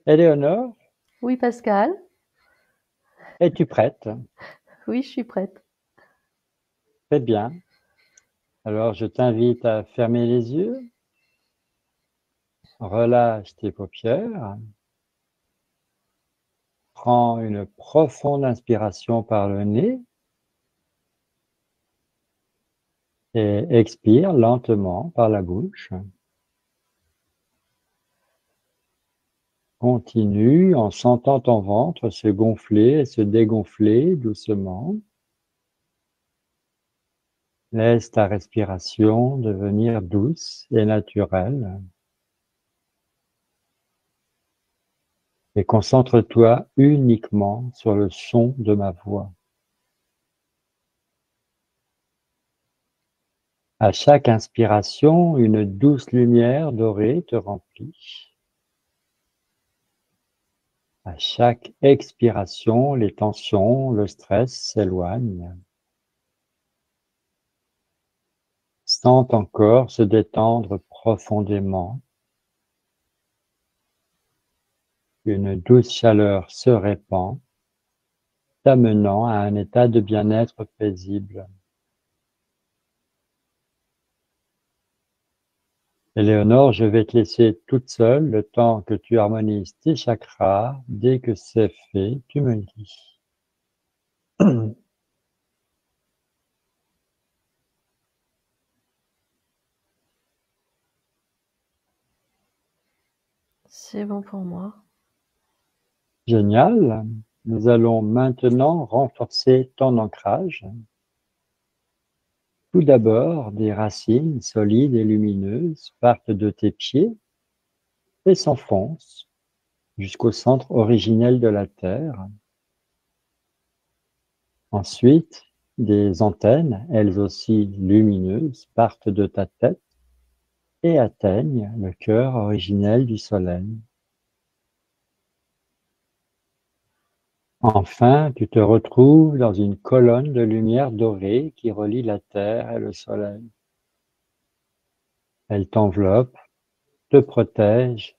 Éléonore, Oui, Pascal. es-tu prête? Oui, je suis prête. Très bien. Alors, je t'invite à fermer les yeux. Relâche tes paupières. Prends une profonde inspiration par le nez et expire lentement par la bouche. Continue en sentant ton ventre se gonfler et se dégonfler doucement. Laisse ta respiration devenir douce et naturelle. Et concentre-toi uniquement sur le son de ma voix. À chaque inspiration, une douce lumière dorée te remplit. À chaque expiration, les tensions, le stress s'éloignent. Sens ton corps se détendre profondément. Une douce chaleur se répand, t'amenant à un état de bien-être paisible. Éléonore, je vais te laisser toute seule le temps que tu harmonises tes chakras. Dès que c'est fait, tu me le dis. C'est bon pour moi. Génial. Nous allons maintenant renforcer ton ancrage. Tout d'abord, des racines solides et lumineuses partent de tes pieds et s'enfoncent jusqu'au centre originel de la Terre. Ensuite, des antennes, elles aussi lumineuses, partent de ta tête et atteignent le cœur originel du Soleil. Enfin, tu te retrouves dans une colonne de lumière dorée qui relie la Terre et le Soleil. Elle t'enveloppe, te protège,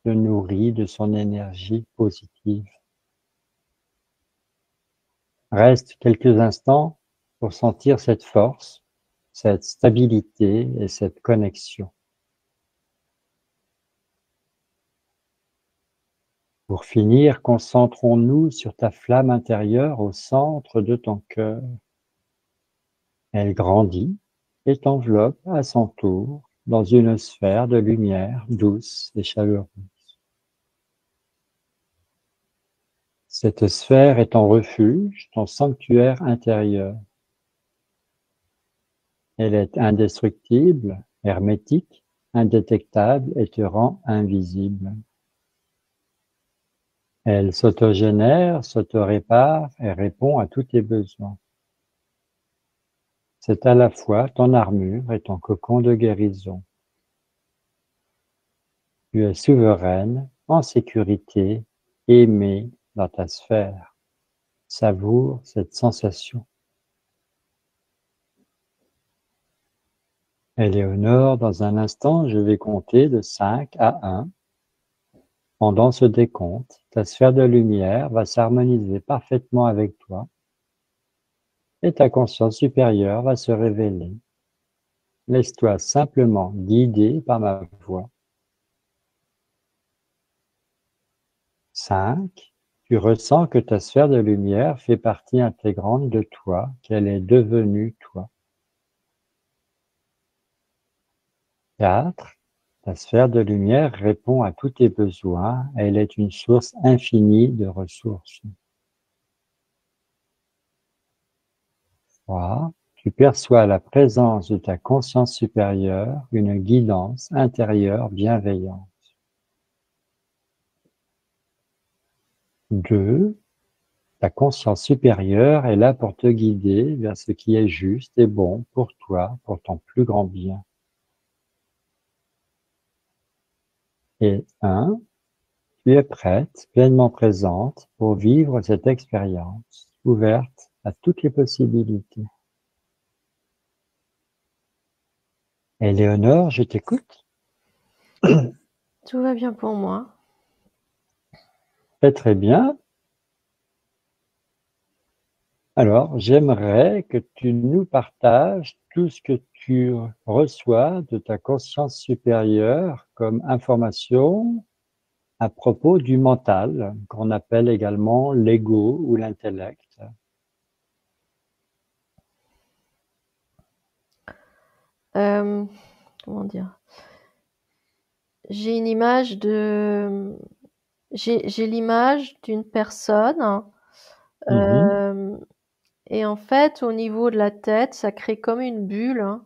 te nourrit de son énergie positive. Reste quelques instants pour sentir cette force, cette stabilité et cette connexion. Pour finir, concentrons-nous sur ta flamme intérieure au centre de ton cœur. Elle grandit et t'enveloppe à son tour dans une sphère de lumière douce et chaleureuse. Cette sphère est ton refuge, ton sanctuaire intérieur. Elle est indestructible, hermétique, indétectable et te rend invisible. Elle s'autogénère, s'autorépare et répond à tous tes besoins. C'est à la fois ton armure et ton cocon de guérison. Tu es souveraine, en sécurité, aimée dans ta sphère. Savoure cette sensation. Éléonore, dans un instant, je vais compter de 5 à 1. Pendant ce décompte, ta sphère de lumière va s'harmoniser parfaitement avec toi et ta conscience supérieure va se révéler. Laisse-toi simplement guider par ma voix. 5. Tu ressens que ta sphère de lumière fait partie intégrante de toi, qu'elle est devenue toi. 4. Ta sphère de lumière répond à tous tes besoins, elle est une source infinie de ressources. 3. Tu perçois la présence de ta conscience supérieure, une guidance intérieure bienveillante. 2. Ta conscience supérieure est là pour te guider vers ce qui est juste et bon pour toi, pour ton plus grand bien. Et 1. Tu es prête, pleinement présente pour vivre cette expérience, ouverte à toutes les possibilités. Éléonore, je t'écoute. Tout va bien pour moi. Très très bien. Alors, j'aimerais que tu nous partages tout ce que tu reçois de ta conscience supérieure comme information à propos du mental, qu'on appelle également l'ego ou l'intellect. Euh, Comment dire? J'ai une image de, j'ai l'image d'une personne, Mhm. euh, et en fait, au niveau de la tête, ça crée comme une bulle, hein,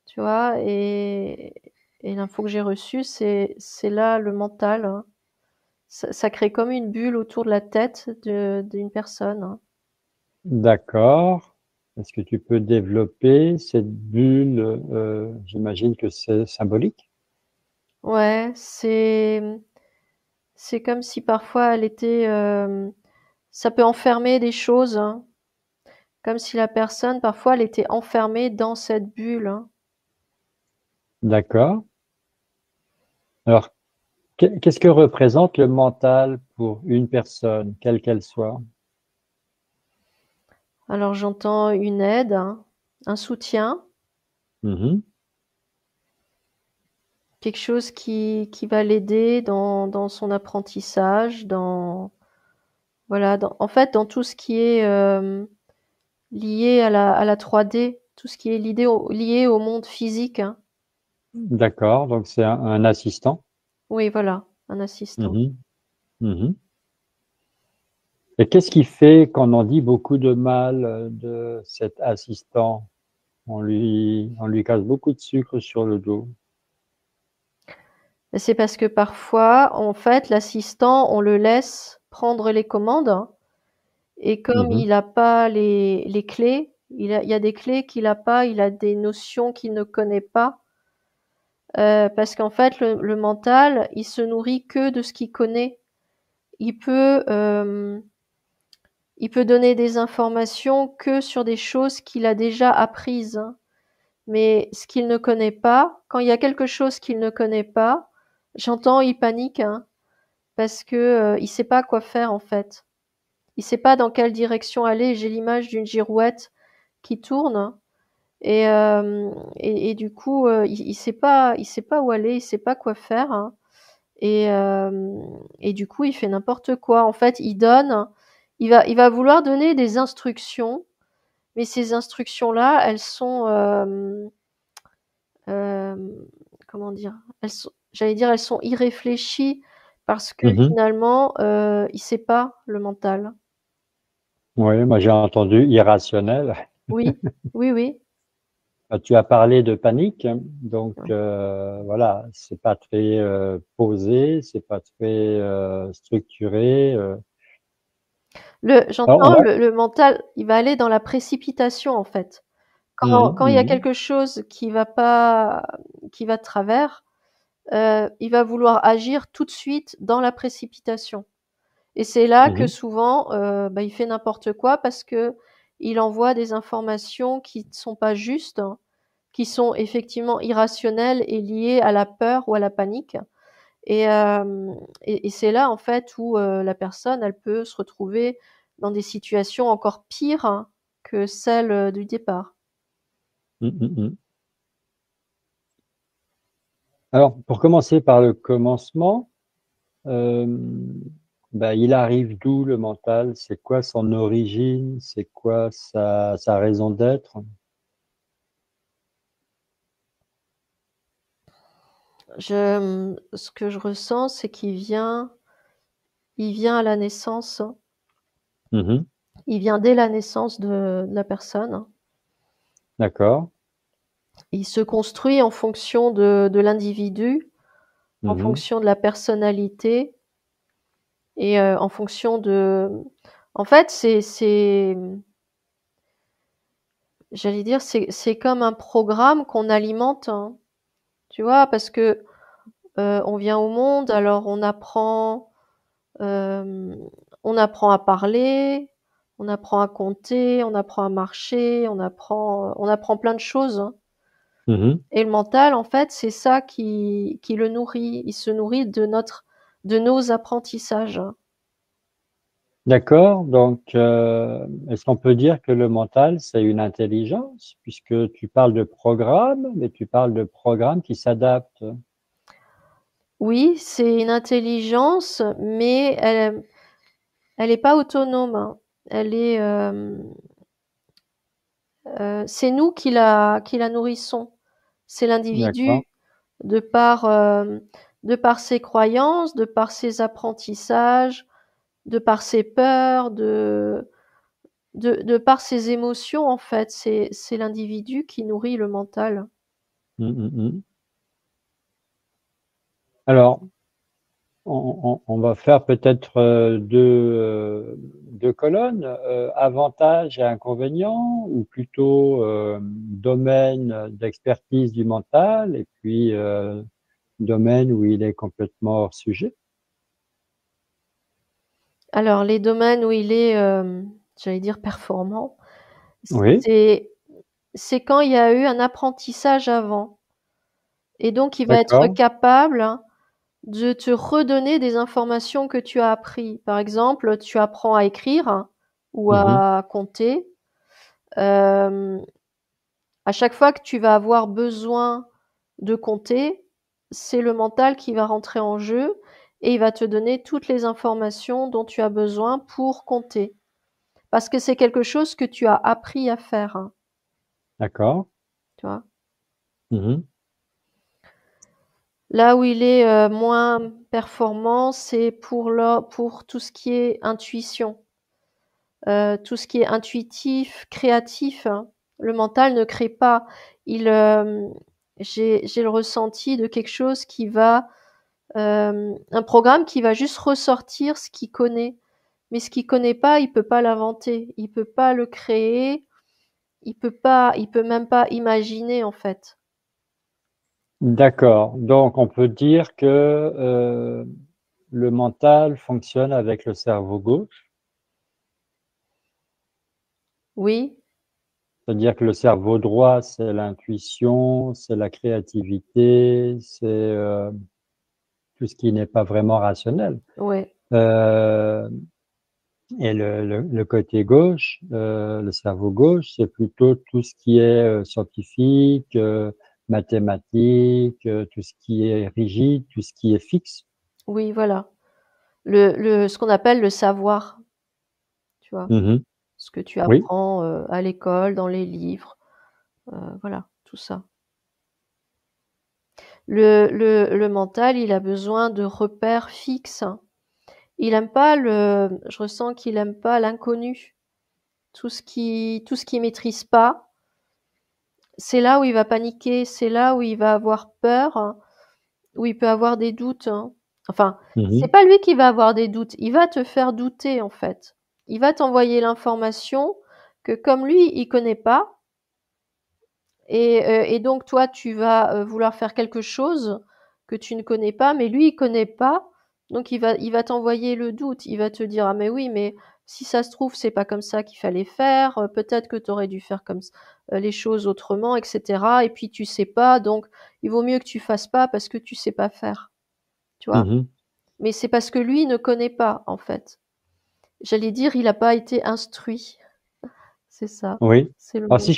tu vois, et l'info que j'ai reçue, c'est là le mental, hein. Ça crée comme une bulle autour de la tête d'une personne, hein. D'accord. Est-ce que tu peux développer cette bulle? J'imagine que c'est symbolique. Ouais, c'est comme si parfois elle était, ça peut enfermer des choses, hein. Comme si la personne, parfois, elle était enfermée dans cette bulle, hein. D'accord. Alors, qu'est-ce que représente le mental pour une personne, quelle qu'elle soit? Alors j'entends une aide, hein, un soutien, Mhm. quelque chose qui va l'aider dans son apprentissage, voilà, en fait, dans tout ce qui est lié à la 3D, tout ce qui est lié au monde physique, hein. D'accord. Donc, c'est un assistant. Oui, voilà, un assistant. Mhm. Mhm. Et qu'est-ce qui fait qu'on en dit beaucoup de mal de cet assistant? On lui casse beaucoup de sucre sur le dos. Et c'est parce que parfois, en fait, l'assistant, on le laisse prendre les commandes, hein. Et comme Mhm. il n'a pas les clés, il y a des clés qu'il n'a pas, il a des notions qu'il ne connaît pas, parce qu'en fait, le mental, il se nourrit que de ce qu'il connaît. Il peut, il peut donner des informations que sur des choses qu'il a déjà apprises, hein. Mais ce qu'il ne connaît pas, quand il y a quelque chose qu'il ne connaît pas, j'entends, il panique, hein, parce que il sait pas quoi faire en fait. Il sait pas dans quelle direction aller. J'ai l'image d'une girouette qui tourne et du coup, il sait pas où aller, il sait pas quoi faire, hein, et du coup, il fait n'importe quoi. En fait, il va vouloir donner des instructions, mais ces instructions-là, elles sont, comment dire? J'allais dire, elles sont irréfléchies parce que Mhm. finalement, il sait pas le mental. Oui, moi j'ai entendu irrationnel. Oui, oui, oui. Tu as parlé de panique, donc Ouais. voilà, c'est pas très posé, c'est pas très structuré. Alors on J'entends va. le mental, il va aller dans la précipitation en fait. Mhm, Quand il y a mhm, quelque chose qui va pas, qui va de travers, il va vouloir agir tout de suite dans la précipitation. Et c'est là que mhm, souvent, bah, il fait n'importe quoi parce que il envoie des informations qui ne sont pas justes, hein, qui sont effectivement irrationnelles et liées à la peur ou à la panique. Et c'est là en fait où la personne, elle peut se retrouver dans des situations encore pires, hein, que celles du départ. mhm, mhm. Alors pour commencer par le commencement, euh, ben, il arrive d'où le mental? C'est quoi son origine? C'est quoi sa raison d'être? Ce que je ressens, c'est il vient à la naissance, Mhm, il vient dès la naissance de la personne. d'accord. Il se construit en fonction de l'individu, en Mhm, fonction de la personnalité et en fonction en fait, j'allais dire, c'est comme un programme qu'on alimente, hein, tu vois, parce que on vient au monde, alors euh, on apprend à parler, on apprend à compter, on apprend à marcher, on apprend plein de choses, hein. mhm, Et le mental, en fait, c'est ça qui le nourrit. Il se nourrit de notre de nos apprentissages. D'accord. Donc, est-ce qu'on peut dire que le mental, c'est une intelligence, puisque tu parles de programme, mais tu parles de programme qui s'adapte. Oui, c'est une intelligence, mais elle est pas autonome, hein. Elle est, c'est nous qui la nourrissons. C'est D'accord. l'individu de par, de par ses croyances, de par ses apprentissages, de par ses peurs, de par ses émotions, en fait. C'est l'individu qui nourrit le mental. Mm. Alors, on va faire peut-être deux colonnes, avantages et inconvénients, ou plutôt domaine d'expertise du mental, et puis domaine où il est complètement hors sujet. Alors, les domaines où il est, j'allais dire performant, Oui, c'est c'est quand il y a eu un apprentissage avant. Et donc, il va être d'accord. capable de te redonner des informations que tu as appris. Par exemple, tu apprends à écrire ou Mhm. à compter. Euh, à chaque fois que tu vas avoir besoin de compter, c'est le mental qui va rentrer en jeu et il va te donner toutes les informations dont tu as besoin pour compter. Parce que c'est quelque chose que tu as appris à faire, hein, D'accord. tu vois. Mhm. Là où il est moins performant, c'est pour tout ce qui est intuition. Tout ce qui est intuitif, créatif, hein. Le mental ne crée pas. Il, j'ai le ressenti de quelque chose qui va, un programme qui va juste ressortir ce qu'il connaît. Mais ce qu'il connaît pas, il peut pas l'inventer, il peut pas le créer, il peut même pas imaginer en fait. D'accord. Donc, on peut dire que le mental fonctionne avec le cerveau gauche, Oui, c'est-à-dire que le cerveau droit, c'est l'intuition, c'est la créativité, c'est tout ce qui n'est pas vraiment rationnel. ouais, Euh, et le côté gauche, le cerveau gauche, c'est plutôt tout ce qui est scientifique, mathématique, tout ce qui est rigide, tout ce qui est fixe. oui, voilà. Ce qu'on appelle le savoir, tu vois. Mhm. Ce que tu Oui, apprends à l'école, dans les livres, voilà, tout ça. Le mental, il a besoin de repères fixes. Il aime pas je ressens qu'il aime pas l'inconnu. Tout ce qu'il maîtrise pas, c'est là où il va paniquer, c'est là où il va avoir peur, hein, où il peut avoir des doutes, hein. Enfin, c'est mhm, pas lui qui va avoir des doutes, il va te faire douter en fait. Il va t'envoyer l'information que comme lui, il connaît pas, et donc toi, tu vas vouloir faire quelque chose que tu ne connais pas, mais lui, il connaît pas, donc il va t'envoyer le doute. Il va te dire ah mais oui, mais si ça se trouve c'est pas comme ça qu'il fallait faire. Peut-être que tu aurais dû faire comme les choses autrement, etc. Et puis tu sais pas, donc il vaut mieux que tu fasses pas parce que tu sais pas faire, tu vois. mhm. Mais c'est parce que lui il ne connaît pas en fait. J'allais dire il n'a pas été instruit. C'est ça, Oui. c'est le Alors, mot. si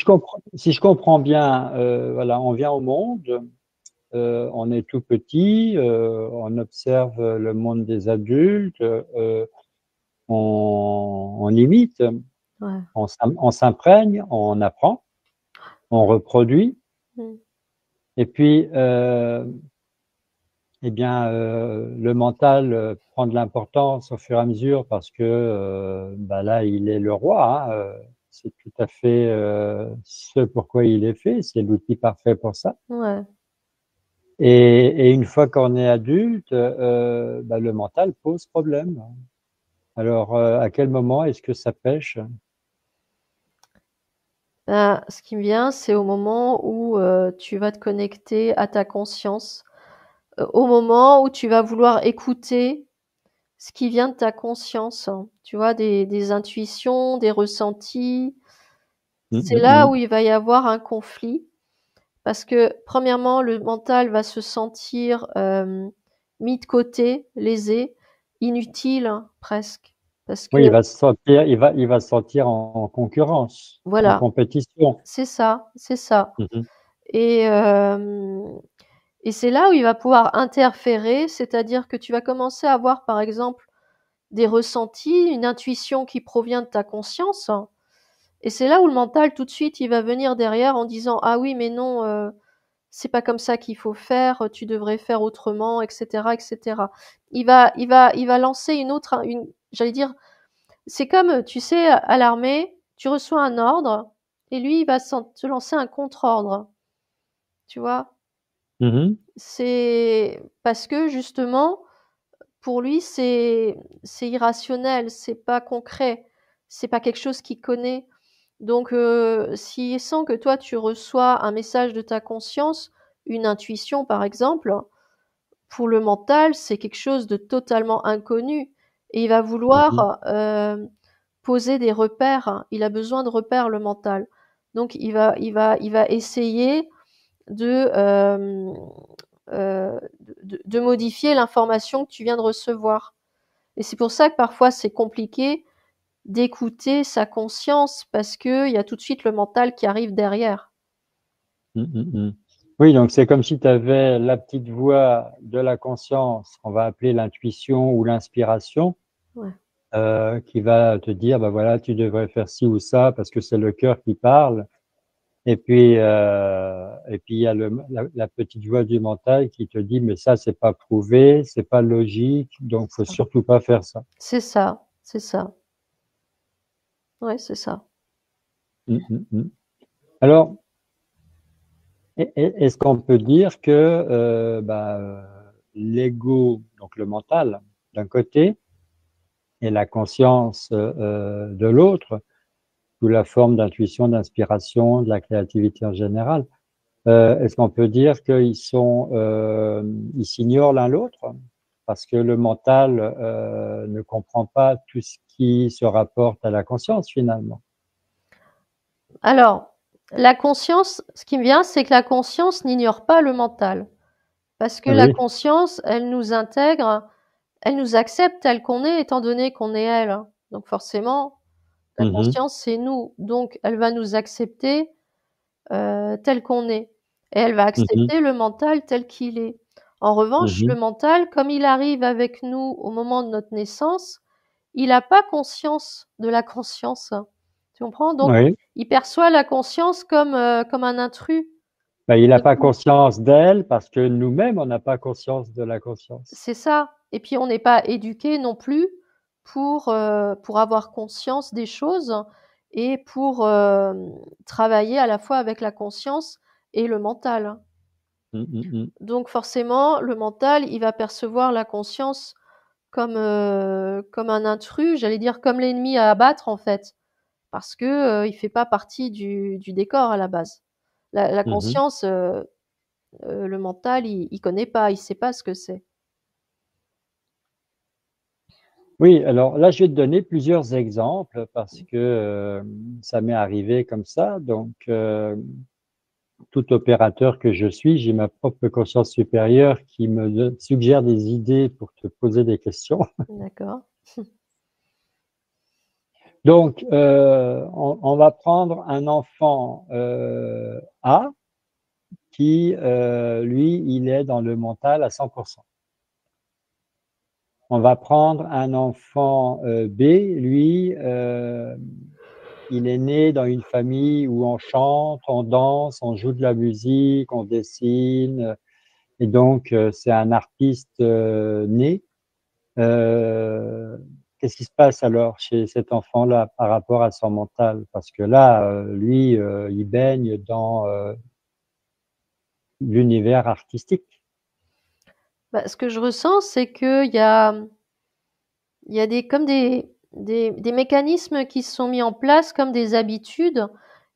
je comprends bien, voilà, on vient au monde, on est tout petit, on observe le monde des adultes, on imite, Ouais. on s'imprègne, on apprend, on reproduit, Mm. et puis, eh bien, le mental prend de l'importance au fur et à mesure parce que bah là, il est le roi, hein, c'est tout à fait ce pourquoi il est fait, c'est l'outil parfait pour ça. Ouais. Et une fois qu'on est adulte, bah, le mental pose problème. Alors, à quel moment est-ce que ça pêche? Ben, ce qui me vient, c'est au moment où tu vas te connecter à ta conscience, au moment où tu vas vouloir écouter ce qui vient de ta conscience, hein. Tu vois, des intuitions, des ressentis. C'est là où Mm. il va y avoir un conflit, parce que premièrement, le mental va se sentir mis de côté, lésé, inutile presque. Parce que Oui, il va se sentir en concurrence, en voilà, compétition. c'est ça, c'est ça. Mhm, Et, et c'est là où il va pouvoir interférer, c'est-à-dire que tu vas commencer à avoir, par exemple, des ressentis, une intuition qui provient de ta conscience. Et c'est là où le mental, tout de suite, il va venir derrière en disant, ah oui, mais non, c'est pas comme ça qu'il faut faire, tu devrais faire autrement, etc., etc. Il va lancer j'allais dire, c'est comme, tu sais, à l'armée, tu reçois un ordre, et lui, il va te lancer un contre-ordre. Tu vois? mhm, C'est parce que justement, pour lui, c'est irrationnel, c'est pas concret, c'est pas quelque chose qu'il connaît. Donc, s'il sent que toi, tu reçois un message de ta conscience, une intuition par exemple, pour le mental, c'est quelque chose de totalement inconnu et il va mhm, vouloir, poser des repères. Il a besoin de repères, le mental. Donc il va essayer de, de modifier l'information que tu viens de recevoir. Et c'est pour ça que parfois c'est compliqué d'écouter sa conscience parce qu'il y a tout de suite le mental qui arrive derrière. mhm, mhm. Oui, donc c'est comme si tu avais la petite voix de la conscience, on va appeler l'intuition ou l'inspiration, Ouais. qui va te dire, bah voilà, tu devrais faire ci ou ça parce que c'est le cœur qui parle. Et puis il y a la petite voix du mental qui te dit, mais ça, c'est pas prouvé, c'est pas logique, donc faut surtout pas faire ça. C'est ça, c'est ça. Ouais, c'est ça. Mm, mm, mm. Alors, est-ce qu'on peut dire que l'ego, donc le mental, d'un côté, et la conscience de l'autre, sous la forme d'intuition, d'inspiration, de la créativité en général, est-ce qu'on peut dire ils s'ignorent l'un l'autre parce que le mental ne comprend pas tout ce qui se rapporte à la conscience finalement? Alors, la conscience, ce qui me vient, c'est que la conscience n'ignore pas le mental. Parce que la Oui. conscience, elle nous intègre, elle nous accepte telle qu'on est, étant donné qu'on est elle, hein. Donc forcément, la Mhm, conscience, c'est nous. Donc elle va nous accepter, tel qu'on est. Et elle va mhm, accepter le mental tel qu'il est. En revanche, le mhm. mental, comme il arrive avec nous au moment de notre naissance, il n'a pas conscience de la conscience. Tu comprends? Donc, Oui. il perçoit la conscience comme, comme un intrus. Ben, il n'a De pas coup, conscience d'elle parce que nous-mêmes, on n'a pas conscience de la conscience. c'est ça. Et puis, on n'est pas éduqué non plus pour avoir conscience des choses et pour travailler à la fois avec la conscience et le mental. Mm, mm, mm. Donc forcément, le mental, il va percevoir la conscience comme, comme un intrus, j'allais dire comme l'ennemi à abattre en fait, parce que, il fait pas partie du décor à la base. La Mhm. conscience, le mental, il connaît pas, il sait pas ce que c'est. Oui, alors là, je vais te donner plusieurs exemples parce que ça m'est arrivé comme ça. Donc, tout opérateur que je suis, j'ai ma propre conscience supérieure qui suggère des idées pour te poser des questions. D'accord. Donc, on va prendre un enfant A qui, lui, il est dans le mental à 100%. On va prendre un enfant B, lui, il est né dans une famille où on chante, on danse, on joue de la musique, on dessine, et donc c'est un artiste né. Euh, Qu'est-ce qui se passe alors chez cet enfant-là par rapport à son mental? Parce que là, lui, il baigne dans l'univers artistique. Bah, ce que je ressens, c'est il y a des comme des mécanismes qui se sont mis en place comme des habitudes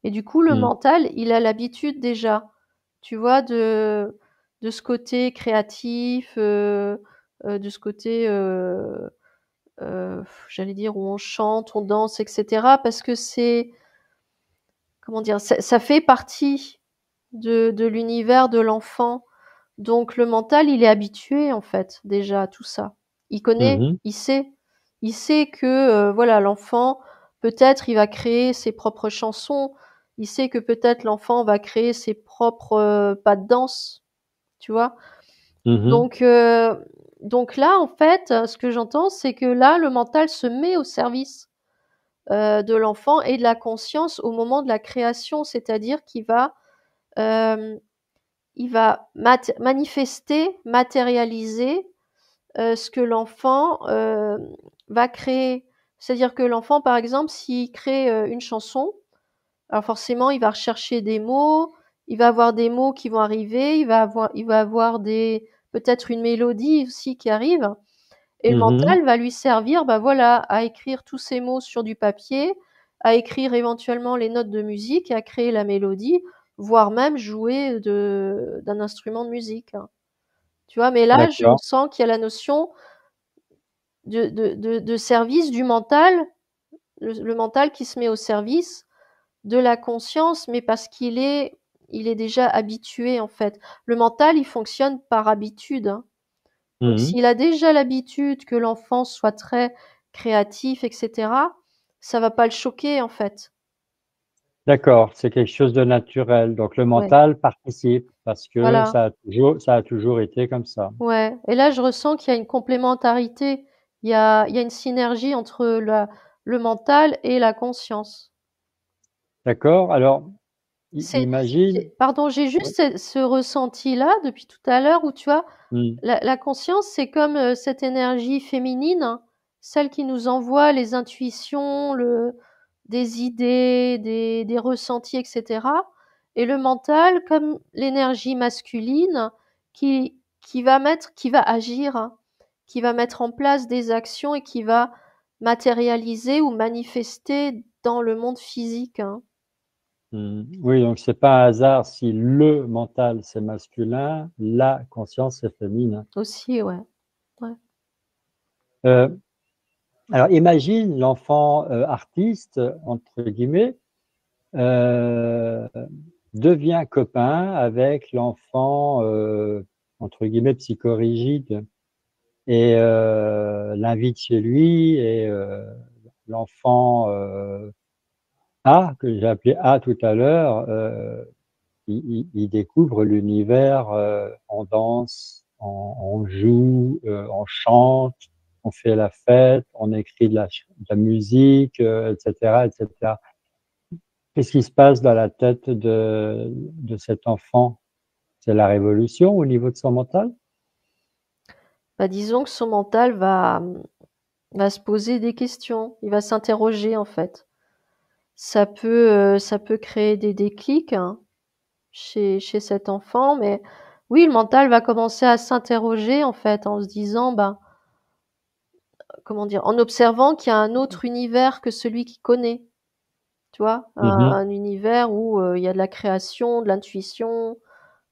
et du coup, le Mm. mental, il a l'habitude déjà, tu vois, de ce côté créatif, de ce côté, j'allais dire où on chante, on danse et cetera parce que c'est comment dire? Ça fait partie de l'univers de l'enfant. Donc le mental, il est habitué en fait déjà à tout ça. Il connaît, Mhm. il sait que voilà, l'enfant peut-être il va créer ses propres chansons, il sait que peut-être l'enfant va créer ses propres pas de danse, tu vois. Mhm. Donc donc là en fait, ce que j'entends, c'est que là le mental se met au service de l'enfant et de la conscience au moment de la création, c'est-à-dire qu'il va euh, il va manifester, matérialiser ce que l'enfant va créer. C'est-à-dire que l'enfant, par exemple, s'il crée une chanson, alors forcément, il va rechercher des mots, il va avoir des mots qui vont arriver, il va avoir des peut-être une mélodie aussi qui arrive, et le Mhm. mental va lui servir, bah voilà, à écrire tous ces mots sur du papier, à écrire éventuellement les notes de musique, et à créer la mélodie, voire même jouer d'un instrument de musique, hein. Tu vois, mais là, je D'accord. sens qu'il y a la notion de service du mental, le mental qui se met au service de la conscience, mais parce il est déjà habitué en fait. Le mental, il fonctionne par habitude, hein. Donc Mhm. s'il a déjà l'habitude que l'enfant soit très créatif, etc., ça va pas le choquer en fait. D'accord, c'est quelque chose de naturel. Donc le Ouais, mental participe parce que voilà. ça a toujours été comme ça. Ouais. Et là, je ressens qu'il y a une complémentarité. Il y a une synergie entre le mental et la conscience. D'accord? Alors, C'est, imagine. pardon, j'ai Oui. juste ce ressenti-là depuis tout à l'heure où tu vois, Mhm. la conscience, c'est comme cette énergie féminine, hein, celle qui nous envoie les intuitions, des idées, des ressentis, etc. Et le mental, comme l'énergie masculine, qui va agir, hein, qui va mettre en place des actions et qui va matérialiser ou manifester dans le monde physique, hein. Oui, donc c'est pas un hasard si le mental c'est masculin, la conscience c'est féminin. Aussi, ouais. Ouais. Euh, alors imagine l'enfant artiste, entre guillemets, euh, devient copain avec l'enfant, entre guillemets, psychorigide et l'invite chez lui et l'enfant A, que j'ai appelé A tout à l'heure, il découvre l'univers, on danse, on joue, on chante, on fait la fête, on écrit de la musique, etc., etc. Qu'est-ce qui se passe dans la tête de cet enfant? C'est la révolution au niveau de son mental? Bah, disons que son mental va se poser des questions. Il va s'interroger, en fait. Ça peut créer des déclics, hein, chez cet enfant, mais oui, le mental va commencer à s'interroger, en fait, en se disant, ben, comment dire, en observant qu'il y a un autre univers que celui qu'il connaît. Tu vois, Mhm. un univers où il y a de la création, de l'intuition,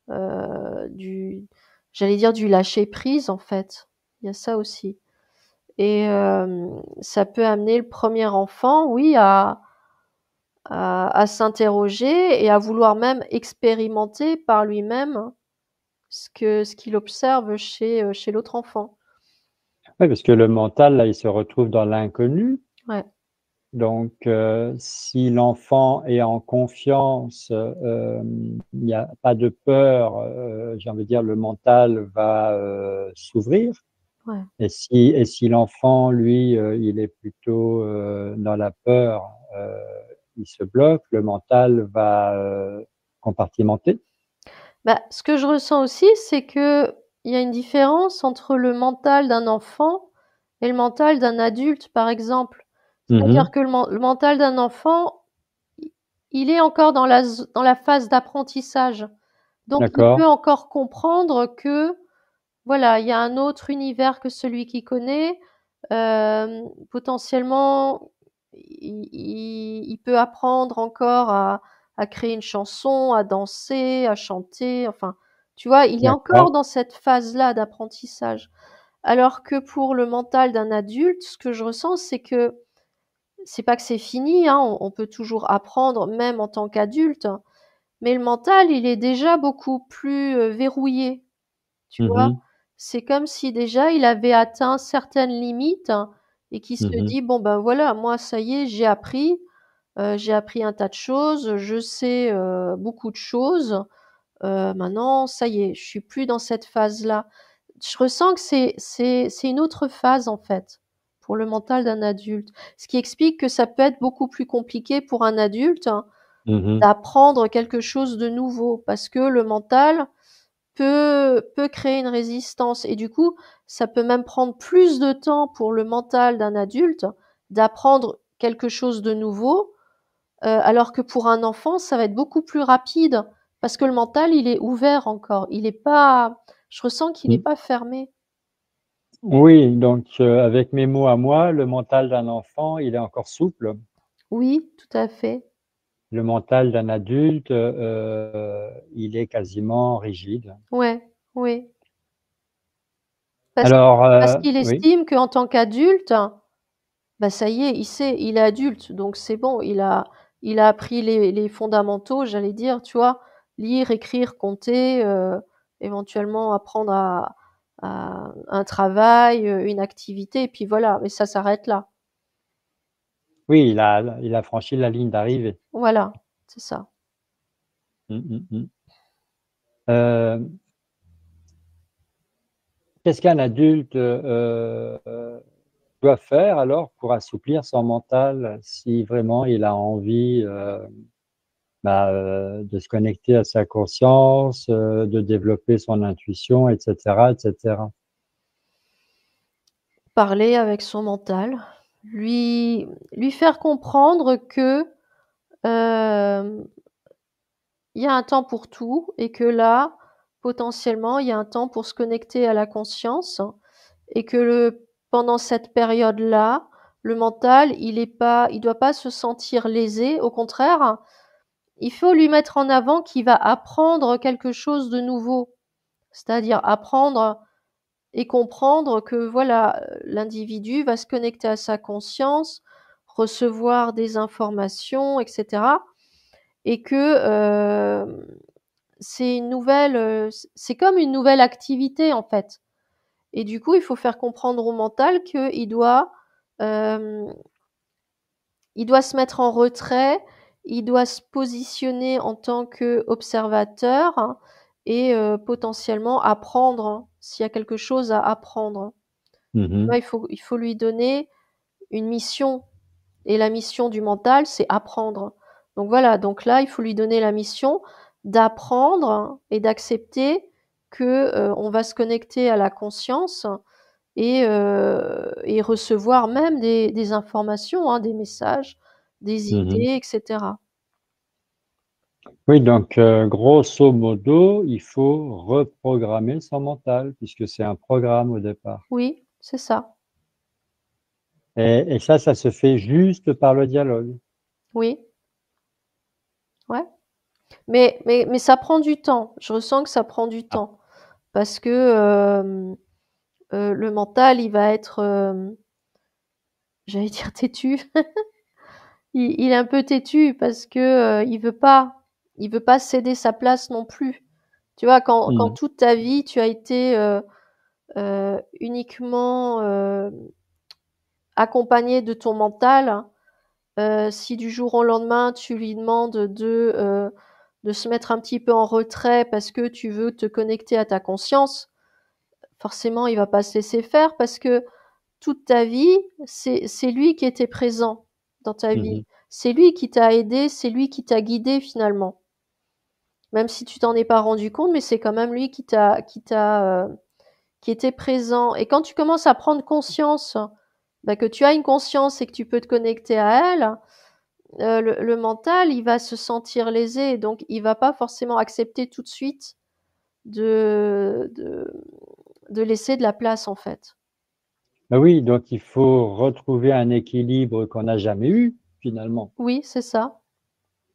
j'allais dire du lâcher prise en fait. Il y a ça aussi. Et ça peut amener le premier enfant, oui, à s'interroger et à vouloir même expérimenter par lui-même ce qu'il observe chez l'autre enfant. Oui, parce que le mental, là, il se retrouve dans l'inconnu. Ouais, Donc, si l'enfant est en confiance, il n'y a pas de peur, j'ai envie de dire, le mental va s'ouvrir. ouais. Et si l'enfant, lui, il est plutôt dans la peur, il se bloque, le mental va compartimenter. Bah, ce que je ressens aussi, c'est que il y a une différence entre le mental d'un enfant et le mental d'un adulte, par exemple. C'est-à-dire Mhm. que le mental d'un enfant, il est encore dans la phase d'apprentissage. Donc, il D'accord, peut encore comprendre que, voilà, il y a un autre univers que celui qu'il connaît. Potentiellement, il peut apprendre encore à créer une chanson, à danser, à chanter. Enfin, tu vois, il est encore d'accord. dans cette phase-là d'apprentissage. Alors que pour le mental d'un adulte, ce que je ressens, c'est que c'est pas que c'est fini, hein, on peut toujours apprendre même en tant qu'adulte, mais le mental, il est déjà beaucoup plus verrouillé. tu vois? Mhm. C'est comme si déjà il avait atteint certaines limites et qu'il se Mhm. dit: «Bon, ben, voilà, moi ça y est, j'ai appris un tas de choses, je sais, beaucoup de choses, maintenant ça y est, je suis plus dans cette phase-là». Je ressens que c'est une autre phase, en fait, pour le mental d'un adulte. Ce qui explique que ça peut être beaucoup plus compliqué pour un adulte Mhm. d'apprendre quelque chose de nouveau parce que le mental peut créer une résistance et du coup, ça peut même prendre plus de temps pour le mental d'un adulte d'apprendre quelque chose de nouveau, alors que pour un enfant, ça va être beaucoup plus rapide parce que le mental, il est ouvert encore. Il est pas, je ressens qu'il est Mhm. pas fermé. Oui, donc avec mes mots à moi, le mental d'un enfant, il est encore souple. Oui, tout à fait. Le mental d'un adulte, il est quasiment rigide. Ouais, oui. Parce Alors, parce qu'il oui, estime qu'en tant qu'adulte, bah ça y est, il sait, il est adulte, donc c'est bon, il a appris les fondamentaux, j'allais dire, tu vois, lire, écrire, compter, éventuellement apprendre à un travail, une activité, et puis voilà, mais ça s'arrête là. oui, il a franchi la ligne d'arrivée. Voilà, c'est ça. Mm, mm, mm. Euh, Qu'est-ce qu'un adulte doit faire alors pour assouplir son mental si vraiment il a envie de se connecter à sa conscience, de développer son intuition, etc., etc. Parler avec son mental, lui faire comprendre que il y a un temps pour tout et que là, potentiellement, il y a un temps pour se connecter à la conscience et que pendant cette période-là, le mental, il doit pas se sentir lésé. Au contraire, il faut lui mettre en avant qu'il va apprendre quelque chose de nouveau. C'est-à-dire apprendre et comprendre que voilà, l'individu va se connecter à sa conscience, recevoir des informations, etc. Et que c'est une nouvelle, c'est comme une nouvelle activité en fait. Et du coup, il faut faire comprendre au mental euh, il doit se mettre en retrait, il doit se positionner en tant qu'observateur et potentiellement apprendre s'il y a quelque chose à apprendre. Tu vois, Mhm, il faut lui donner une mission. Et la mission du mental, c'est apprendre. Donc voilà, donc là, il faut lui donner la mission d'apprendre et d'accepter que on va se connecter à la conscience et recevoir même des informations, hein, des messages, des mhm. idées, etc. Oui, donc grosso modo, il faut reprogrammer son mental puisque c'est un programme au départ. Oui, c'est ça. Et ça se fait juste par le dialogue. Oui, ouais. Mais ça prend du temps. Je ressens que ça prend du Ah. temps parce que le mental, il va être, j'allais dire têtu. Il est un peu têtu parce que il veut pas céder sa place non plus. Tu vois, quand Mhm, toute ta vie tu as été uniquement accompagné de ton mental, si du jour au lendemain tu lui demandes de se mettre un petit peu en retrait parce que tu veux te connecter à ta conscience, forcément il va pas se laisser faire parce que toute ta vie, c'est lui qui était présent dans ta vie. mhm, C'est lui qui t'a aidé, c'est lui qui t'a guidé finalement. Même si tu t'en es pas rendu compte, mais c'est quand même lui qui était présent. Et quand tu commences à prendre conscience, bah, que tu as une conscience et que tu peux te connecter à elle, le mental, il va se sentir lésé, donc il va pas forcément accepter tout de suite de, de, de laisser de la place en fait. Ben oui, donc il faut retrouver un équilibre qu'on n'a jamais eu finalement. Oui, c'est ça.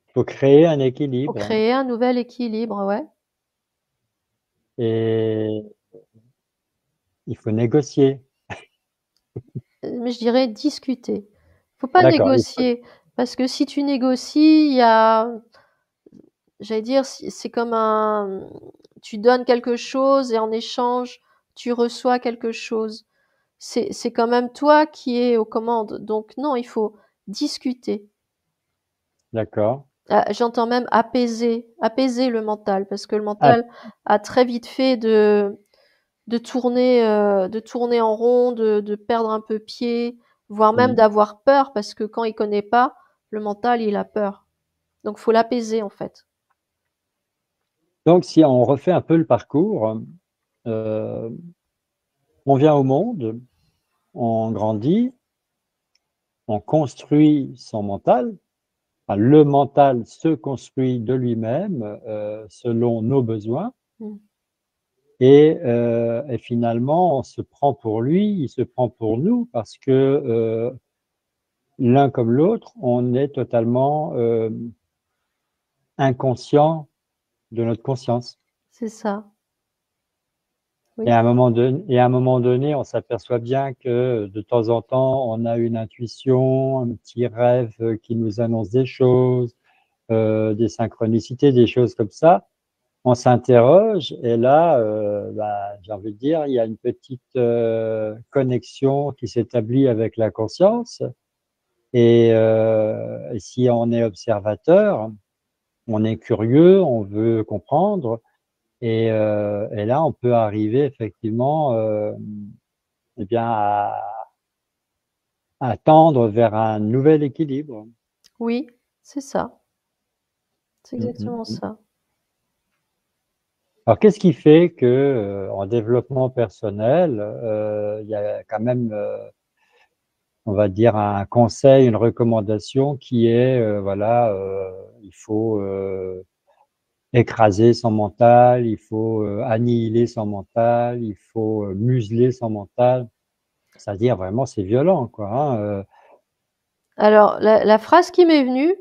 Il faut créer un Faut équilibre créer un nouvel équilibre, ouais. et il faut négocier. Mais je dirais discuter. Faut pas D'accord. négocier parce que si tu négocies, il y a, j'allais dire, c'est comme un, tu donnes quelque chose et en échange, tu reçois quelque chose. C'est quand même toi qui es aux commandes. Donc non, il faut discuter. D'accord. J'entends même apaiser le mental, parce que le Ah, mental a très vite fait de tourner en rond, de perdre un peu pied, voire même mm. d'avoir peur, parce que quand il connaît pas, le mental, il a peur. Donc faut l'apaiser en fait. Donc, si on refait un peu le parcours, euh, on vient au monde, on grandit, on construit son mental. Enfin, le mental se construit de lui-même selon nos besoins. Mmh. Et finalement, on se prend pour lui, il se prend pour nous, parce que l'un comme l'autre, on est totalement inconscient de notre conscience. C'est ça. Et Oui. à un moment donné, on s'aperçoit bien que de temps en temps, on a une intuition, un petit rêve qui nous annonce des choses, des synchronicités, des choses comme ça. On s'interroge et là, bah, j'ai envie de dire, il y a une petite connexion qui s'établit avec la conscience. Et si on est observateur, on est curieux, on veut comprendre. Et là, on peut arriver effectivement eh bien, à tendre vers un nouvel équilibre. Oui, c'est ça. C'est Mm, mm, exactement mm. ça. Alors, qu'est-ce qui fait que en développement personnel, il y a quand même, on va dire, un conseil, une recommandation qui est, voilà, il faut écraser son mental, il faut annihiler son mental, il faut museler son mental. C'est-à-dire vraiment, c'est violent, quoi. Hein, Alors la phrase qui m'est venue,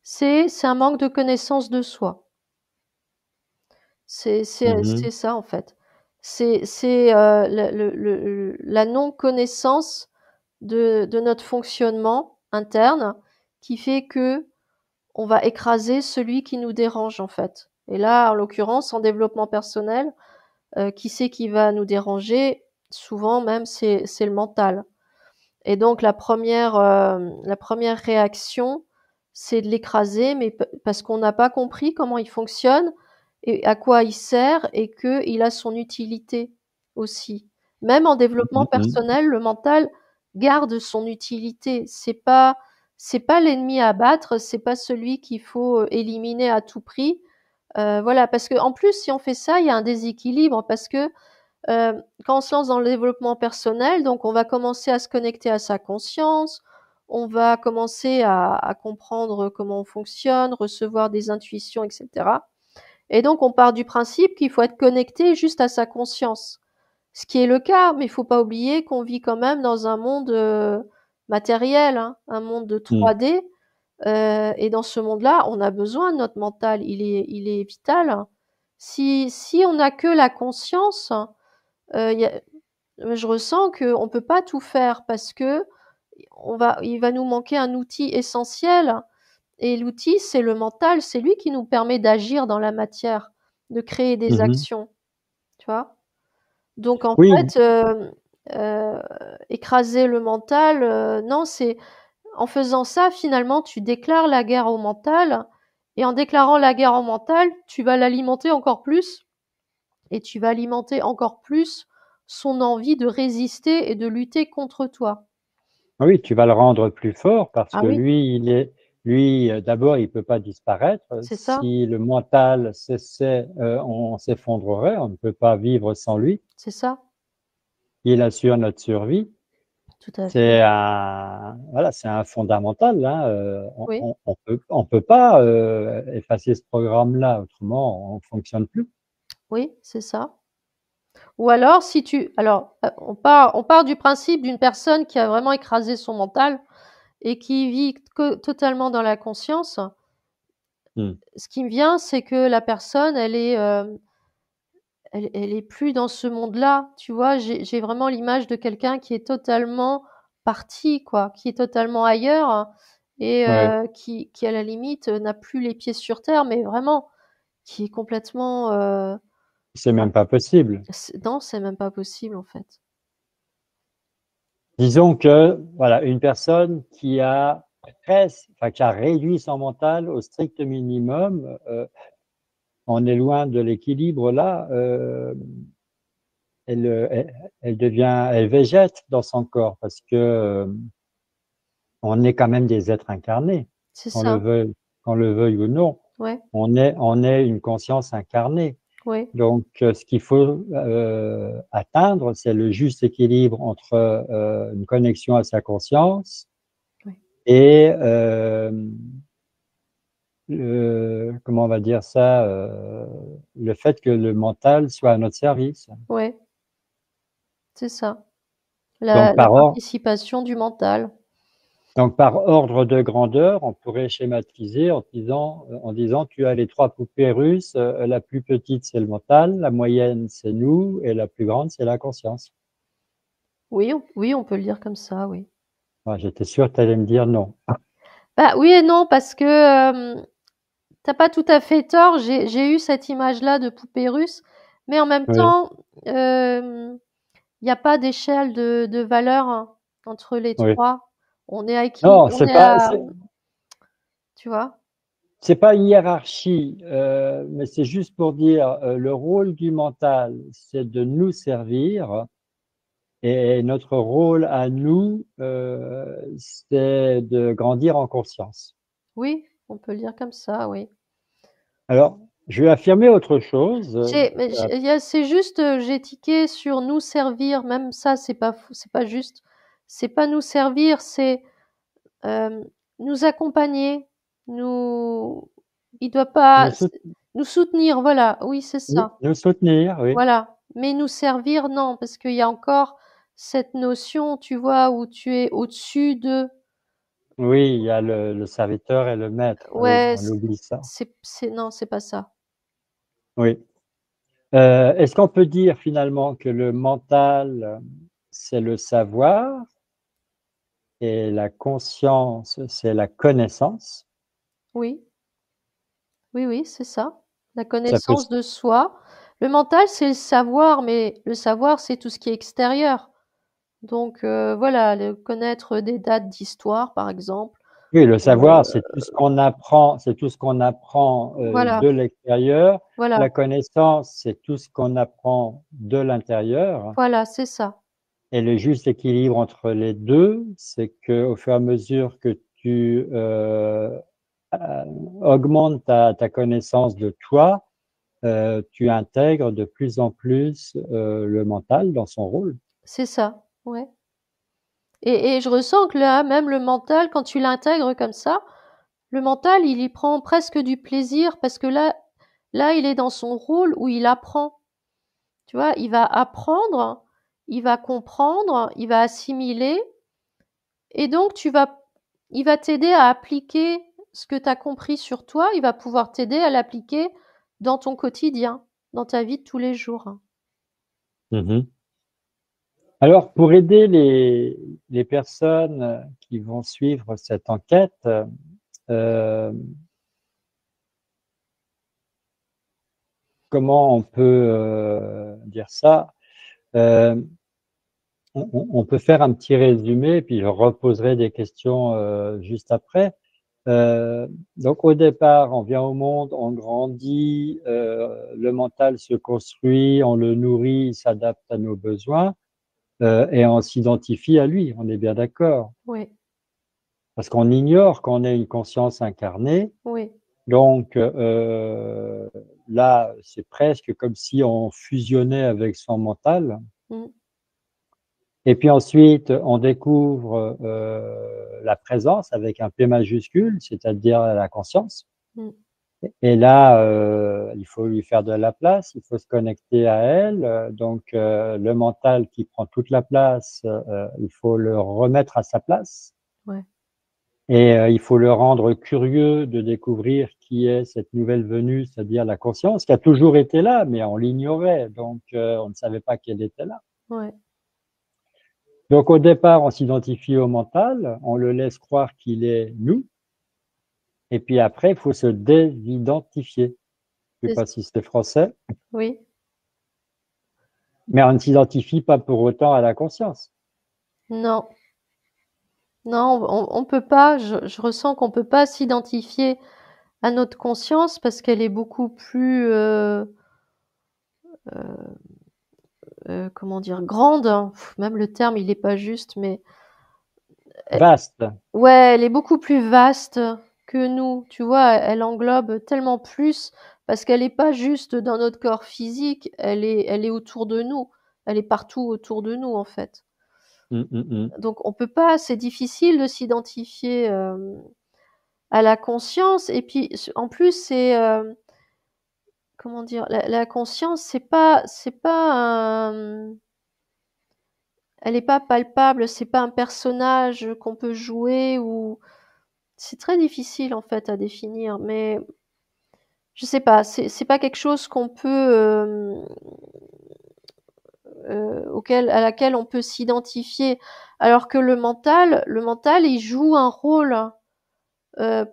c'est un manque de connaissance de soi. mhm, C'est ça en fait. C'est, la non-connaissance de notre fonctionnement interne qui fait que on va écraser celui qui nous dérange en fait. Et là, en l'occurrence, en développement personnel, qui c'est qui va nous déranger? Souvent même, c'est le mental. Et donc la première réaction, c'est de l'écraser, mais parce qu'on n'a pas compris comment il fonctionne et à quoi il sert et qu'il a son utilité aussi. Même en développement mhm, mhm, personnel, le mental garde son utilité. C'est pas l'ennemi à abattre, c'est pas celui qu'il faut éliminer à tout prix. Voilà, parce que en plus, si on fait ça, il y a un déséquilibre parce que quand on se lance dans le développement personnel, donc on va commencer à se connecter à sa conscience, on va commencer à comprendre comment on fonctionne, recevoir des intuitions, etc. Et donc on part du principe qu'il faut être connecté juste à sa conscience. Ce qui est le cas, mais il faut pas oublier qu'on vit quand même dans un monde matériel, hein, un monde de mhm. 3D. Et dans ce monde-là, on a besoin de notre mental, il est vital. Si on n'a que la conscience, y a, je ressens qu'on peut pas tout faire parce que il va nous manquer un outil essentiel. Et l'outil, c'est le mental, c'est lui qui nous permet d'agir dans la matière, de créer des Mhm. actions, tu vois. Donc en Oui, fait, euh, écraser le mental, non, c'est en faisant ça, finalement, tu déclares la guerre au mental, et en déclarant la guerre au mental, tu vas l'alimenter encore plus, et tu vas alimenter encore plus son envie de résister et de lutter contre toi. oui, tu vas le rendre plus fort parce Ah que oui, lui, d'abord, il peut pas disparaître. c'est ça, Si le mental cessait, on s'effondrerait, on ne peut pas vivre sans lui. c'est ça, Il assure notre survie. tout à fait. C'est un fondamental. Hein. Oui, On peut pas effacer ce programme-là, autrement on fonctionne plus. oui, c'est ça. Ou alors, si tu, alors, on part du principe d'une personne qui a vraiment écrasé son mental et qui vit totalement dans la conscience. Hmm. Ce qui me vient, c'est que la personne, elle est plus dans ce monde-là. Tu vois, j'ai vraiment l'image de quelqu'un qui est totalement parti, quoi, qui est totalement ailleurs et Ouais. qui à la limite n'a plus les pieds sur terre, mais vraiment qui est complètement C'est même pas possible. Non, c'est même pas possible en fait. Disons que, voilà, une personne qui a qui a réduit son mental au strict minimum, on est loin de l'équilibre là, elle devient, elle végète dans son corps parce que on est quand même des êtres incarnés, C'est qu'on le ça. veuille, qu'on le veuille ou non. Ouais, On est une conscience incarnée. ouais, Donc, ce qu'il faut atteindre, c'est le juste équilibre entre une connexion à sa conscience ouais, et comment on va dire ça, le fait que le mental soit à notre service. ouais, c'est ça. Donc, La participation du mental. donc, par ordre de grandeur, on pourrait schématiser en disant, tu as les trois poupées russes, la plus petite, c'est le mental, la moyenne, c'est nous, et la plus grande, c'est la conscience. Oui, oui, on peut le dire comme ça, oui. Moi, j'étais sûr que tu allais me dire non. Bah oui et non, parce que t'as pas tout à fait tort. J'ai eu cette image-là de poupée russe, mais en même Oui, temps, il n'y a pas d'échelle de valeur hein, entre les oui. trois. Non, On est à, tu vois? c'est pas une hiérarchie, mais c'est juste pour dire, le rôle du mental, c'est de nous servir, et notre rôle à nous, c'est de grandir en conscience. Oui, on peut le dire comme ça, oui. Alors, je vais affirmer autre chose. Mais c'est juste, j'ai tiqué sur nous servir, même ça, c'est pas juste. C'est pas nous servir, c'est euh, nous accompagner, nous, il doit pas nous, sout- nous soutenir, voilà, oui, c'est ça, nous soutenir, oui. voilà. Mais nous servir, non, parce qu'il y a encore cette notion, tu vois, où tu es au-dessus de, Oui, il y a le serviteur et le maître. Oui, ouais, on oublie ça. non, c'est pas ça. Oui. Est-ce qu'on peut dire finalement que le mental, c'est le savoir et la conscience, c'est la connaissance? Oui. Oui, oui, c'est ça. La Ça peut, connaissance de soi. Le mental, c'est le savoir, mais le savoir, c'est tout ce qui est extérieur. Donc voilà, connaître des dates d'histoire, par exemple. oui, le Euh, savoir, c'est tout ce qu'on apprend, c'est tout ce qu'on apprend voilà, de l'extérieur. voilà, La connaissance, c'est tout ce qu'on apprend de l'intérieur. voilà, c'est ça. Et le juste équilibre entre les deux, c'est que au fur et à mesure que tu euh, augmentes ta connaissance de toi, tu intègres de plus en plus le mental dans son rôle. C'est ça. Ouais. Et je ressens que là, même le mental, quand tu l'intègres comme ça, le mental, il y prend presque du plaisir parce que là, il est dans son rôle où il apprend. Tu vois, il va apprendre, il va comprendre, il va assimiler. Et donc, il va t'aider à appliquer ce que tu as compris sur toi. Il va pouvoir t'aider à l'appliquer dans ton quotidien, dans ta vie de tous les jours. Mhm. Alors, pour aider les personnes qui vont suivre cette enquête, euh, comment on peut dire ça? Euh, on peut faire un petit résumé, puis je reposerai des questions juste après. Donc au départ, on vient au monde, on grandit, le mental se construit, on le nourrit, il s'adapte à nos besoins et on s'identifie à lui, on est bien d'accord. Oui, Parce qu'on ignore qu'on est une conscience incarnée, oui, donc là, c'est presque comme si on fusionnait avec son mental. mm, Et puis ensuite, on découvre la présence avec un P majuscule, c'est-à-dire la conscience. mm. Et là, il faut lui faire de la place, il faut se connecter à elle. Donc, le mental qui prend toute la place, il faut le remettre à sa place. Ouais, Et il faut le rendre curieux de découvrir qui est cette nouvelle venue, c'est-à-dire la conscience, qui a toujours été là, mais on l'ignorait, donc on ne savait pas qu'elle était là. ouais. Donc au départ, on s'identifie au mental, on le laisse croire qu'il est nous, et puis après, il faut se désidentifier. Je ne sais C'est- pas si c'est français. Oui, Mais on ne s'identifie pas pour autant à la conscience. Non, non, on peut pas. Je ressens qu'on peut pas s'identifier à notre conscience parce qu'elle est beaucoup plus, comment dire, grande, hein. Même le terme, il est pas juste, mais Vaste. ouais, elle est beaucoup plus vaste que nous. Tu vois, elle englobe tellement plus parce qu'elle est pas juste dans notre corps physique, elle est autour de nous. Elle est partout autour de nous, en fait. Mm. Donc on peut pas, c'est difficile de s'identifier à la conscience. Et puis en plus, c'est comment dire, la conscience, c'est pas elle est pas palpable, c'est pas un personnage qu'on peut jouer ou c'est très difficile en fait à définir. Mais je sais pas, c'est pas quelque chose qu'on peut auquel à laquelle on peut s'identifier. Alors que le mental, il joue un rôle.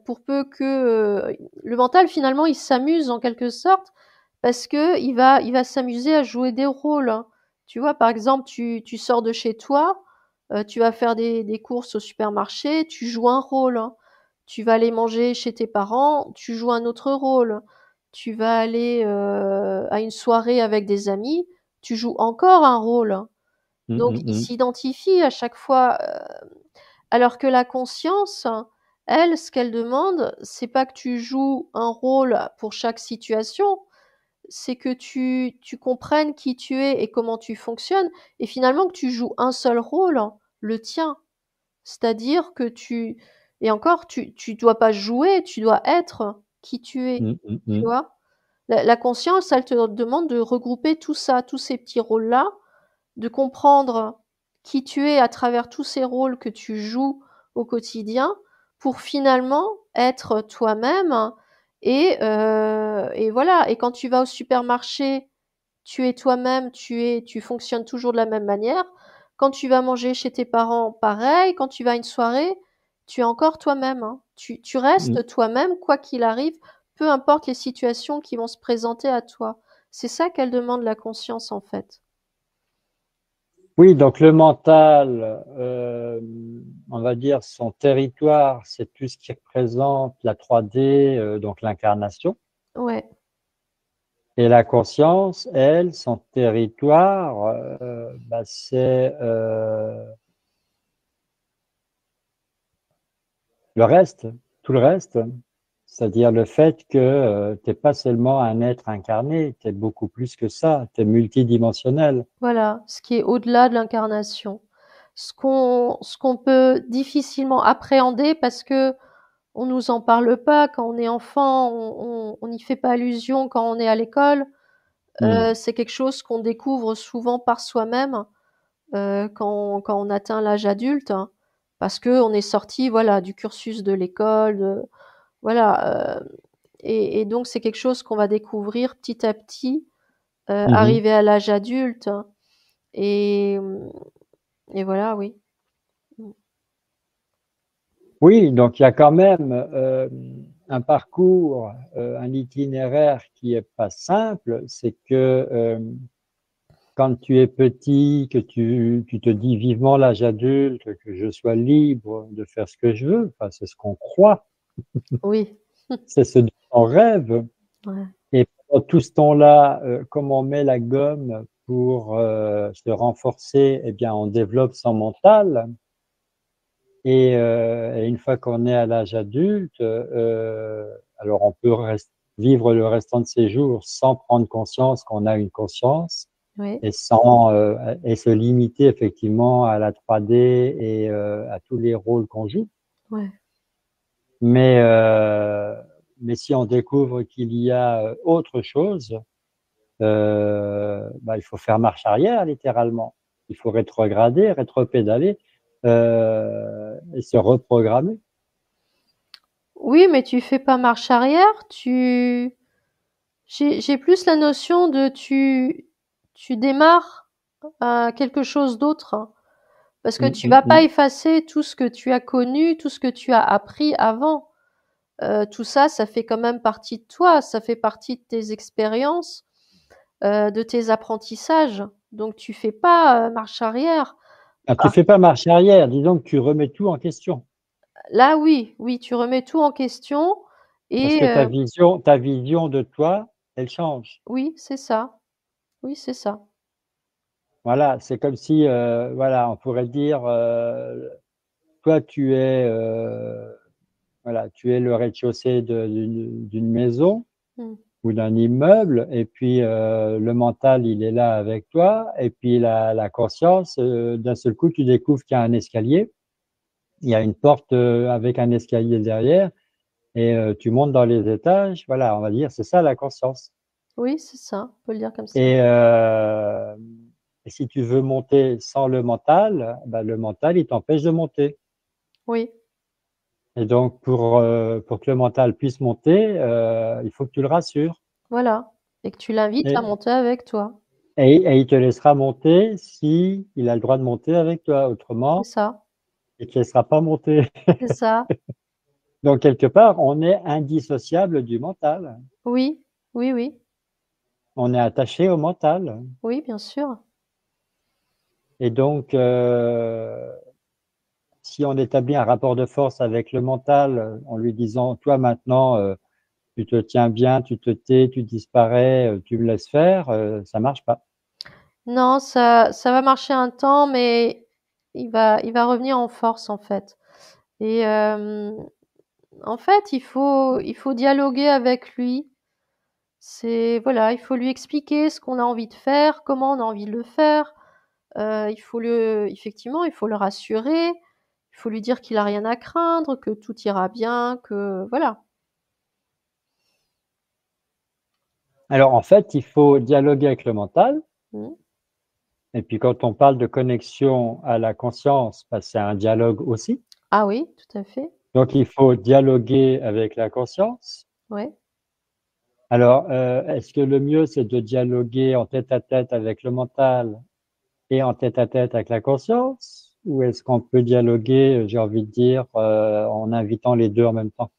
Pour peu que le mental finalement il s'amuse en quelque sorte parce que il va s'amuser à jouer des rôles, hein. Tu vois, par exemple, tu sors de chez toi, tu vas faire des courses au supermarché, tu joues un rôle, hein. Tu vas aller manger chez tes parents, tu joues un autre rôle. Tu vas aller à une soirée avec des amis, tu joues encore un rôle, hein. Donc il Mm. s'identifie à chaque fois, alors que la conscience, elle, ce qu'elle demande, c'est pas que tu joues un rôle pour chaque situation, c'est que tu comprennes qui tu es et comment tu fonctionnes, et finalement que tu joues un seul rôle, le tien. C'est-à-dire que et encore, tu dois pas jouer, tu dois être qui tu es, tu Mm. vois? La conscience, elle te demande de regrouper tout ça, tous ces petits rôles-là, de comprendre qui tu es à travers tous ces rôles que tu joues au quotidien pour finalement être toi-même et voilà. Et quand tu vas au supermarché, tu es toi-même, tu fonctionnes toujours de la même manière. Quand tu vas manger chez tes parents, pareil. Quand tu vas à une soirée, tu es encore toi-même, hein. Tu Mm. restes toi-même, quoi qu'il arrive, peu importe les situations qui vont se présenter à toi. C'est ça qu'elle demande la conscience, en fait. Oui, donc le mental, on va dire son territoire, c'est tout ce qui représente la 3D, donc l'incarnation. Ouais. Et la conscience, elle, son territoire, c'est le reste, tout le reste. C'est-à-dire le fait que tu n'es pas seulement un être incarné, tu es beaucoup plus que ça, tu es multidimensionnel. Voilà, ce qui est au-delà de l'incarnation. Ce qu'on peut difficilement appréhender parce que on nous en parle pas quand on est enfant, on n'y fait pas allusion quand on est à l'école. Hmm. C'est quelque chose qu'on découvre souvent par soi-même quand on atteint l'âge adulte, hein, parce que on est sorti, voilà, du cursus de l'école, voilà. Et donc c'est quelque chose qu'on va découvrir petit à petit, Mhm. arrivé à l'âge adulte, hein. Et et voilà, oui. Mmh. Oui, donc il y a quand même un parcours, un itinéraire qui est pas simple. C'est que quand tu es petit, que tu te dis vivement l'âge adulte, que je sois libre de faire ce que je veux, enfin, c'est ce qu'on croit, Oui. c'est ce dont on rêve. Ouais, Et pendant tout ce temps-là, comme on met la gomme pour se renforcer, eh bien, on développe son mental. Et une fois qu'on est à l'âge adulte, alors on peut vivre le restant de ses jours sans prendre conscience qu'on a une conscience oui, et sans et se limiter effectivement à la 3D et à tous les rôles qu'on joue. ouais. Mais euh, mais si on découvre qu'il y a autre chose, il faut faire marche arrière littéralement. Il faut rétrograder, rétropédaler et se reprogrammer. Oui, mais tu fais pas marche arrière, j'ai plus la notion de tu démarres à quelque chose d'autre, hein. Parce que Mm, tu mm, vas pas mm. effacer tout ce que tu as connu, tout ce que tu as appris avant. Tout ça, ça fait quand même partie de toi, ça fait partie de tes expériences, de tes apprentissages. Donc tu fais pas marche arrière. Ah, tu Ah, fais pas marche arrière, disons que tu remets tout en question. là, oui, oui, tu remets tout en question Parce et que ta vision de toi, elle change. oui, c'est ça. Oui, c'est ça. Voilà, c'est comme si, voilà, on pourrait dire, toi voilà, tu es le rez-de-chaussée d'une maison Mmh. ou d'un immeuble et puis, le mental, il est là avec toi et puis la conscience, d'un seul coup, tu découvres qu'il y a un escalier. Il y a une porte, avec un escalier derrière et tu montes dans les étages. Voilà, on va dire, c'est ça la conscience Oui, c'est ça, on peut le dire comme ça. et et si tu veux monter sans le mental, bah, le mental, il t'empêche de monter Oui, et donc pour que le mental puisse monter, il faut que tu le rassures voilà et que tu l'invites à et monter avec toi. et il te laissera monter si il a le droit de monter avec toi. C'est Autrement, ça, il ne te laissera pas monter. c'est ça. Donc quelque part, on est indissociable du mental. Oui, oui, oui, On est attaché au mental oui, bien sûr. et donc si on établit un rapport de force avec le mental, en lui disant: «Toi maintenant, tu te tiens bien, tu te tais, tu disparais, tu me laisses faire», ça marche pas. Non, ça va marcher un temps, mais il va revenir en force, en fait et en fait, il faut dialoguer avec lui. C'est voilà, il faut lui expliquer ce qu'on a envie de faire, comment on a envie de le faire. Il faut le effectivement, il faut le rassurer, il faut lui dire qu'il a rien à craindre, que tout ira bien, que voilà. Alors en fait, il faut dialoguer avec le mental Mmh. et puis quand on parle de connexion à la conscience, bah, c'est un dialogue aussi. Ah oui, tout à fait. Donc il faut dialoguer avec la conscience. Ouais. Alors, est-ce que le mieux, c'est de dialoguer en tête-à-tête avec le mental et en tête-à-tête avec la conscience? Ou est-ce qu'on peut dialoguer, j'ai envie de dire, en invitant les 2 en même temps?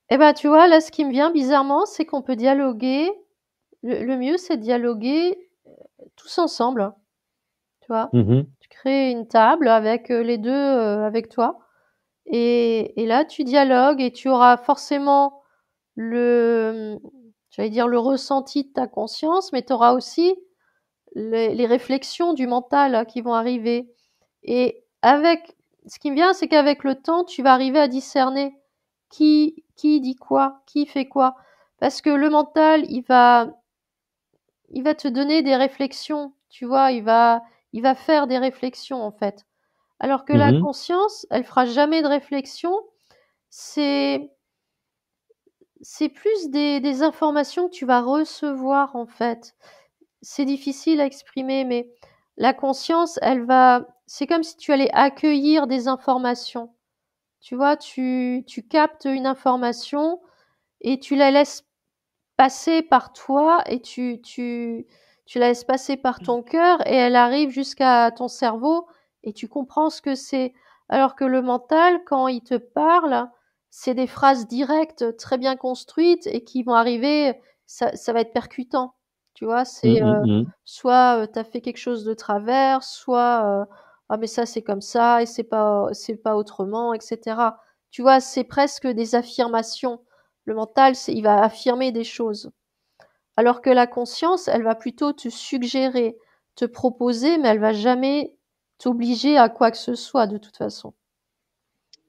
Et ben, tu vois, là, ce qui me vient bizarrement, c'est qu'on peut dialoguer. Le mieux, c'est de dialoguer tous ensemble, tu vois. Mmh mh. Tu crées une table avec les deux avec toi, et là, tu dialogues et tu auras forcément j'allais dire le ressenti de ta conscience, mais tu auras aussi les réflexions du mental là, qui vont arriver. Et avec, ce qui me vient, c'est qu'avec le temps, tu vas arriver à discerner qui dit quoi, qui fait quoi. Parce que le mental, il va te donner des réflexions, tu vois, il va faire des réflexions en fait. Alors que la Mmh. conscience, elle fera jamais de réflexion. C'est, c'est plus des informations que tu vas recevoir en fait. C'est difficile à exprimer, mais la conscience, c'est comme si tu allais accueillir des informations. Tu vois, tu captes une information et tu la laisses passer par toi et tu la laisses passer par ton cœur et elle arrive jusqu'à ton cerveau et tu comprends ce que c'est. Alors que le mental, quand il te parle, c'est des phrases directes, très bien construites et qui vont arriver, ça va être percutant. Tu vois, Mmh c'est mh, mmh. soit tu as fait quelque chose de travers, soit ah mais ça c'est comme ça et c'est pas autrement, etc. Tu vois, c'est presque des affirmations. Le mental, il va affirmer des choses. Alors que la conscience, elle va plutôt te suggérer, te proposer, mais elle va jamais t'obliger à quoi que ce soit de toute façon.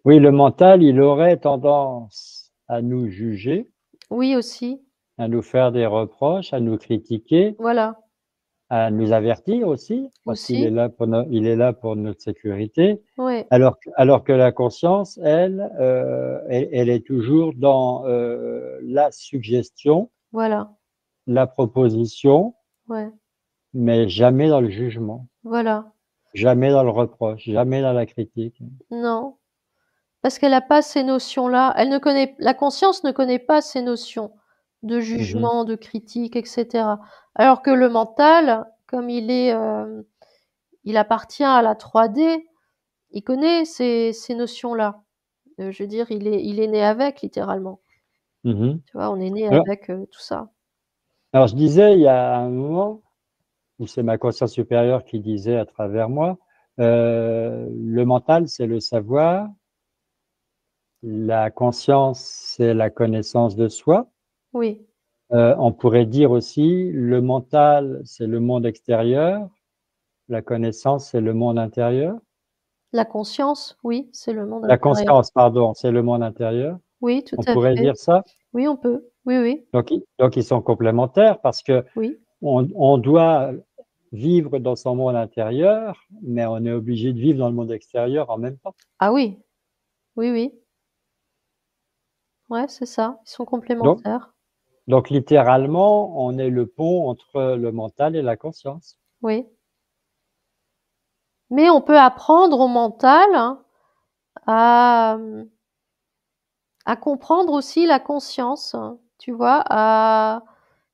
Oui, le mental, il aurait tendance à nous juger, Oui aussi, à nous faire des reproches, à nous critiquer, voilà, à nous avertir aussi, parce qu'il est aussi, là il est là pour notre sécurité. ouais, Alors que la conscience, elle, elle est toujours dans, la suggestion, voilà, la proposition, ouais, mais jamais dans le jugement, voilà. jamais dans le reproche, jamais dans la critique. Non, parce qu'elle a pas ces notions-là. La conscience ne connaît pas ces notions de Mmh mh. jugement, de critique, etc. Alors que le mental, comme il appartient à la 3D, il connaît ces notions-là. Je veux dire, il est né avec, littéralement. Mmh. Tu vois, on est né Alors avec tout ça. alors je disais il y a un moment, ou c'est ma conscience supérieure qui disait à travers moi, le mental, c'est le savoir, la conscience, c'est la connaissance de soi. Oui. On pourrait dire aussi, le mental, c'est le monde extérieur, la connaissance, c'est le monde intérieur. La conscience, oui, c'est le monde La intérieur. conscience, pardon, c'est le monde intérieur. Oui, tout On à pourrait fait. dire ça. Oui, on peut. Oui, oui, Donc ils sont complémentaires parce que oui. on doit vivre dans son monde intérieur, mais on est obligé de vivre dans le monde extérieur en même temps. Ah oui, oui, oui. Ouais, c'est ça. Ils sont Donc, complémentaires. donc littéralement, on est le pont entre le mental et la conscience. Oui. Mais on peut apprendre au mental, hein, à, à comprendre aussi la conscience, hein, tu vois,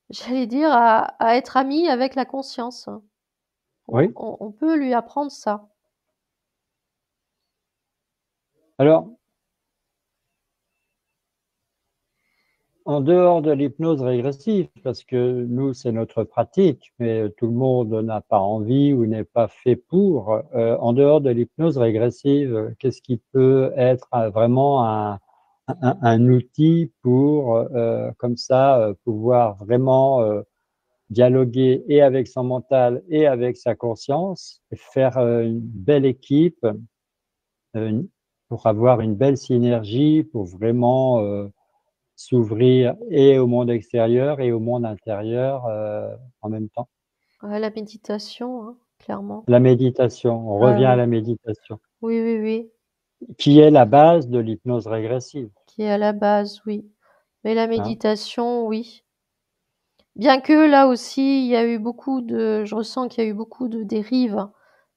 j'allais dire, à être ami avec la conscience. Oui. On peut lui apprendre ça. Alors, en dehors de l'hypnose régressive, parce que nous, c'est notre pratique, mais tout le monde n'a pas envie ou n'est pas fait pour, en dehors de l'hypnose régressive, qu'est-ce qui peut être vraiment un outil pour, comme ça, pouvoir vraiment dialoguer et avec son mental et avec sa conscience, et faire une belle équipe, euh, pour avoir une belle synergie, pour vraiment s'ouvrir et au monde extérieur et au monde intérieur en même temps. Ouais, la méditation, hein, clairement. La méditation, on Ouais, revient à ouais. la méditation, Oui, oui, oui. qui est la base de l'hypnose régressive. Qui est à la base, oui. Mais la Hein. méditation, oui. Bien que là aussi, il y a eu beaucoup de, je ressens qu'il y a eu beaucoup de dérives.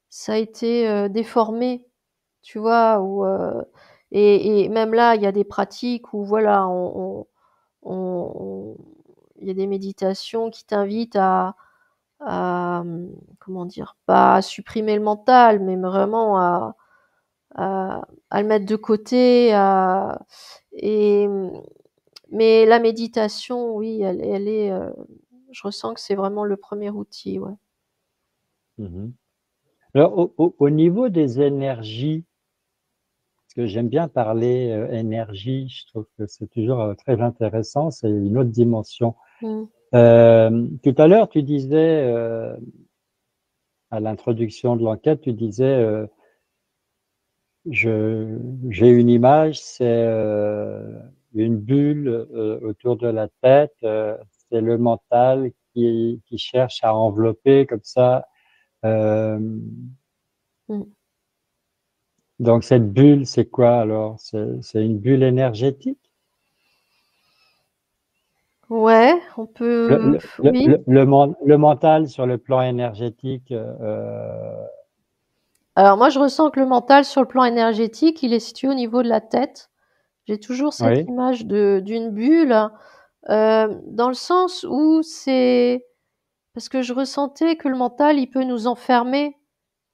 Ça a été déformé, tu vois, et même là, il y a des pratiques où voilà, on- il y a des méditations qui t'invitent comment dire, pas à supprimer le mental, mais vraiment à le mettre de côté, et mais la méditation, oui, elle est, je ressens que c'est vraiment le premier outil, ouais. Mhm. Alors, au niveau des énergies, parce que j'aime bien parler énergie, je trouve que c'est toujours très intéressant, c'est une autre dimension. Mm. Tout à l'heure, tu disais, à l'introduction de l'enquête, tu disais, j'ai une image, c'est une bulle autour de la tête, c'est le mental qui cherche à envelopper comme ça. Euh, Mm. donc cette bulle, c'est quoi alors? C'est une bulle énergétique? Ouais, on peut, oui. Le mental sur le plan énergétique, Alors moi, je ressens que le mental, sur le plan énergétique, il est situé au niveau de la tête. J'ai toujours cette oui. image d'une bulle, dans le sens où c'est parce que je ressentais que le mental, il peut nous enfermer.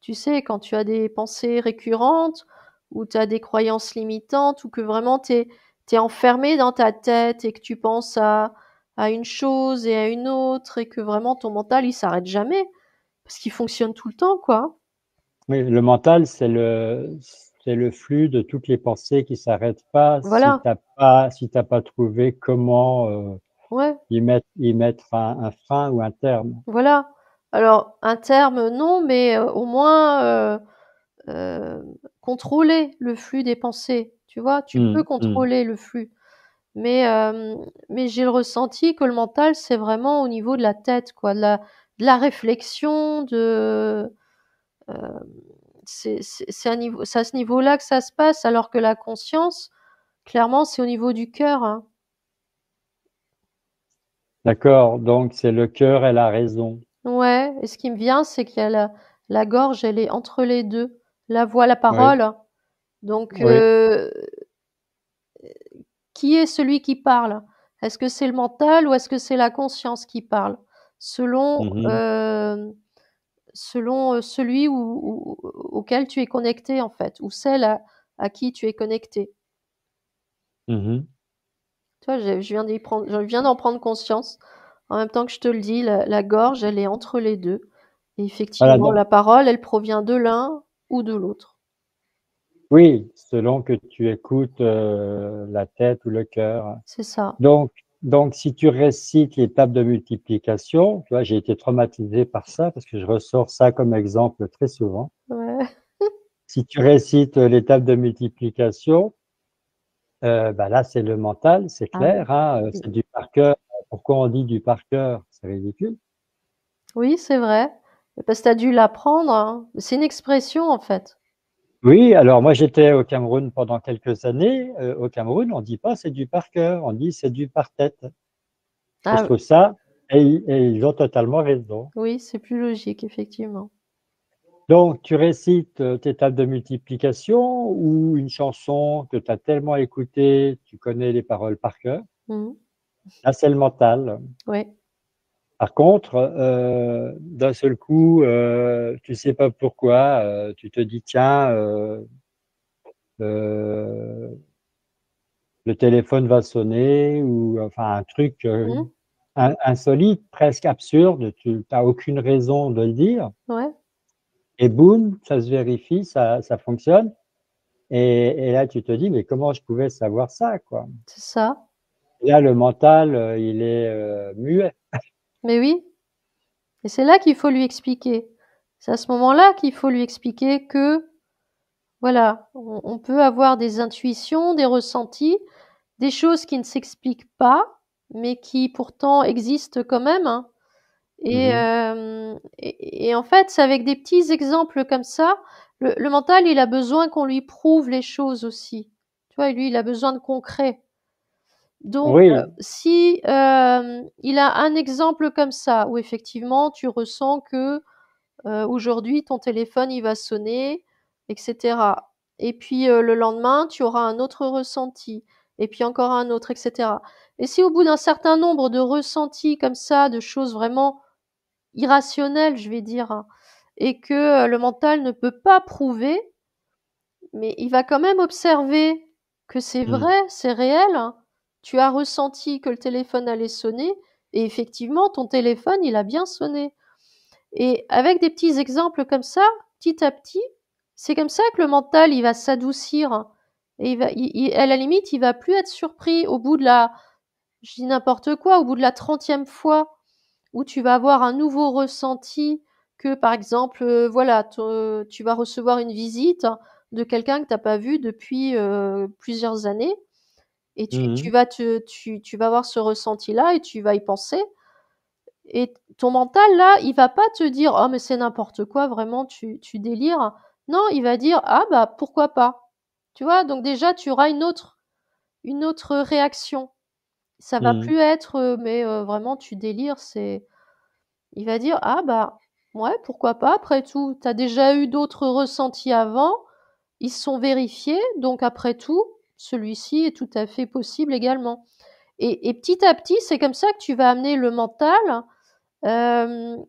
Tu sais, quand tu as des pensées récurrentes ou tu as des croyances limitantes ou que vraiment t'es enfermé dans ta tête et que tu penses à une chose et à une autre et que vraiment ton mental, il s'arrête jamais parce qu'il fonctionne tout le temps, quoi. Oui, le mental, c'est le flux de toutes les pensées qui s'arrêtent pas Voilà, si t'as pas trouvé comment ouais. y mettre un frein ou un terme. Voilà. Alors, un terme, non, mais au moins contrôler le flux des pensées. Tu vois, tu peux Mm. contrôler le flux. Mais, mais j'ai le ressenti que le mental, c'est vraiment au niveau de la tête, quoi, de la réflexion, euh, c'est à ce niveau-là que ça se passe, alors que la conscience, clairement, c'est au niveau du cœur, hein. D'accord, donc c'est le cœur et la raison. Ouais, et ce qui me vient, c'est qu'il y a la gorge, elle est entre les deux. La voix, la Oui, parole. Donc, oui. qui est celui qui parle? Est-ce que c'est le mental ou est-ce que c'est la conscience qui parle? Selon, Mhm, selon celui auquel tu es connecté, en fait, ou celle à qui tu es connecté. mhm. Tu vois, je viens d'en prendre conscience. En même temps que je te le dis, la gorge, elle est entre les deux. Et Voilà, effectivement, la parole, elle provient de l'un ou de l'autre. oui, selon que tu écoutes la tête ou le cœur. C'est ça. Donc, donc, si tu récites les tables de multiplication, tu vois, j'ai été traumatisé par ça parce que je ressors ça comme exemple très souvent. Ouais. Si tu récites les tables de multiplication, bah là, c'est le mental, c'est Ah oui. clair, hein, c'est du par cœur. Pourquoi on dit du par cœur? C'est ridicule. Oui, c'est vrai. Parce que tu as dû l'apprendre, hein. C'est une expression, en fait. Oui, alors moi j'étais au Cameroun pendant quelques années. Au Cameroun, on dit pas c'est du par cœur, on dit c'est du par tête. Et je Ah trouve ça, et ils ont totalement raison. oui, c'est plus logique, effectivement. Donc, tu récites tes tables de multiplication ou une chanson que tu as tellement écoutée, tu connais les paroles par cœur. Mmh. Là, c'est le mental. Ouais. Par contre, d'un seul coup, tu sais pas pourquoi, tu te dis, tiens, euh, le téléphone va sonner ou enfin un truc Mmh. insolite, presque absurde, tu n'as aucune raison de le dire. Ouais, Et boum, ça se vérifie, ça fonctionne. Et là, tu te dis, mais comment je pouvais savoir ça, quoi? c'est ça. Et là, le mental, il est muet. Mais oui, et c'est là qu'il faut lui expliquer. C'est à ce moment-là qu'il faut lui expliquer que, voilà, on peut avoir des intuitions, des ressentis, des choses qui ne s'expliquent pas, mais qui pourtant existent quand même, hein. Mhm. Et en fait, c'est avec des petits exemples comme ça, le mental, il a besoin qu'on lui prouve les choses aussi. Tu vois? Lui, il a besoin de concret. Donc, Oui. si, il a un exemple comme ça, où effectivement tu ressens que, aujourd'hui ton téléphone il va sonner et cetera. Et puis, le lendemain, tu auras un autre ressenti et puis encore un autre et cetera. Et si au bout d'un certain nombre de ressentis comme ça, de choses vraiment irrationnelles, je vais dire, hein, et que, le mental ne peut pas prouver, mais il va quand même observer que c'est Mm. vrai, c'est réel, hein. Tu as ressenti que le téléphone allait sonner et effectivement ton téléphone, il a bien sonné. Et avec des petits exemples comme ça, petit à petit, c'est comme ça que le mental, il va s'adoucir et à la limite, il va plus être surpris au bout de la je dis n'importe quoi, au bout de la 30e fois où tu vas avoir un nouveau ressenti que, par exemple, voilà, tu vas recevoir une visite de quelqu'un que tu as pas vu depuis, plusieurs années et tu Mhm. vas tu vas avoir ce ressenti-là et tu vas y penser et ton mental là, il va pas te dire: «Oh mais c'est n'importe quoi, vraiment tu délires». Non, il va dire: «Ah bah, pourquoi pas?» Tu vois? Donc déjà, tu auras une autre réaction. Ça va Mhm. plus être, «Mais vraiment tu délires», il va dire: «Ah bah, ouais, pourquoi pas après tout? Tu as déjà eu d'autres ressentis avant, ils sont vérifiés, donc après tout, celui-ci est tout à fait possible également». Et petit à petit, c'est comme ça que tu vas amener le mental, hem,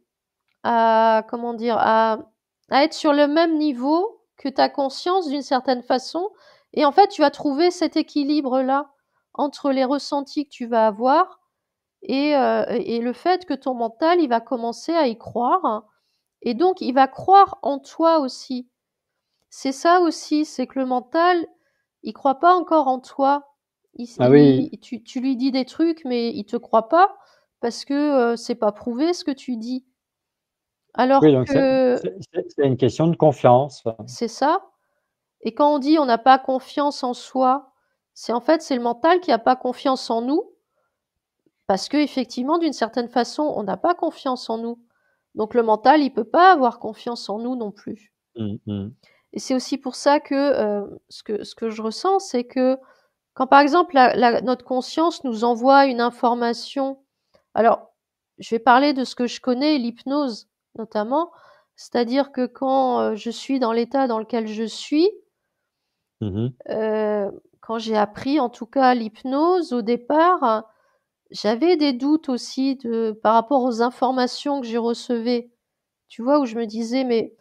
à comment dire? À être sur le même niveau que ta conscience d'une certaine façon et en fait, tu vas trouver cet équilibre-là entre les ressentis que tu vas avoir et le fait que ton mental, il va commencer à y croire et donc il va croire en toi aussi. C'est ça aussi, c'est que le mental, il croit pas encore en toi. Ah oui, Tu lui dis des trucs, mais il te croit pas parce que, c'est pas prouvé ce que tu dis. Alors oui, donc que c'est une question de confiance. c'est ça et quand on dit: «On n'a pas confiance en soi», c'est en fait, c'est le mental qui a pas confiance en nous parce qu'effectivement, d'une certaine façon, on n'a pas confiance en nous. Donc le mental, il peut pas avoir confiance en nous non plus. Mhm. Et c'est aussi pour ça que, ce que je ressens, c'est que quand par exemple notre conscience nous envoie une information alors je vais parler de ce que je connais, l'hypnose notamment, c'est-à-dire que quand, je suis dans l'état dans lequel je suis, Mhm. quand j'ai appris en tout cas l'hypnose au départ, j'avais des doutes aussi par rapport aux informations que je recevais. Tu vois? Où je me disais: «Mais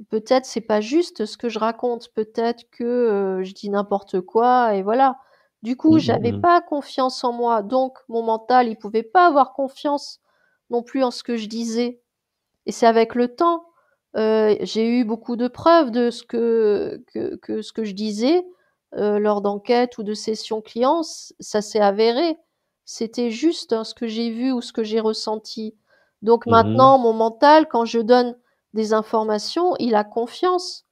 peut-être c'est pas juste ce que je raconte, peut-être que, je dis n'importe quoi» et voilà. Du coup, Mhm. j'avais Mhm. pas confiance en moi, donc mon mental, il pouvait pas avoir confiance non plus en ce que je disais Et c'est avec le temps. J'ai eu beaucoup de preuves de ce ce que je disais lors d'enquêtes ou de sessions clients, ça s'est avéré. C'était juste ce que j'ai vu ou ce que j'ai ressenti. Donc Mhm. maintenant, mon mental, quand je donne des informations, il a confiance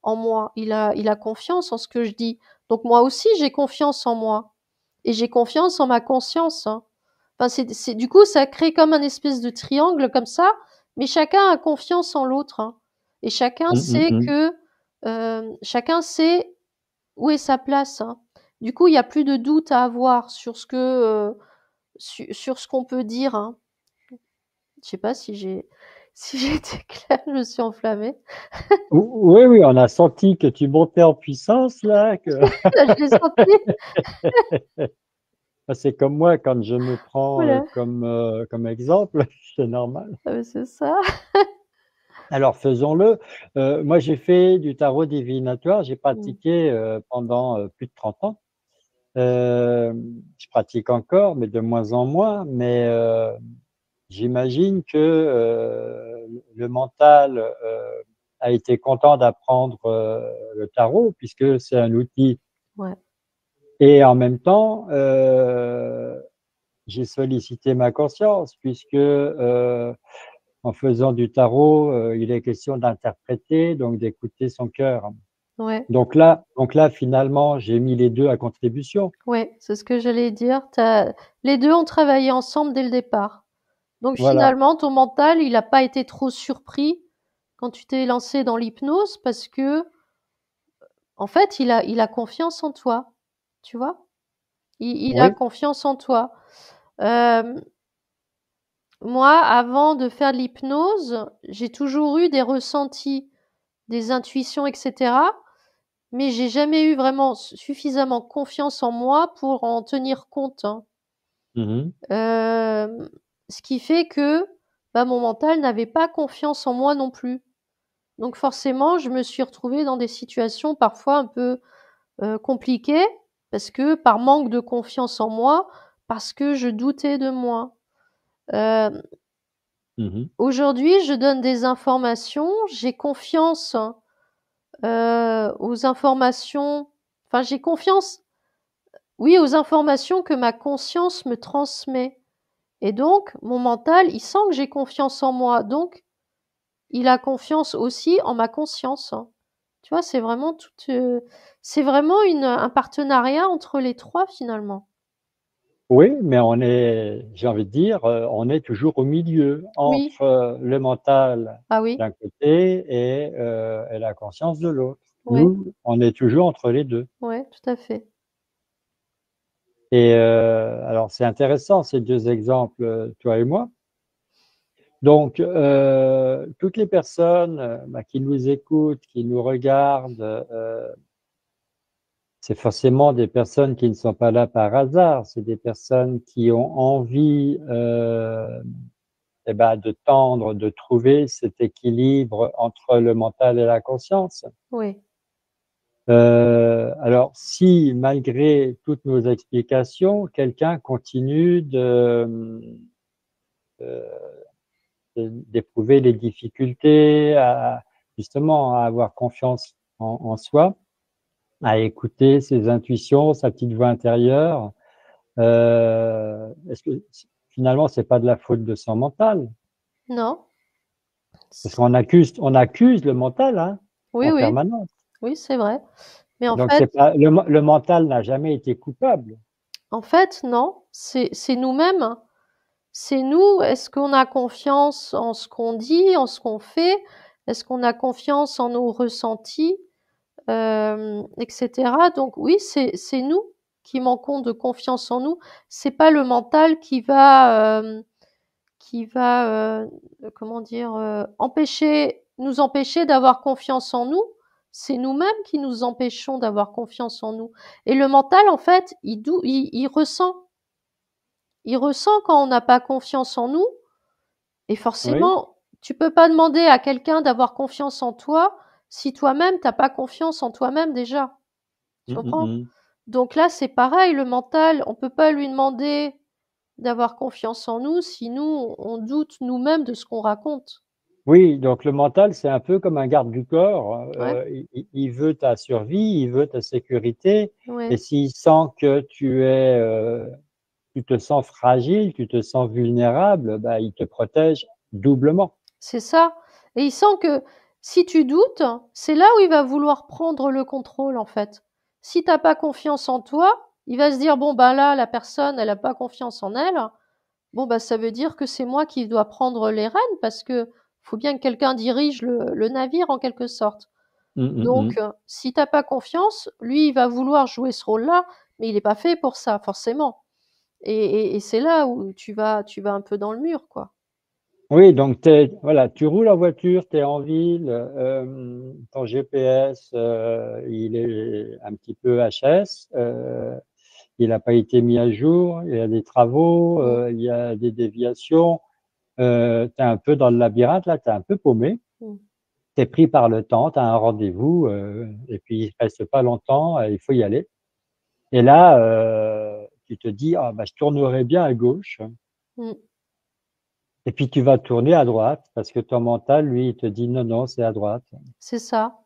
en moi. Il a confiance en ce que je dis. Donc moi aussi, j'ai confiance en moi. Et j'ai confiance en ma conscience, hein. Enfin, du coup, ça crée comme un espèce de triangle comme ça, mais chacun a confiance en l'autre, hein. Et Mhm, mhm. chacun sait où est sa place, hein. Du coup, il n'y a plus de doute à avoir sur sur ce qu'on peut dire, hein. Je sais pas si si j'ai été claire, je me suis enflammée. Oui, oui, on a senti que tu montais en puissance là, que Là, je l'ai senti. c'est comme moi quand je me prends Voilà. comme exemple, c'est normal. Ah, mais c'est ça. Alors faisons-le. Moi j'ai fait du tarot divinatoire, j'ai Mm. pratiqué pendant plus de 30 ans. Je pratique encore, mais de moins en moins. Mais j'imagine que le mental a été content d'apprendre le tarot, puisque c'est un outil. Ouais. Et en même temps, j'ai sollicité ma conscience, puisque en faisant du tarot, il est question d'interpréter, donc d'écouter son cœur. Ouais. Donc là, finalement, j'ai mis les deux à contribution. Ouais, c'est ce que j'allais dire. Les deux ont travaillé ensemble dès le départ. Donc Voilà. finalement, ton mental, il n'a pas été trop surpris quand tu t'es lancé dans l'hypnose parce que, en fait, il a confiance en toi. Tu vois? Il a Oui. confiance en toi. Euh, Moi, avant de faire de l'hypnose, j'ai toujours eu des ressentis, des intuitions, etc. Mais j'ai jamais eu vraiment suffisamment confiance en moi pour en tenir compte, hein. Mhm. Hem, Ce qui fait que, bah, mon mental n'avait pas confiance en moi non plus. Donc forcément, je me suis retrouvée dans des situations parfois un peu, compliquées parce que par manque de confiance en moi, parce que je doutais de moi. Hem, Mhm. Aujourd'hui, je donne des informations, j'ai confiance, aux informations enfin j'ai confiance, oui, aux informations que ma conscience me transmet. Et donc, mon mental, il sent que j'ai confiance en moi. Donc, il a confiance aussi en ma conscience, hein. Tu vois, c'est vraiment un partenariat entre les trois finalement. Oui, mais j'ai envie de dire, on est toujours au milieu Oui. entre le mental Ah oui. d'un côté et la conscience de l'autre. Ouais. Nous, on est toujours entre les deux. Ouais, tout à fait. Et alors, c'est intéressant ces deux exemples, toi et moi. Donc, toutes les personnes bah, qui nous écoutent, qui nous regardent, c'est forcément des personnes qui ne sont pas là par hasard. C'est des personnes qui ont envie eh ben, de tendre, de trouver cet équilibre entre le mental et la conscience. Oui. Alors, si malgré toutes nos explications, quelqu'un continue euh, d'éprouver les difficultés, justement à avoir confiance en soi, à écouter ses intuitions, sa petite voix intérieure. Est-ce que finalement c'est pas de la faute de son mental? Non. Parce qu'on accuse le mental hein, Oui, en oui. permanence. Oui, c'est vrai. Mais Donc c'est pas le mental n'a jamais été coupable. en fait, non. C'est nous-mêmes. C'est nous. Est-ce qu'on a confiance en ce qu'on dit, en ce qu'on fait? Est-ce qu'on a confiance en nos ressentis? Et cetera. Donc oui, c'est nous qui manquons de confiance en nous. C'est pas le mental qui va, comment dire? Nous empêcher d'avoir confiance en nous. C'est nous-mêmes qui nous empêchons d'avoir confiance en nous. Et le mental, en fait, il ressent. Il ressent quand on n'a pas confiance en nous. Et Oui. forcément, tu peux pas demander à quelqu'un d'avoir confiance en toi si toi-même t'as pas confiance en toi-même déjà. Tu Mm, mm, comprends? mm. Donc là, c'est pareil, le mental, on peut pas lui demander d'avoir confiance en nous si nous, on doute nous-mêmes de ce qu'on raconte. Oui, donc le mental, c'est un peu comme un garde du corps. Ouais, Il veut ta survie, il veut ta sécurité. Et ouais. s'il sent que tu te sens fragile, tu te sens vulnérable, bah, il te protège doublement. C'est ça. Et il sent que si tu doutes, c'est là où il va vouloir prendre le contrôle, en fait. Si t'as pas confiance en toi, il va se dire, bon, ben là, la personne, elle a pas confiance en elle. Bon, bah, ça veut dire que c'est moi qui dois prendre les rênes parce que faut bien que quelqu'un dirige le navire en quelque sorte. Donc, Mm. si t'as pas confiance, lui, il va vouloir jouer ce rôle-là, mais il est pas fait pour ça, forcément. Et c'est là où tu vas un peu dans le mur, quoi. Oui, donc voilà, tu roules en voiture, tu es en ville, ton GPS, il est un petit peu HS, il n'a pas été mis à jour, il y a des travaux, Mmh, il y a des déviations, tu es un peu dans le labyrinthe, là, tu es un peu paumé, mmh. tu es pris par le temps, tu as un rendez-vous, et puis il ne reste pas longtemps, il faut y aller. Et là, tu te dis, ah, bah, je tournerais bien à gauche. Mmh. Et puis tu vas tourner à droite parce que ton mental, lui, il te dit non, non, c'est à droite. C'est ça.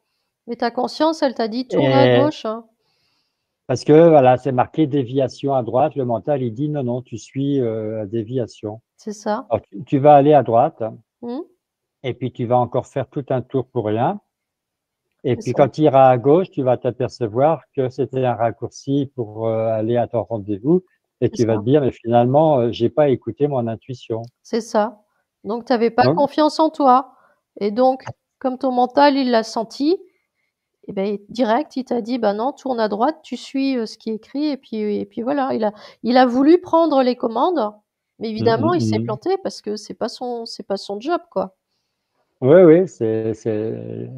Mais ta conscience, elle t'a dit: «Tourne à Et gauche», hein. parce que voilà, c'est marqué déviation à droite, le mental, il dit non, non, tu suis la déviation. C'est ça. Alors tu vas aller à droite Mmh. et puis tu vas encore faire tout un tour pour rien. Et C'est puis ça. quand tu iras à gauche, tu vas t'apercevoir que c'était un raccourci pour aller à ton rendez-vous et C'est tu vas ça. te dire, mais finalement, j'ai pas écouté mon intuition. C'est ça. Donc tu avais pas Donc, confiance en toi et donc comme ton mental, il l'a senti et beh, direct, il t'a dit: «Bah non, tourne à droite, tu suis, ce qui est écrit» et puis voilà. Il a voulu prendre les commandes, mais évidemment, il s'est mm. planté parce que c'est pas son job, quoi. Oui, oui,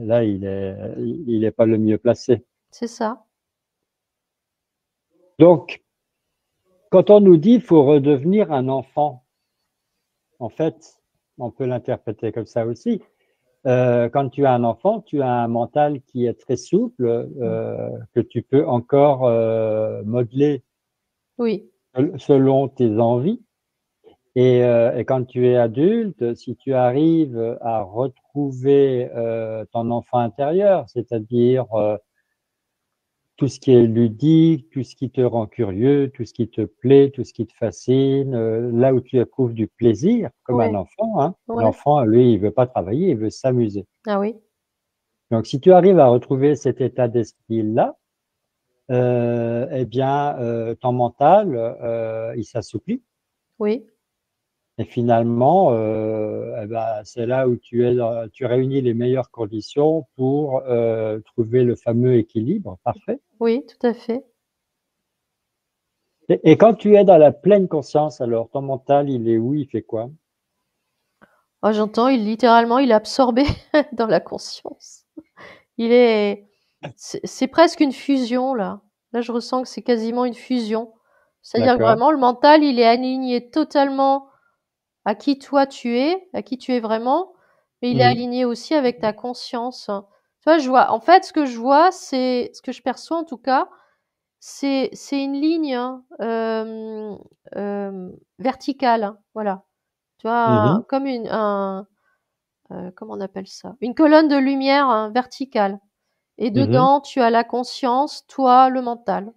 là, il est pas le mieux placé. C'est ça. Donc, quand on nous dit faut redevenir un enfant, en fait, on peut l'interpréter comme ça aussi. Quand tu as un enfant, tu as un mental qui est très souple, Mmh. que tu peux encore modeler Oui, selon tes envies. Et quand tu es adulte, si tu arrives à retrouver ton enfant intérieur, c'est-à-dire tout ce qui est ludique, tout ce qui te rend curieux, tout ce qui te plaît, tout ce qui te fascine, là où tu éprouves du plaisir, comme un ouais, enfant, hein. ouais. L'enfant, lui, il veut pas travailler, il veut s'amuser. Ah oui, Donc, si tu arrives à retrouver cet état d'esprit-là, eh bien, ton mental, il s'assouplit. oui, Et finalement, eh ben, c'est là où tu réunis les meilleures conditions pour trouver le fameux équilibre parfait. oui, tout à fait. Et quand tu es dans la pleine conscience, alors ton mental, il est où? Il fait quoi? Oh, j'entends, littéralement, il est absorbé dans la conscience. Il est c'est presque une fusion là. Là, je ressens que c'est quasiment une fusion. C'est-à-dire que D'accord. vraiment le mental, il est aligné totalement à qui toi tu es, à qui tu es vraiment, mais il est Mmh. aligné aussi avec ta conscience. Tu vois, je vois en fait, ce que je vois, c'est ce que je perçois en tout cas, c'est une ligne, hein, verticale, hein, voilà. Tu vois, Mmh. comme comment on appelle ça? Une colonne de lumière, hein, verticale. Et Mmh. dedans, tu as la conscience, toi, le mental.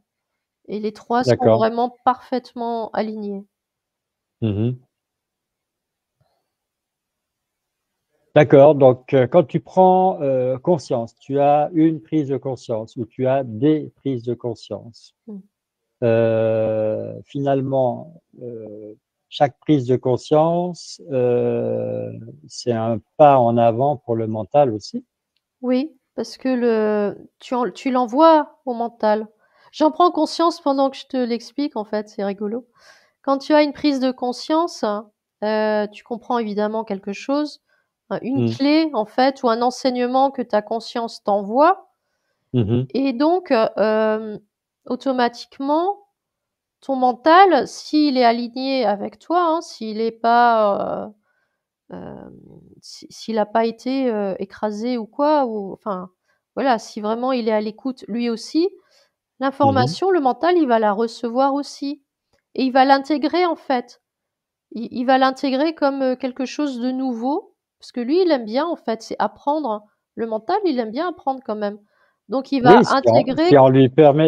Et les 3 sont D'accord. vraiment parfaitement alignés. Mmh. D'accord, donc quand tu prends, conscience, tu as une prise de conscience ou tu as des prises de conscience. Mmh. Finalement, chaque prise de conscience, c'est un pas en avant pour le mental aussi. Oui, parce que tu l'envoies au mental. J'en prends conscience pendant que je te l'explique, en fait, c'est rigolo. Quand tu as une prise de conscience, tu comprends évidemment quelque chose, une Mmh. clé, en fait, ou un enseignement que ta conscience t'envoie Mmh. et donc, automatiquement, ton mental, s'il est aligné avec toi, hein, s'il est pas, s'il a pas été, écrasé ou quoi ou enfin, voilà, si vraiment il est à l'écoute lui aussi, Mmh. l'information, le mental, il va la recevoir aussi et il va l'intégrer en fait. Il va l'intégrer comme, quelque chose de nouveau Parce que lui, il aime bien, en fait, c'est apprendre. Le mental, il aime bien apprendre quand même. Donc il va Oui, intégrer,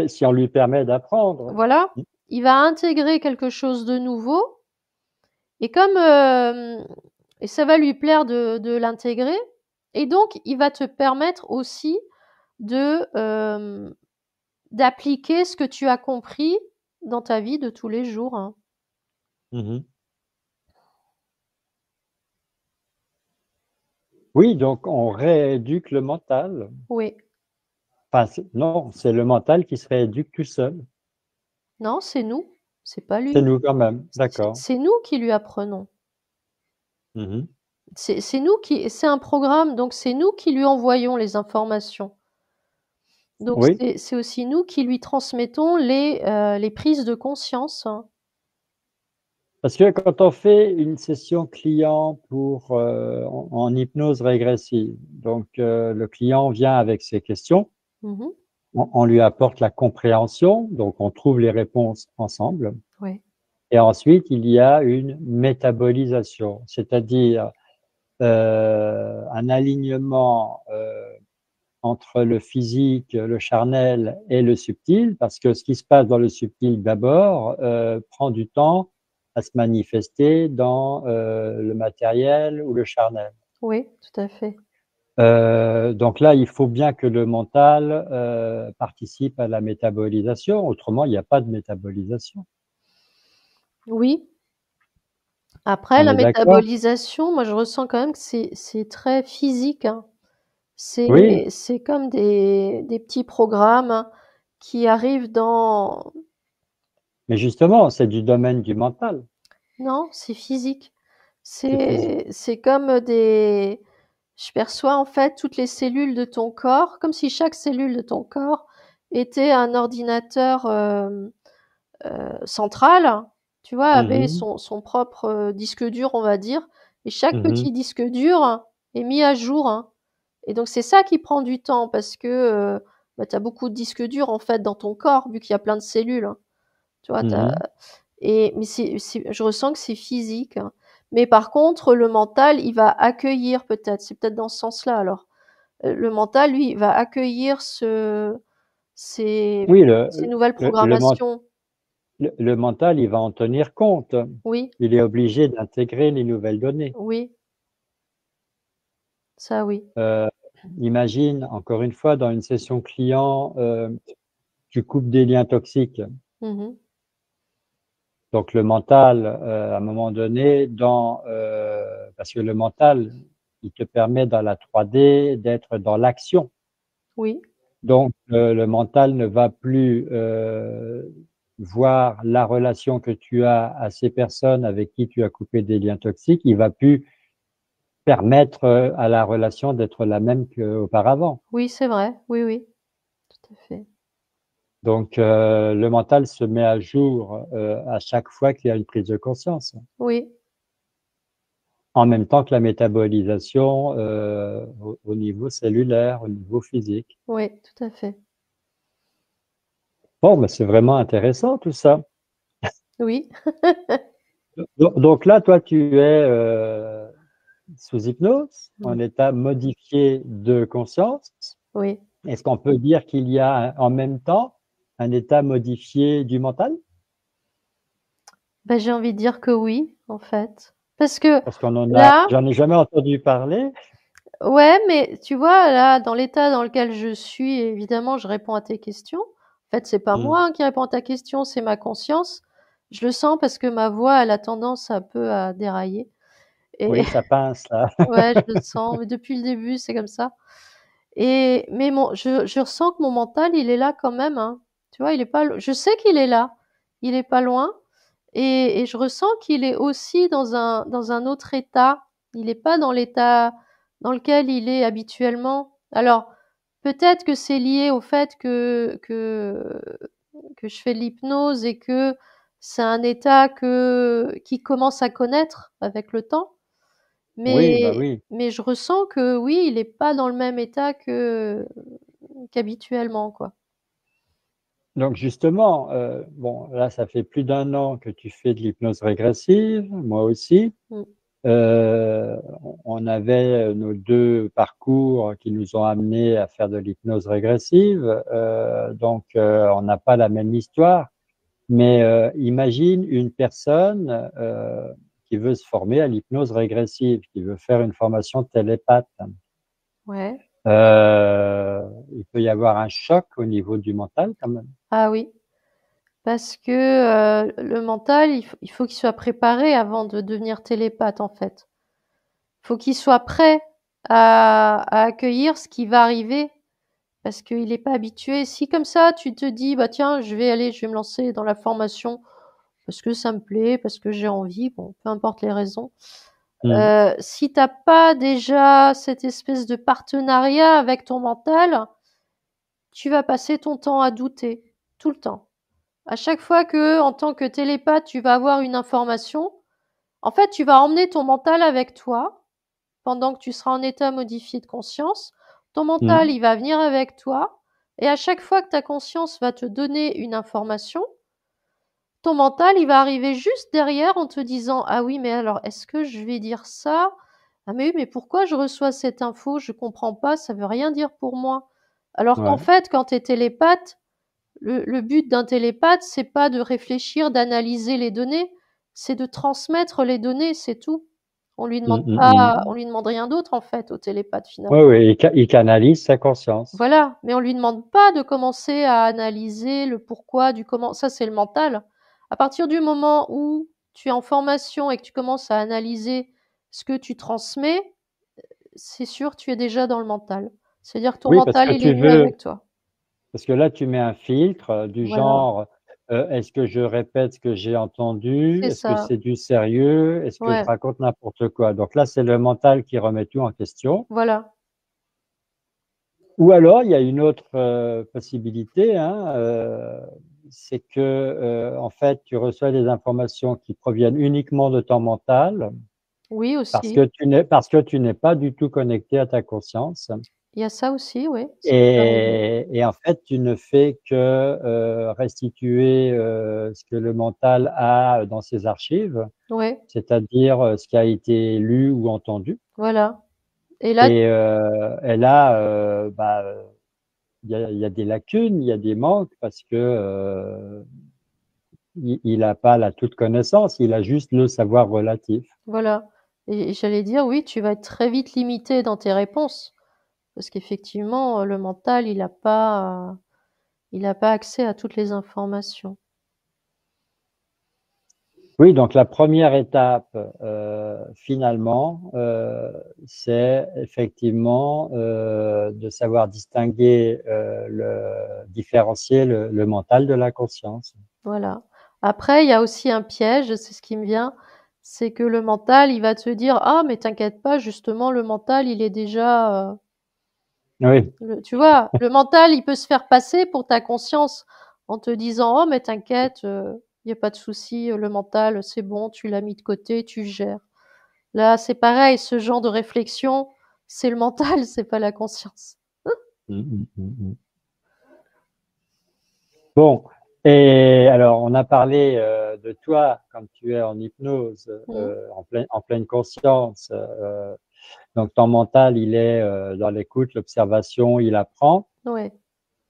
si on lui permet d'apprendre. voilà, il va intégrer quelque chose de nouveau. Et comme et ça va lui plaire de l'intégrer, et donc il va te permettre aussi de d'appliquer ce que tu as compris dans ta vie de tous les jours, hein. Mhm. Oui, donc on rééduque le mental. Oui. Enfin, non, c'est le mental qui se rééduque tout seul. Non, c'est nous, c'est pas C'est lui. nous quand même, d'accord. C'est nous qui lui apprenons. Mhm. C'est nous qui, c'est un programme, donc c'est nous qui lui envoyons les informations. Donc Oui, c'est aussi nous qui lui transmettons les prises de conscience, hein. parce que quand on fait une session client en hypnose régressive, donc le client vient avec ses questions, Mhm. on lui apporte la compréhension, donc on trouve les réponses ensemble. Ouais. Et ensuite, il y a une métabolisation, c'est-à-dire un alignement entre le physique, le charnel et le subtil, parce que ce qui se passe dans le subtil d'abord prend du temps à se manifester dans le matériel ou le charnel. Oui, tout à fait. Donc là, il faut bien que le mental participe à la métabolisation, autrement il n'y a pas de métabolisation. Oui. Après, On la est d'accord? métabolisation, moi je ressens quand même que c'est très physique, hein. Oui, C'est comme des petits programmes qui arrivent dans... mais justement, c'est du domaine du mental, Non, c'est physique. c'est physique. C'est comme des... Je perçois en fait toutes les cellules de ton corps, comme si chaque cellule de ton corps était un ordinateur central, tu vois, avait Mhm, son propre disque dur, on va dire, et chaque mhm, petit disque dur est mis à jour, hein. Et donc c'est ça qui prend du temps parce que bah, tu as beaucoup de disques durs en fait dans ton corps vu qu'il y a plein de cellules, hein. Tu vois, mhm, mais je ressens que c'est physique, hein. Mais par contre, le mental, il va accueillir peut-être, c'est peut-être dans ce sens-là alors. Le mental, lui, va accueillir ces, oui, ces nouvelles le, le, men- programmations. le mental, il va en tenir compte. Oui, Il est obligé d'intégrer les nouvelles données. oui, ça oui. Euh, Imagine, encore une fois, dans une session client, tu coupes des liens toxiques. Mhm. Donc le mental, à un moment donné, parce que le mental, il te permet dans la 3D d'être dans l'action. Oui, Donc le mental ne va plus voir la relation que tu as à ces personnes avec qui tu as coupé des liens toxiques. Il va plus permettre à la relation d'être la même qu'auparavant. oui, c'est vrai. Oui, oui, tout à fait. Donc le mental se met à jour à chaque fois qu'il y a une prise de conscience, Oui, en même temps que la métabolisation au niveau cellulaire, au niveau physique. oui, tout à fait. Bon, mais c'est vraiment intéressant tout ça. Oui, Donc là, toi, tu es sous hypnose, en mm, état modifié de conscience. oui. Est-ce qu'on peut dire qu'il y a en même temps un état modifié du mental? Bah, j'ai envie de dire que oui, en fait. Parce que Parce là, j'en ai jamais entendu parler. ouais, mais tu vois, là, dans l'état dans lequel je suis, évidemment, je réponds à tes questions. En fait, c'est pas Hmm. moi hein, qui réponds à ta question, c'est ma conscience. Je le sens parce que ma voix, elle a tendance un peu à dérailler. Et Oui, ça pince là. ouais, je le sens, mais depuis le début, c'est comme ça. Et mais je ressens que mon mental, il est là quand même, hein. Tu vois, il est pas, je sais qu'il est là, il est pas loin, et je ressens qu'il est aussi dans un autre état. Il est pas dans l'état dans lequel il est habituellement. Alors peut-être que c'est lié au fait que je fais de l'hypnose et que c'est un état qui commence à connaître avec le temps. Oui, bah oui. Mais je ressens que oui, il est pas dans le même état qu'habituellement, quoi. Donc justement, bon, là, ça fait plus d'un an que tu fais de l'hypnose régressive, moi aussi. Mm. On avait nos deux parcours qui nous ont amenés à faire de l'hypnose régressive, donc on n'a pas la même histoire. Mais imagine une personne qui veut se former à l'hypnose régressive, qui veut faire une formation télépathe. Ouais. Il peut y avoir un choc au niveau du mental quand même. Ah oui, parce que le mental, il faut qu'il soit préparé avant de devenir télépathe, en fait. Il faut qu'il soit prêt à accueillir ce qui va arriver, parce qu'il n'est pas habitué. Si comme ça, tu te dis, bah tiens, je vais me lancer dans la formation parce que ça me plaît, parce que j'ai envie, bon, peu importe les raisons. Mm. Si t'as pas déjà cette espèce de partenariat avec ton mental, tu vas passer ton temps à douter, tout le temps. À chaque fois que, en tant que télépathe, tu vas avoir une information, en fait, tu vas emmener ton mental avec toi pendant que tu seras en état modifié de conscience. Ton mental, Mm. il va venir avec toi, et à chaque fois que ta conscience va te donner une information, ton mental, il va arriver juste derrière en te disant: ah oui, mais alors, est-ce que je vais dire ça? Ah mais oui, mais pourquoi je reçois cette info? Je comprends pas, ça veut rien dire pour moi. Alors qu'en Ouais. fait, quand tu es télépathe, le but d'un télépathe, c'est pas de réfléchir, d'analyser les données, c'est de transmettre les données, c'est tout. Mm, mm, On mm. lui demande rien d'autre en fait au télépathe Oui, finalement. oui, il canalise sa conscience. Voilà, mais on lui demande pas de commencer à analyser le pourquoi du comment. Ça, c'est le mental. À partir du moment où tu es en formation et que tu commences à analyser ce que tu transmets, c'est sûr, tu es déjà dans le mental. C'est-à-dire que ton Oui, parce mental, que il est tu venu veux, avec toi. parce que là, tu mets un filtre du Voilà, genre, est-ce que je répète ce que j'ai entendu? c'est Est-ce que ça. c'est du sérieux? Est-ce que je Ouais, raconte n'importe quoi? Donc là, c'est le mental qui remet tout en question. voilà. Ou alors, il y a une autre possibilité, hein, c'est que, en fait, tu reçois des informations qui proviennent uniquement de ton mental Oui, aussi. parce que tu n'es pas du tout connecté à ta conscience. Il y a ça aussi, oui, ça peut arriver. Et en fait, tu ne fais que restituer ce que le mental a dans ses archives, Ouais, c'est-à-dire ce qui a été lu ou entendu. voilà. Et là, Et là, bah, il y a des lacunes, il y a des manques parce que il n'a pas la toute connaissance, il a juste le savoir relatif. voilà. Et j'allais dire, oui, tu vas être très vite limité dans tes réponses. Parce qu'effectivement, le mental, il a pas accès à toutes les informations. Oui, donc la première étape, finalement, c'est effectivement de savoir distinguer, différencier le mental de la conscience. Voilà. Après, il y a aussi un piège, c'est ce qui me vient, c'est que le mental, il va te dire, ah, mais t'inquiète pas, justement, le mental, il est déjà, Oui. tu vois, le mental, il peut se faire passer pour ta conscience en te disant, oh, mais t'inquiète, il y a pas de souci, le mental, c'est bon, tu l'as mis de côté, tu gères. Là, c'est pareil, ce genre de réflexion, c'est le mental, c'est pas la conscience. Mm, mm, mm, mm. Bon, et alors on a parlé de toi quand tu es en hypnose, Mmh. en pleine conscience. Donc ton mental, il est dans l'écoute, l'observation, il apprend, Ouais,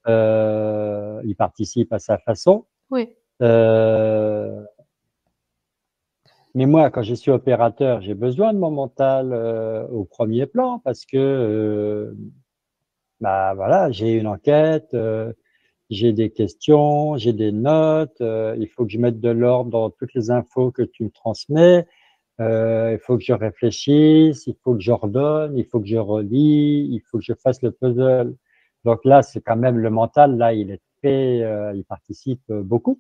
il participe à sa façon. oui, Euh, mais moi, quand je suis opérateur, j'ai besoin de mon mental au premier plan parce que bah voilà, j'ai une enquête, j'ai des questions, j'ai des notes, il faut que je mette de l'ordre dans toutes les infos que tu me transmets, il faut que je réfléchisse, il faut que j'ordonne, il faut que je relis, il faut que je fasse le puzzle. Donc là, c'est quand même le mental, là, il est très, il participe beaucoup,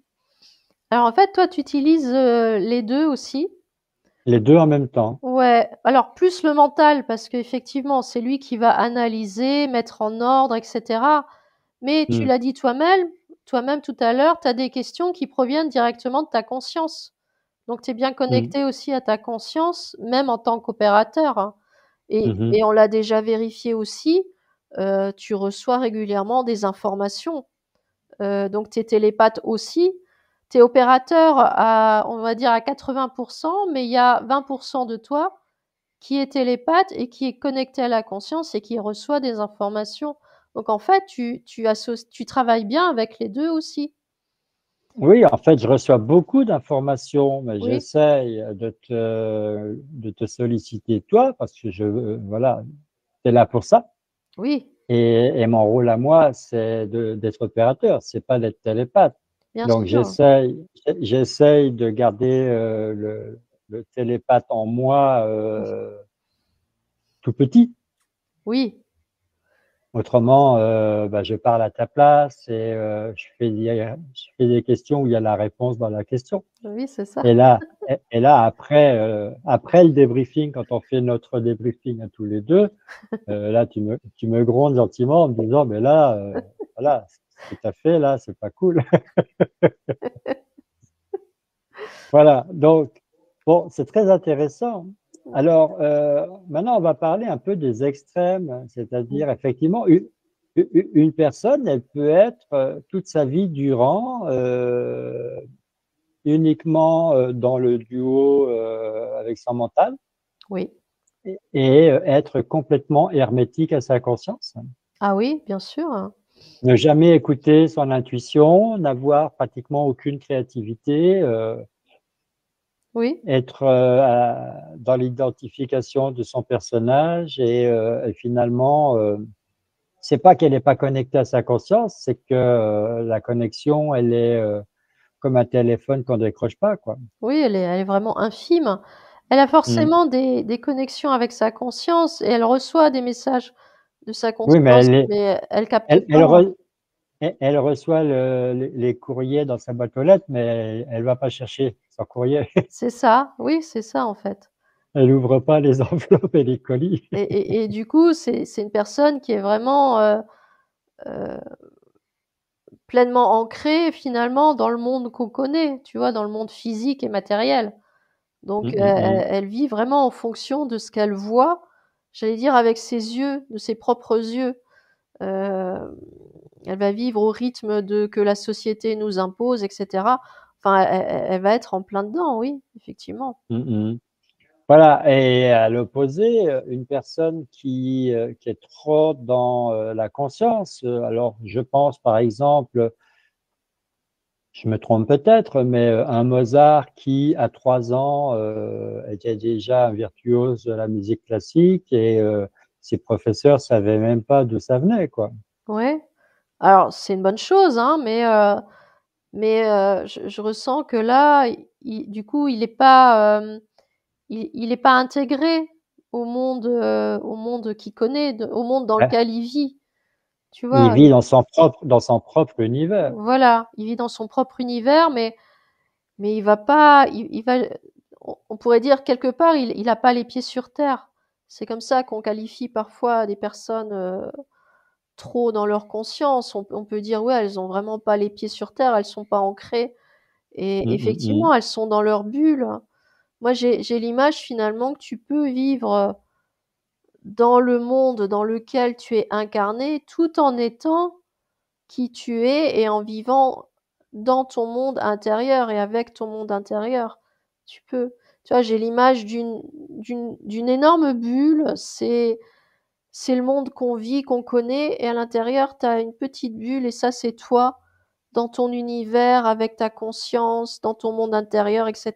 alors en fait, toi, tu utilises, les 2 aussi? les deux en même temps. Ouais, alors plus le mental parce qu'effectivement, c'est lui qui va analyser, mettre en ordre et cetera. Mais tu Hmm, l'as dit toi-même tout à l'heure, tu as des questions qui proviennent directement de ta conscience. Donc tu es bien hmm, connecté aussi à ta conscience, même en tant qu'opérateur, hein. mhm, Et on l'a déjà vérifié aussi, tu reçois régulièrement des informations. Donc tu es télépathe aussi, t'es opérateur on va dire à 80%, mais il y a 20% de toi qui est télépathe et qui est connecté à la conscience et qui reçoit des informations. Donc en fait, tu travailles bien avec les deux aussi. Oui, en fait, je reçois beaucoup d'informations, mais Oui, j'essaye de te solliciter toi parce que voilà, tu es là pour ça. oui, Et mon rôle à moi, c'est d'être opérateur, c'est pas d'être télépathe. bien Donc sûr. j'essaye de garder le télépathe en moi tout petit. Oui, Autrement, bah, je parle à ta place et je fais des questions où il y a la réponse dans la question. oui, c'est ça. Et là, après le débriefing, quand on fait notre débriefing à tous les deux, là, tu me grondes gentiment en me disant, mais là, voilà, ce que tu as fait là, c'est pas cool. Voilà, donc, bon, c'est très intéressant. Alors, maintenant, on va parler un peu des extrêmes, c'est-à-dire, effectivement, une personne, elle peut être toute sa vie durant uniquement dans le duo avec son mental Oui. et être complètement hermétique à sa conscience. Ah oui, bien sûr. Ne jamais écouter son intuition, n'avoir pratiquement aucune créativité, Oui, être dans l'identification de son personnage et finalement, c'est pas qu'elle n'est pas connectée à sa conscience, c'est que la connexion, elle est comme un téléphone qu'on décroche pas, quoi. oui, elle est vraiment infime. Elle a Mm. forcément des connexions avec sa conscience et elle reçoit des messages de sa Oui, mais conscience, mais elle capte elle, pas. elle, re- elle reçoit les courriers dans sa boîte aux lettres, mais elle va pas chercher son courrier. C'est ça, oui, c'est ça en fait. Elle ouvre pas les enveloppes et les colis. Et du coup, c'est une personne qui est vraiment euh, pleinement ancrée finalement dans le monde qu'on connaît, tu vois, dans le monde physique et matériel. Donc, Mm, mm, mm. elle vit vraiment en fonction de ce qu'elle voit, j'allais dire avec ses yeux, de ses propres yeux. Euh, Elle va vivre au rythme de que la société nous impose, etc. Enfin, elle va être en plein dedans, oui, effectivement. Mm, mm. Voilà, et à l'opposé, une personne qui est trop dans la conscience, alors je pense par exemple, je me trompe peut-être, mais un Mozart qui, à 3 ans, était déjà un virtuose de la musique classique et ses professeurs savaient même pas d'où ça venait, quoi. Ouais. Alors, c'est une bonne chose, hein, mais je ressens que là, du coup, il est pas intégré au monde qu'il connaît, au monde dans Ouais. lequel il vit. Tu Il vois, vit dans son propre univers. voilà, il vit dans son propre univers, mais il va pas, il va, on pourrait dire quelque part, il a pas les pieds sur terre. C'est comme ça qu'on qualifie parfois des personnes trop dans leur conscience. On peut dire, ouais, elles ont vraiment pas les pieds sur terre, elles sont pas ancrées. Et Mm, mm, mm. effectivement, elles sont dans leur bulle. Moi, j'ai l'image finalement que tu peux vivre dans le monde dans lequel tu es incarné tout en étant qui tu es et en vivant dans ton monde intérieur et avec ton monde intérieur. Tu peux. Tu vois, j'ai l'image d'une énorme bulle. C'est le monde qu'on vit, qu'on connaît, et à l'intérieur, tu as une petite bulle, et ça, c'est toi, dans ton univers, avec ta conscience, dans ton monde intérieur, etc.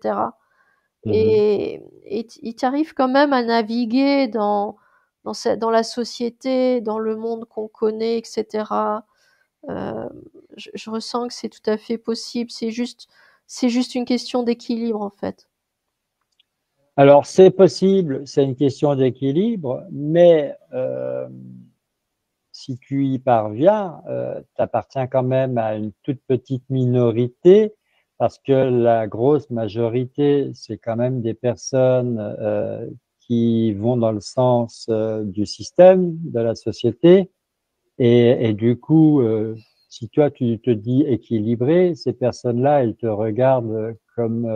Mhm. Et il t'arrive quand même à naviguer dans la société, dans le monde qu'on connaît, etc. Euh, je ressens que c'est tout à fait possible. C'est juste une question d'équilibre, en fait. Alors, c'est possible, c'est une question d'équilibre, mais si tu y parviens, tu appartiens quand même à une toute petite minorité, parce que la grosse majorité, c'est quand même des personnes qui vont dans le sens du système, de la société, et du coup, si toi tu te dis équilibré, ces personnes-là, elles te regardent comme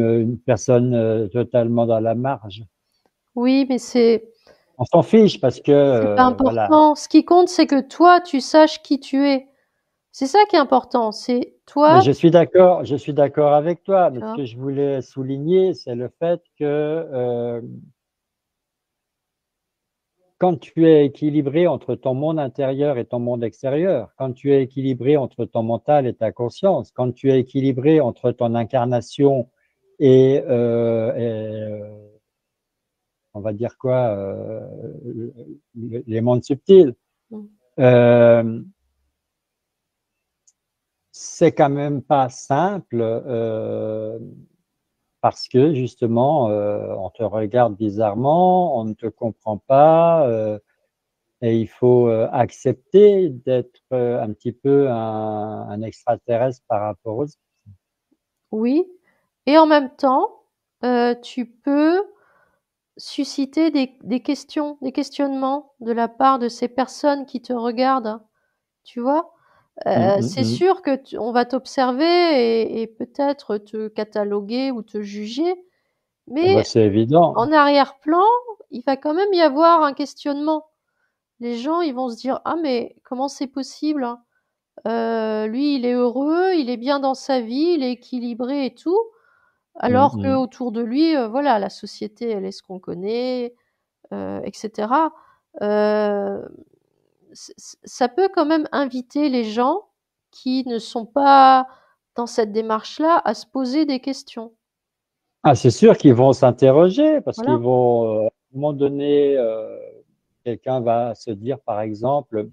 une personne totalement dans la marge. Oui, mais On s'en fiche parce que, c'est pas voilà. important. Ce qui compte, c'est que toi, tu saches qui tu es. C'est ça qui est important. Mais Toi, je suis d'accord avec toi, tu mais ce vois? que je voulais souligner, c'est le fait que quand tu es équilibré entre ton monde intérieur et ton monde extérieur, quand tu es équilibré entre ton mental et ta conscience, quand tu es équilibré entre ton incarnation et, on va dire quoi, les mondes subtils, Mmh. euh, c'est quand même pas simple parce que justement, on te regarde bizarrement, on ne te comprend pas. Et il faut accepter d'être un petit peu un extraterrestre par rapport aux autres. Oui, et en même temps, tu peux susciter des questions, des questionnements de la part de ces personnes qui te regardent, tu vois? Mm, mm, C'est mm. sûr que on va t'observer et peut-être te cataloguer ou te juger, Ah bah, mais c'est évident. en arrière-plan, il va quand même y avoir un questionnement. Les gens, ils vont se dire: «Ah mais comment c'est possible, hein? Lui, il est heureux, il est bien dans sa vie, il est équilibré et tout, Mm, alors mm. qu'autour de lui, voilà, la société, elle est ce qu'on connaît, et cetera». Heu, ça peut quand même inviter les gens qui ne sont pas dans cette démarche-là à se poser des questions. Ah, c'est sûr qu'ils vont s'interroger parce qu'ils Voilà. vont, à un moment donné, quelqu'un va se dire, par exemple,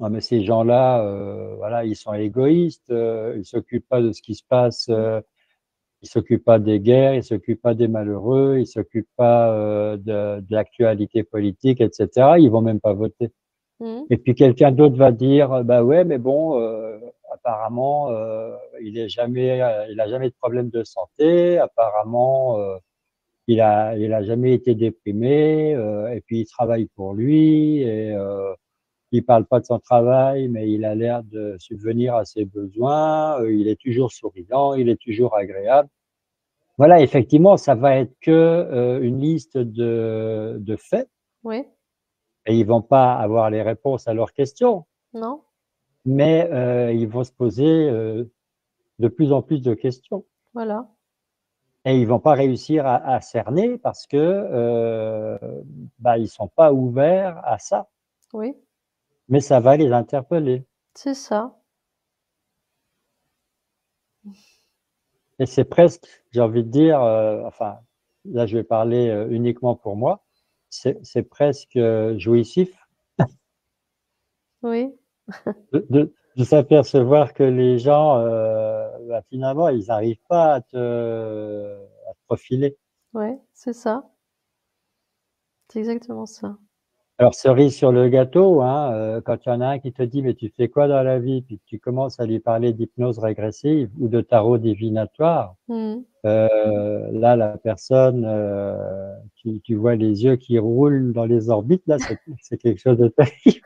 ah, mais ces gens-là, voilà, ils sont égoïstes, ils s'occupent pas de ce qui se passe, Mmh. ils s'occupent pas des guerres, ils s'occupent pas des malheureux, ils s'occupent pas de l'actualité politique, etc. Ils vont même pas voter. Mmh. Et puis quelqu'un d'autre va dire, bah ouais, mais bon, apparemment, il a jamais de problème de santé. Apparemment, il a jamais été déprimé. Et puis il travaille pour lui et il parle pas de son travail, mais il a l'air de subvenir à ses besoins. Il est toujours souriant, il est toujours agréable. Voilà, effectivement, ça va être que une liste de faits Oui. et ils vont pas avoir les réponses à leurs questions. Non? Mais ils vont se poser de plus en plus de questions Voilà. et ils vont pas réussir à cerner parce que bah, ils sont pas ouverts à ça, Oui, mais ça va les interpeller c'est ça. et c'est presque, j'ai envie de dire, enfin, là, je vais parler uniquement pour moi, c'est presque jouissif Oui. de s'apercevoir que les gens, bah, finalement, ils n'arrivent pas à te profiler. Ouais, c'est ça. C'est exactement ça. Alors, cerise sur le gâteau, hein, quand il y en a un qui te dit: «Mais tu fais quoi dans la vie?» puis que tu commences à lui parler d'hypnose régressive ou de tarot divinatoire, Mmh. là, la personne, tu vois les yeux qui roulent dans les orbites, là, c'est quelque chose de terrible.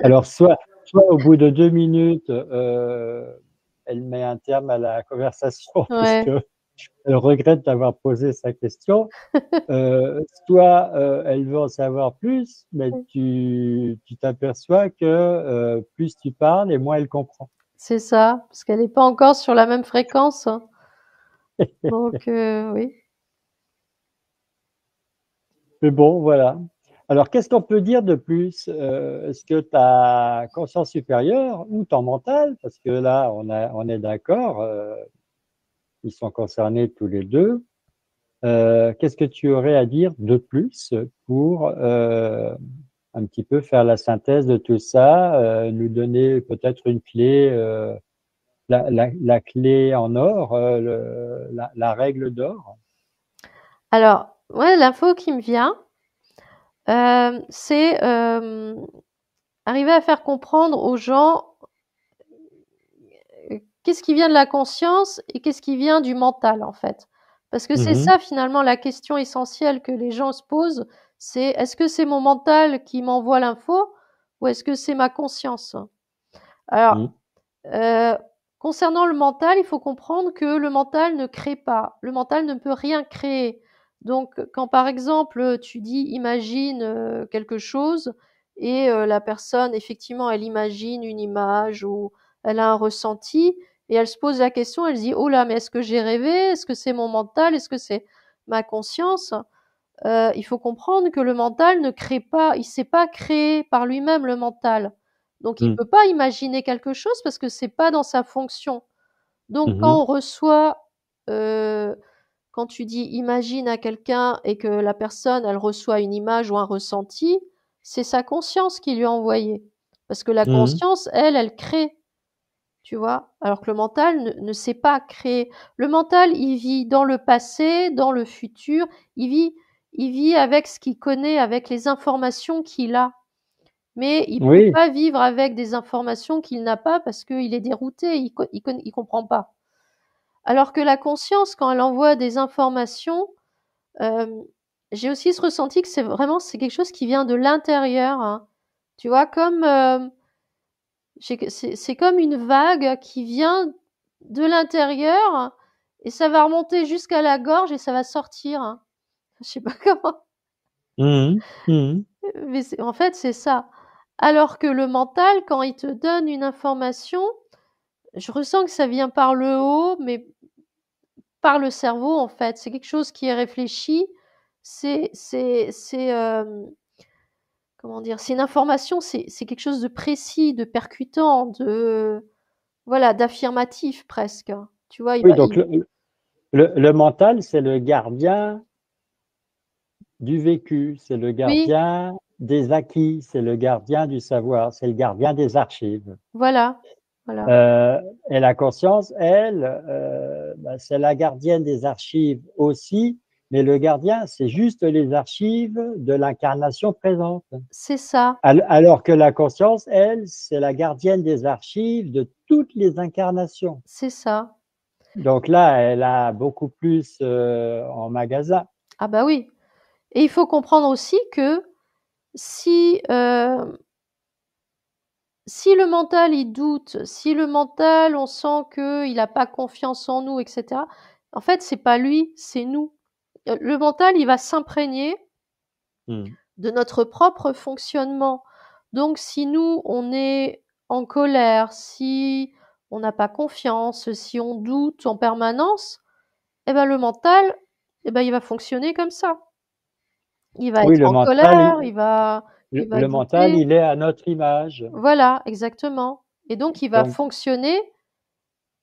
Alors soit au bout de 2 minutes, elle met un terme à la conversation parce Ouais. qu'elle regrette d'avoir posé sa question. Soit, elle veut en savoir plus, mais tu t'aperçois que, plus tu parles et moins elle comprend. C'est ça, parce qu'elle est pas encore sur la même fréquence, hein. Donc oui. Mais bon, voilà. Alors qu'est-ce qu'on peut dire de plus? Est-ce que ta conscience supérieure ou ton mental, parce que là on est d'accord, ils sont concernés tous les 2. Qu'est-ce que tu aurais à dire de plus pour, un petit peu faire la synthèse de tout ça, nous donner peut-être une clé, la clé en or, la règle d'or? Alors, ouais, l'info qui me vient, c'est, arriver à faire comprendre aux gens, qu'est-ce qui vient de la conscience et qu'est-ce qui vient du mental, en fait. Parce que c'est Mmh. ça finalement la question essentielle que les gens se posent, c'est: «Est-ce que c'est mon mental qui m'envoie l'info ou est-ce que c'est ma conscience?» Alors, Mmh. Heu, concernant le mental, il faut comprendre que le mental ne crée pas. Le mental ne peut rien créer. Donc quand par exemple, tu dis: «Imagine, quelque chose» et la personne effectivement elle imagine une image ou elle a un ressenti et elle se pose la question, elle se dit: «Oh là, mais est-ce que j'ai rêvé? Est-ce que c'est mon mental? Est-ce que c'est ma conscience?» Il faut comprendre que le mental ne crée pas, il s'est pas créé par lui-même le mental. Donc il Mm. peut pas imaginer quelque chose parce que c'est pas dans sa fonction. Donc quand Mhm. on reçoit, heu, quand tu dis imagine à quelqu'un et que la personne, elle reçoit une image ou un ressenti, c'est sa conscience qui lui a envoyé. Parce que la Mhm. conscience, elle crée, tu vois? Alors que le mental ne sait pas créer. Le mental, il vit dans le passé, dans le futur, il vit il vit avec ce qu'il connaît, avec les informations qu'il a. Mais il peut Oui, pas vivre avec des informations qu'il n'a pas parce qu'il est dérouté, il comprend pas. Alors que la conscience, quand elle envoie des informations, hem, j'ai aussi ce ressenti que c'est quelque chose qui vient de l'intérieur, hein. Tu vois? Comme, c'est comme une vague qui vient de l'intérieur et ça va remonter jusqu'à la gorge et ça va sortir, hein. Je sais pas comment, mhm. Mhm. mais c'est en fait, c'est ça. Alors que le mental, quand il te donne une information, je ressens que ça vient par le haut, mais par le cerveau, en fait. C'est quelque chose qui est réfléchi. C'est, comment dire? C'est une information, c'est quelque chose de précis, de percutant, de voilà, d'affirmatif presque. Tu vois? Oui, donc le mental, c'est le gardien du vécu, c'est le Oui, gardien des acquis, c'est le gardien du savoir, c'est le gardien des archives. voilà, voilà. Euh, et la conscience, elle, bah, c'est la gardienne des archives aussi, mais le gardien, c'est juste les archives de l'incarnation présente. C'est ça, Alors que la conscience, elle, c'est la gardienne des archives de toutes les incarnations. c'est ça. Donc là, elle a beaucoup plus en magasin. Ah bah oui, et il faut comprendre aussi que si, si le mental, il doute, si le mental, on sent qu'il a pas confiance en nous et cetera, en fait, c'est pas lui, c'est nous. Le mental, il va s'imprégner Mm. de notre propre fonctionnement. Donc si nous, on est en colère, si on n'a pas confiance, si on doute en permanence, eh ben, le mental, eh ben, il va fonctionner comme ça. Il va Oui, être le en mental, colère, il va le mental, douter. il est à notre image. Voilà, exactement. Et donc, il va Donc, fonctionner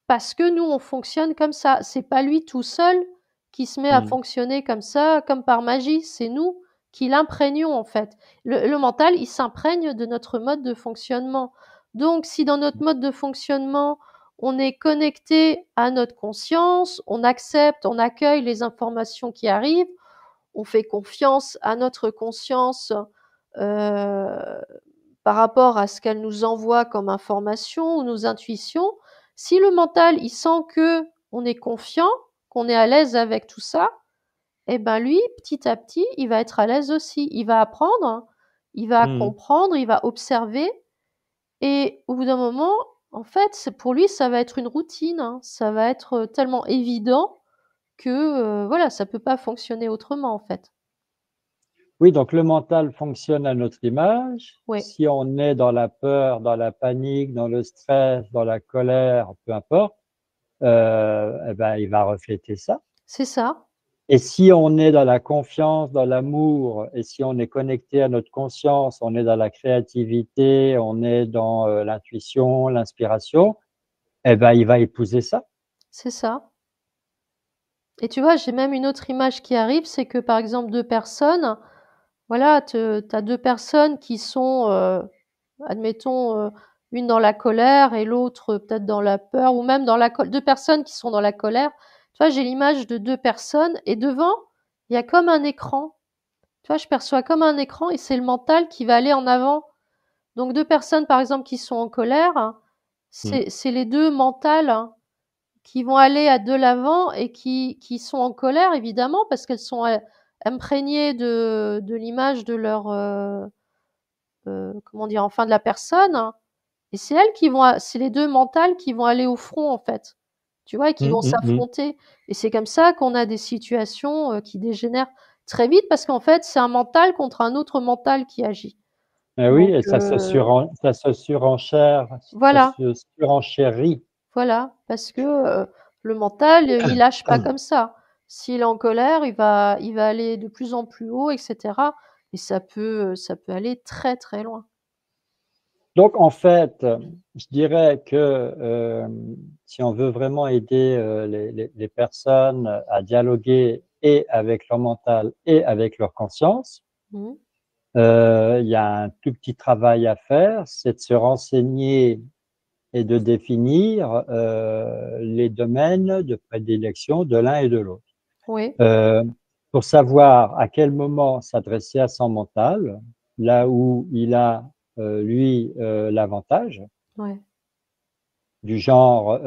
parce que nous, on fonctionne comme ça. C'est pas lui tout seul qui se met à mm, fonctionner comme ça, comme par magie. C'est nous qui l'imprégnons, en fait. Le mental, il s'imprègne de notre mode de fonctionnement. Donc, si dans notre mode de fonctionnement, on est connecté à notre conscience, on accepte, on accueille les informations qui arrivent, on fait confiance à notre conscience euh, par rapport à ce qu'elle nous envoie comme information ou nos intuitions. Si le mental, il sent que on est confiant, qu'on est à l'aise avec tout ça, eh ben lui, petit à petit, il va être à l'aise aussi. Il va apprendre, il va mm. comprendre, il va observer, et au bout d'un moment, en fait, pour lui, ça va être une routine, hein. Ça va être tellement évident que voilà, ça peut pas fonctionner autrement, en fait. Oui, donc le mental fonctionne à notre image. Ouais, Si on est dans la peur, dans la panique, dans le stress, dans la colère, peu importe, eh ben, il va refléter ça. c'est ça, Et si on est dans la confiance, dans l'amour, et si on est connecté à notre conscience, on est dans la créativité, on est dans l'intuition, l'inspiration, eh ben, il va épouser ça. c'est ça. Et tu vois, j'ai même une autre image qui arrive, c'est que par exemple 2 personnes, voilà, tu as 2 personnes qui sont, admettons, une dans la colère et l'autre peut-être dans la peur, ou même dans la 2 personnes qui sont dans la colère. Tu vois, j'ai l'image de 2 personnes et devant, il y a comme un écran. Tu vois, je perçois comme un écran et c'est le mental qui va aller en avant. Donc 2 personnes par exemple qui sont en colère, Mm. c'est les 2 mentales, hein, qui vont aller de l'avant et qui sont en colère évidemment parce qu'elles sont imprégnées de l'image de leur comment dire, enfin de la personne, et c'est les deux mentales qui vont aller au front en fait, tu vois, et qui Mm, vont mm, mm. s'affronter. Et c'est comme ça qu'on a des situations qui dégénèrent très vite parce qu'en fait c'est un mental contre un autre mental qui agit. Oui, Donc et ça se voilà, surenchérit. voilà, parce que, le mental, il lâche pas comme ça. S'il est en colère, il va aller de plus en plus haut et cetera et ça peut aller très, très loin. Donc, en fait, je dirais que si on veut vraiment aider les personnes à dialoguer et avec leur mental et avec leur conscience, Mmh. il y a un tout petit travail à faire, c'est de se renseigner et de définir les domaines de prédilection de l'un et de l'autre. Oui, Euh, pour savoir à quel moment s'adresser à son mental, là où il a, lui, l'avantage, ouais. du genre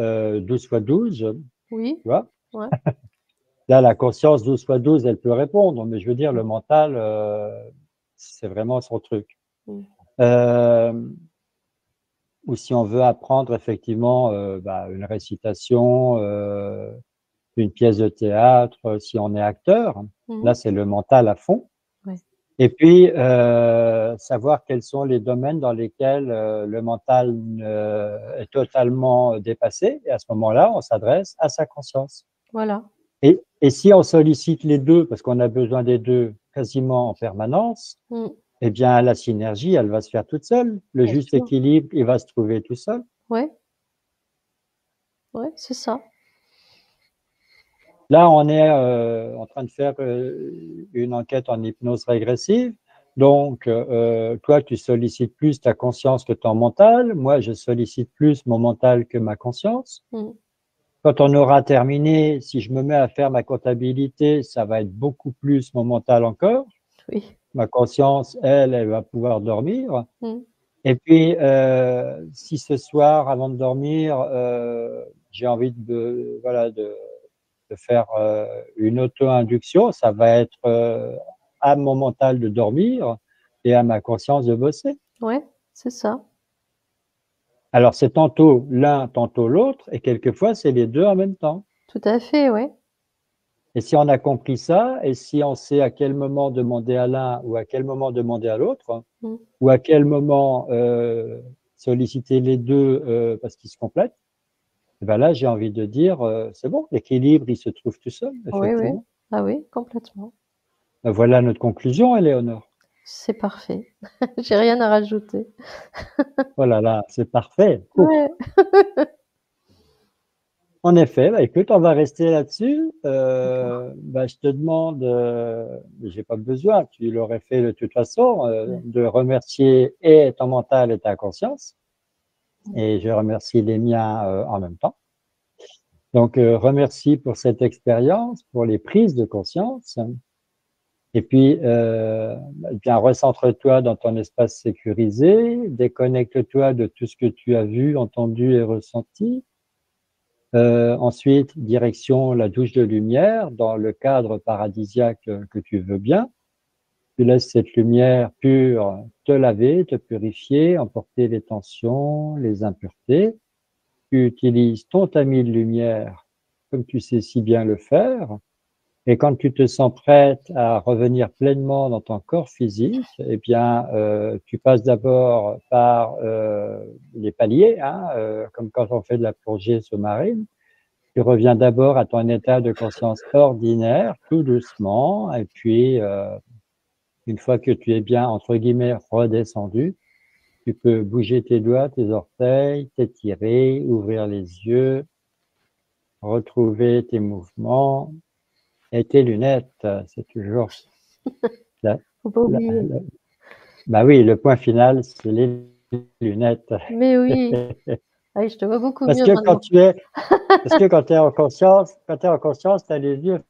12 fois 12, tu Oui, vois. ouais. Là, la conscience 12 fois 12, elle peut répondre, mais je veux dire, Mmh. le mental, c'est vraiment son truc. Mmh. Euh, ou si on veut apprendre effectivement une récitation, une pièce de théâtre, si on est acteur, Mmh. là, c'est le mental à fond. Ouais. Et puis, savoir quels sont les domaines dans lesquels le mental est totalement dépassé. Et à ce moment-là, on s'adresse à sa conscience. Voilà. Et si on sollicite les deux, parce qu'on a besoin des deux quasiment en permanence, Mmh. eh bien, la synergie, elle va se faire toute seule. Le Bien juste sûr. équilibre, il va se trouver tout seul. Ouais, ouais, c'est ça. Là, on est en train de faire une enquête en hypnose régressive. Donc, toi, tu sollicites plus ta conscience que ton mental. Moi, je sollicite plus mon mental que ma conscience. Mmh. Quand on aura terminé, si je me mets à faire ma comptabilité, ça va être beaucoup plus mon mental encore. Oui. Ma conscience, elle, elle va pouvoir dormir. Mmh. Et puis, si ce soir, avant de dormir, j'ai envie de faire une auto-induction, ça va être à mon mental de dormir et à ma conscience de bosser. Ouais, c'est ça. Alors, c'est tantôt l'un, tantôt l'autre, et quelquefois, c'est les deux en même temps. Tout à fait, ouais. Et si on a compris ça, et si on sait à quel moment demander à l'un ou à quel moment demander à l'autre, Mmh. ou à quel moment solliciter les deux parce qu'ils se complètent, et ben là, j'ai envie de dire, c'est bon, l'équilibre, il se trouve tout seul, Oui, oui. effectivement. Ah oui, complètement. Voilà notre conclusion, Éléonore. C'est parfait. J'ai rien à rajouter. Oh là là, c'est parfait. Ouf. Ouais, En effet, bah, écoute, on va rester là-dessus. d'accord. Je te demande, j'ai pas besoin, tu l'aurais fait de toute façon, Ouais. de remercier et ton mental et ta conscience. Mmh. Et je remercie les miens en même temps. Donc, remercie pour cette expérience, pour les prises de conscience. Et puis, bien, recentre-toi dans ton espace sécurisé, déconnecte-toi de tout ce que tu as vu, entendu et ressenti. Ensuite, direction la douche de lumière dans le cadre paradisiaque que tu veux bien. Tu laisses cette lumière pure te laver, te purifier, emporter les tensions, les impuretés. Tu utilises ton tamis de lumière comme tu sais si bien le faire. Et quand tu te sens prête à revenir pleinement dans ton corps physique, eh bien, tu passes d'abord par les paliers, hein, comme quand on fait de la plongée sous-marine. Tu reviens d'abord à ton état de conscience ordinaire, tout doucement, et puis une fois que tu es bien, entre guillemets, redescendu, tu peux bouger tes doigts, tes orteils, t'étirer, ouvrir les yeux, retrouver tes mouvements et tes lunettes. C'est toujours la, Faut pas la, oublier. la- bah oui, le point final, c'est les lunettes. Mais oui. Ah oui, je te vois beaucoup Parce mieux que quand maintenant. tu es, parce que quand tu es en conscience, tu as les yeux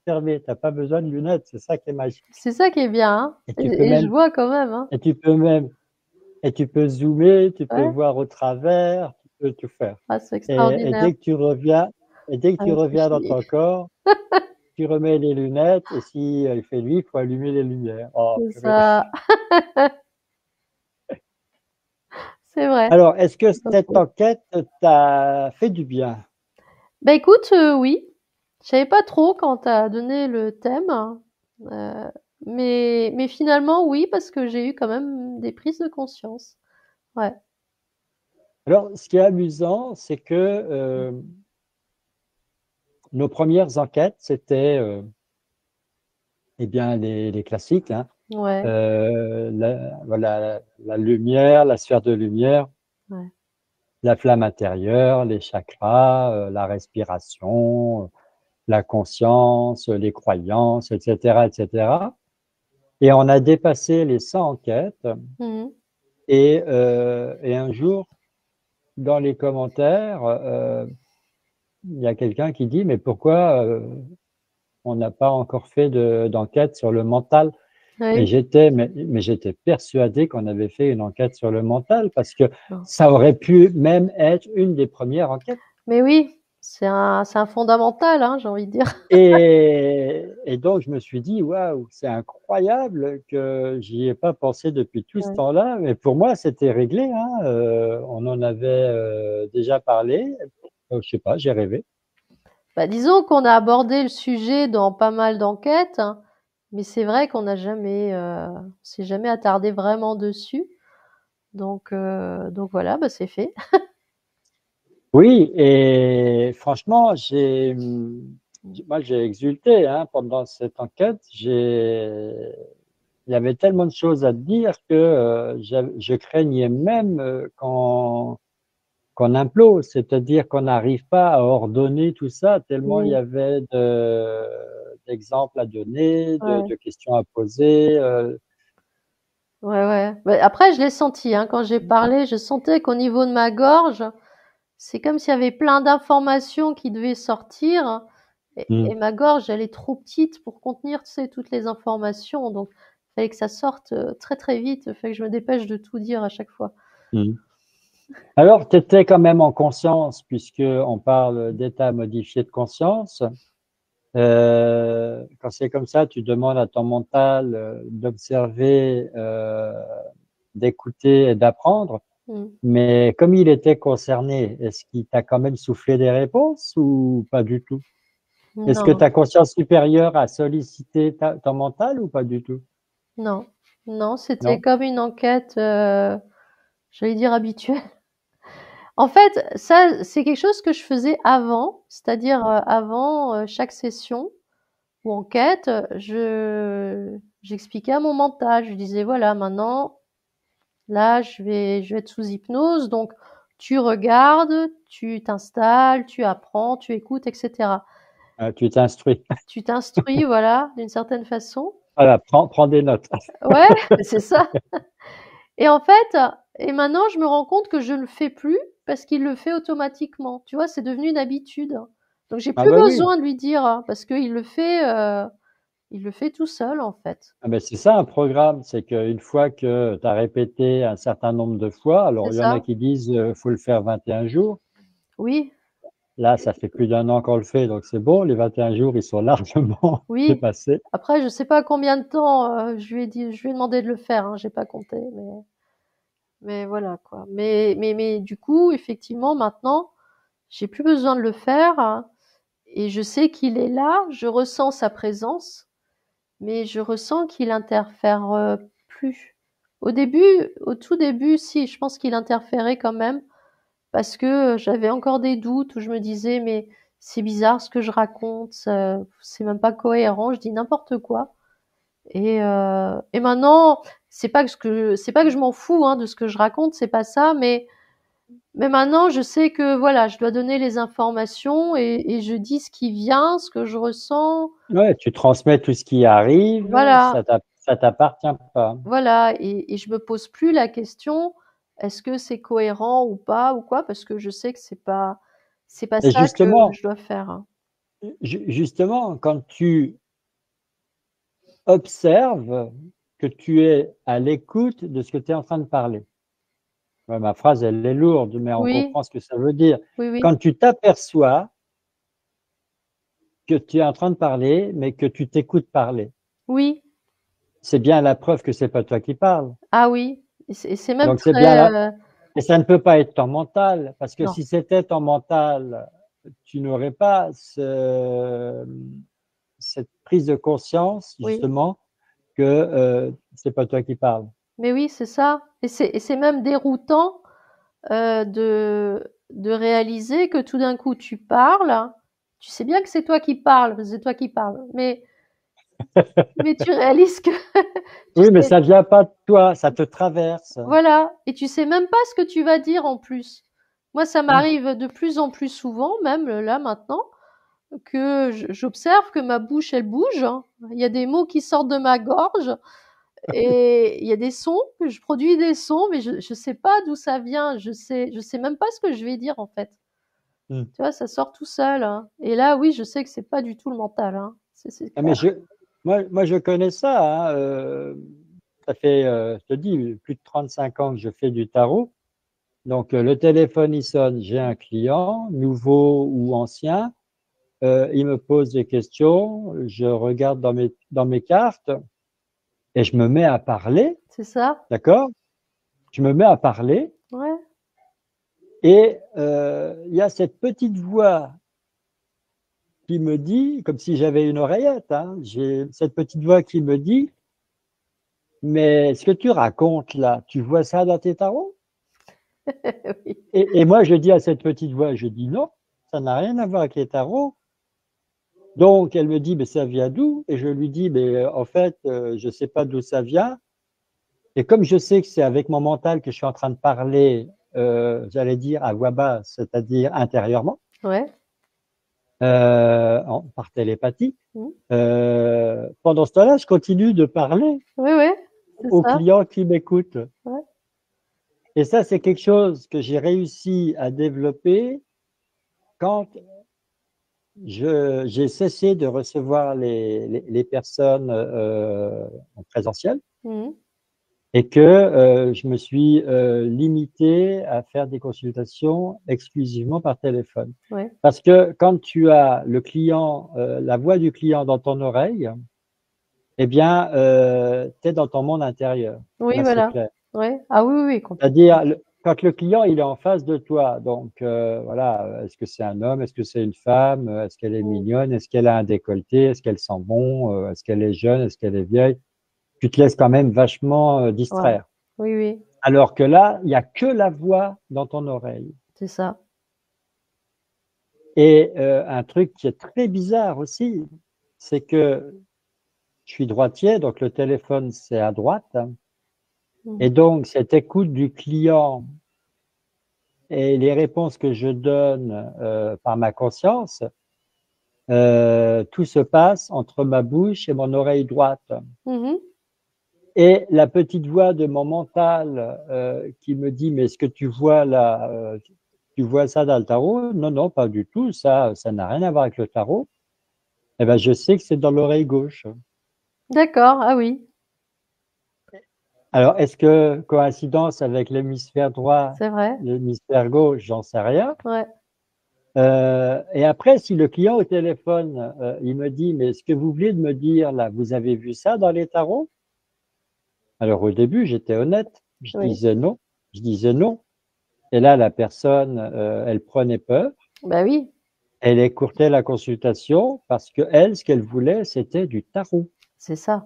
fermés, tu n'as pas besoin de lunettes, c'est ça qui est magique. C'est ça qui est bien, hein. Et tu peux Et je même, vois quand même, hein. et tu peux même, et tu peux zoomer, tu peux Ouais. voir au travers, tu peux tout faire. Ah, c'est Et extraordinaire. dès que Ah, tu me fait reviens dans chier. ton corps, tu remets les lunettes, et si il fait nuit, il faut allumer les lumières. Oh, C'est purée. ça. C'est vrai. Alors, est-ce que C'est pas cette faux. enquête t'a fait du bien? Bah écoute, oui. Je savais pas trop quand tu as donné le thème. Mais finalement, oui, parce que j'ai eu quand même des prises de conscience. Ouais. Alors, ce qui est amusant, c'est que nos premières enquêtes, c'était eh bien, les classiques, hein. Ouais. Voilà, la lumière, la sphère de lumière, Ouais. la flamme intérieure, les chakras, la respiration, la conscience, les croyances, etc., etc. Et on a dépassé les 100 enquêtes. Mmh. Et un jour, dans les commentaires, il y a quelqu'un qui dit, mais pourquoi on n'a pas encore fait d'enquête sur le mental? Et Oui. mais j'étais persuadé qu'on avait fait une enquête sur le mental parce que Non. ça aurait pu même être une des premières enquêtes. Mais oui, c'est un fondamental, hein, j'ai envie de dire. Et donc, je me suis dit, waouh, c'est incroyable que j'y ai pas pensé depuis tout ce Ouais. temps-là. Mais pour moi, c'était réglé, hein. On en avait déjà parlé. Je sais pas, j'ai rêvé. Bah, disons qu'on a abordé le sujet dans pas mal d'enquêtes, hein, mais c'est vrai qu'on n'a jamais, on s'est jamais attardé vraiment dessus. Donc voilà, bah, c'est fait. Oui, et franchement, moi, j'ai exulté, hein, pendant cette enquête. Il y avait tellement de choses à dire que je craignais même qu'on implose, c'est-à-dire qu'on n'arrive pas à ordonner tout ça, tellement il y Oui, avait d'exemples à donner, ouais, de questions à poser. ouais, ouais. Bah, après, je l'ai senti, hein, quand j'ai parlé, je sentais qu'au niveau de ma gorge, c'est comme s'il y avait plein d'informations qui devaient sortir, et Mm, ma gorge, elle est trop petite pour contenir, tu sais, toutes les informations. Donc, il fallait que ça sorte très très vite. Il fallait que je me dépêche de tout dire à chaque fois. mm. Alors, tu étais quand même en conscience, puisque on parle d'état modifié de conscience. Quand c'est comme ça, tu demandes à ton mental d'observer, d'écouter et d'apprendre. Mm. Mais comme il était concerné, est-ce qu'il t'a quand même soufflé des réponses ou pas du tout? Est-ce que Non, ta conscience supérieure a sollicité ton mental ou pas du tout? non, non, c'était Non? comme une enquête, j'allais dire habituelle. En fait, ça, c'est quelque chose que je faisais avant, c'est-à-dire avant chaque session ou enquête, j'expliquais à mon mental, je disais voilà, maintenant, là, je vais être sous hypnose, donc tu regardes, tu t'installes, tu apprends, tu écoutes, etc. Tu t'instruis. Tu t'instruis, voilà, d'une certaine façon. Voilà, prends des notes. Ouais, c'est ça. Et en fait, et maintenant, je me rends compte que je ne le fais plus parce qu'il le fait automatiquement. Tu vois, c'est devenu une habitude. Donc, j'ai Ah plus bah oui. besoin de lui dire, hein, parce il le fait tout seul, en fait. Ah ben c'est ça un programme, c'est qu'une fois que tu as répété un certain nombre de fois, C'est alors il y en a ça? qui disent faut le faire 21 jours. Oui, Là, ça fait plus d'un an qu'on le fait, donc c'est bon, les 21 jours, ils sont largement oui. dépassés. Après, je sais pas combien de temps je lui ai demandé de le faire. Hein, j'ai pas compté, mais voilà quoi. Mais du coup, effectivement, maintenant, j'ai plus besoin de le faire, hein, et je sais qu'il est là. Je ressens sa présence. Mais je ressens qu'il interfère plus. Au tout début, si, je pense qu'il interférait quand même parce que j'avais encore des doutes où je me disais mais c'est bizarre ce que je raconte, c'est même pas cohérent, je dis n'importe quoi. Et maintenant, c'est pas que je m'en fous hein, de ce que je raconte, c'est pas ça, mais maintenant je sais que voilà, je dois donner les informations et je dis ce qui vient, ce que je ressens, Ouais, tu transmets tout ce qui arrive, voilà. ça t'appartient pas. Voilà, et je me pose plus la question, est-ce que c'est cohérent ou pas ou quoi, parce que je sais que c'est pas Et ça que je dois faire, hein. justement, quand tu observes que tu es à l'écoute de ce que tu es en train de parler. Ouais, ma phrase, elle est lourde, mais on Oui, comprend ce que ça veut dire. oui, oui, Quand tu t'aperçois que tu es en train de parler, mais que tu t'écoutes parler, oui, c'est bien la preuve que c'est pas toi qui parles. ah oui, et c'est même Donc c'est bien très, là. Et ça ne peut pas être ton mental, parce que non, si c'était ton mental, tu n'aurais pas cette prise de conscience, oui, justement, que c'est pas toi qui parles. Mais oui, c'est ça. Et c'est même déroutant de réaliser que tout d'un coup tu parles, tu sais bien que c'est toi qui parles, c'est toi qui parles, mais tu réalises que tu Oui, mais sais, ça vient pas de toi, ça te traverse. voilà, et tu sais même pas ce que tu vas dire en plus. Moi, ça Hmm. m'arrive de plus en plus souvent, même là maintenant, que j'observe que ma bouche elle bouge, hein. Il y a des mots qui sortent de ma gorge et il y a des sons, que je produis des sons, mais je sais pas d'où ça vient. Je sais même pas ce que je vais dire en fait. Hmm. Tu vois, ça sort tout seul, hein. Et là, oui, je sais que c'est pas du tout le mental, hein. C'est Ah, mais clair. moi, je connais ça, hein, ça fait, je te dis, plus de 35 ans que je fais du tarot. Donc, le téléphone, il sonne, j'ai un client, nouveau ou ancien, il me pose des questions, je regarde dans mes cartes et je me mets à parler, C'est ça? d'accord? Je me mets à parler Ouais. et il y a cette petite voix qui me dit, comme si j'avais une oreillette, hein, j'ai cette petite voix qui me dit, mais ce que tu racontes là, tu vois ça dans tes tarots? Oui. Et moi, je dis à cette petite voix, je dis non, ça n'a rien à voir avec les tarots. Donc, elle me dit, mais ça vient d'où? Et je lui dis, mais en fait, je ne sais pas d'où ça vient. Et comme je sais que c'est avec mon mental que je suis en train de parler, j'allais dire à voix basse, c'est-à-dire intérieurement, Ouais. par télépathie, Mmh. pendant ce temps-là, je continue de parler Oui, oui, c'est aux ça. clients qui m'écoutent. Ouais. Et ça, c'est quelque chose que j'ai réussi à développer quand j'ai cessé de recevoir les personnes en présentiel Mmh. et que je me suis limité à faire des consultations exclusivement par téléphone. Ouais. Parce que quand tu as le client, la voix du client dans ton oreille, eh bien, tu es dans ton monde intérieur. Oui, Là, c'est voilà. clair. Ouais. Ah oui, oui, oui, complètement. C'est-à-dire, quand le client il est en face de toi, donc voilà, est-ce que c'est un homme, est-ce que c'est une femme, est-ce qu'elle est Mmh. mignonne, est-ce qu'elle a un décolleté, est-ce qu'elle sent bon, est-ce qu'elle est jeune, est-ce qu'elle est vieille, tu te laisses quand même vachement Ouais. distraire. Oui, oui, Alors que là, il n'y a que la voix dans ton oreille. c'est ça. Et un truc qui est très bizarre aussi, c'est que je suis droitier, donc le téléphone c'est à droite, Mmh. et donc cette écoute du client et les réponses que je donne par ma conscience, tout se passe entre ma bouche et mon oreille droite. Mmh mh. Et la petite voix de mon mental qui me dit, mais est-ce que tu vois là, tu vois ça dans le tarot? Non, non, pas du tout, ça n'a rien à voir avec le tarot. Eh ben, je sais que c'est dans l'oreille gauche. D'accord, ah oui, Alors, est-ce que coïncidence avec l'hémisphère droit, c'est vrai. l'hémisphère gauche, j'en sais rien. Ouais. Et après, si le client au téléphone, il me dit, mais ce que vous venez de me dire là, vous avez vu ça dans les tarots? Alors au début, j'étais honnête, Oui. je disais non. Et là, la personne, elle prenait peur, Bah oui, elle écourtait la consultation parce que elle, ce qu'elle voulait, c'était du tarot. c'est ça.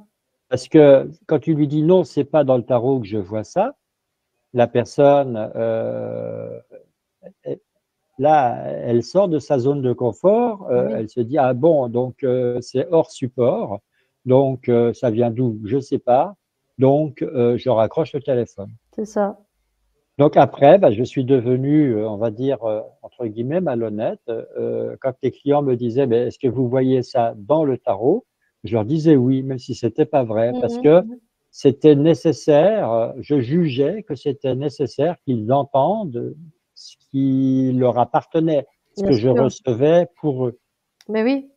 Parce que quand tu lui dis non, c'est pas dans le tarot que je vois ça, la personne, là, elle sort de sa zone de confort, Oui, elle se dit: «Ah bon, donc c'est hors support, donc ça vient d'où? Je sais pas, donc je raccroche le téléphone». c'est ça. Donc après, bah, je suis devenu, on va dire, entre guillemets «malhonnête», quand les clients me disaient: «Mais est-ce que vous voyez ça dans le tarot?» Je leur disais: «Oui», même si c'était pas vrai, Mmh parce mh. que Mmh. c'était nécessaire, je jugeais que c'était nécessaire qu'ils entendent ce qui leur appartenait, ce Bien que je sûr. recevais pour eux. Mais oui,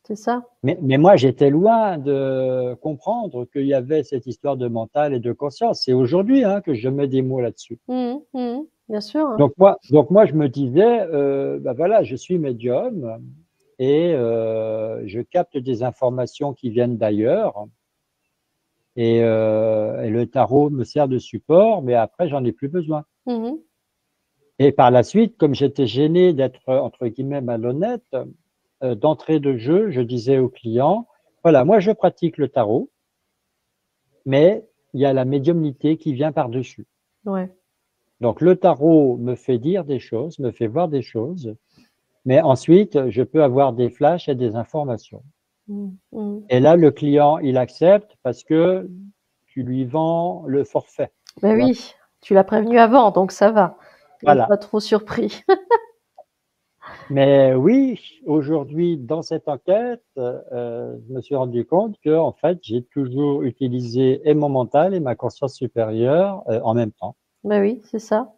c'est ça. Mais moi, j'étais loin de comprendre qu'il y avait cette histoire de mental et de conscience. C'est aujourd'hui, hein, que je mets des mots là-dessus. Mmh mh. Mmh mh. Bien sûr. Donc moi, je me disais, bah voilà, je suis médium et je capte des informations qui viennent d'ailleurs et le tarot me sert de support, mais après, j'en ai plus besoin. Mmh mh. Et par la suite, comme j'étais gêné d'être, entre guillemets, «malhonnête», d'entrée de jeu, je disais aux clients: «Voilà, moi je pratique le tarot, mais il y a la médiumnité qui vient par-dessus. Ouais. Donc, le tarot me fait dire des choses, me fait voir des choses, mais ensuite, je peux avoir des flashs et des informations. Mmh. Mmh. Et là, le client, il accepte parce que tu lui vends le forfait. Bah Tu vois. oui, tu l'as prévenu avant, donc ça va. Il est Voilà. pas trop surpris. Mais oui, aujourd'hui, dans cette enquête, je me suis rendu compte que, en fait, j'ai toujours utilisé et mon mental et ma conscience supérieure en même temps. Bah oui, c'est ça.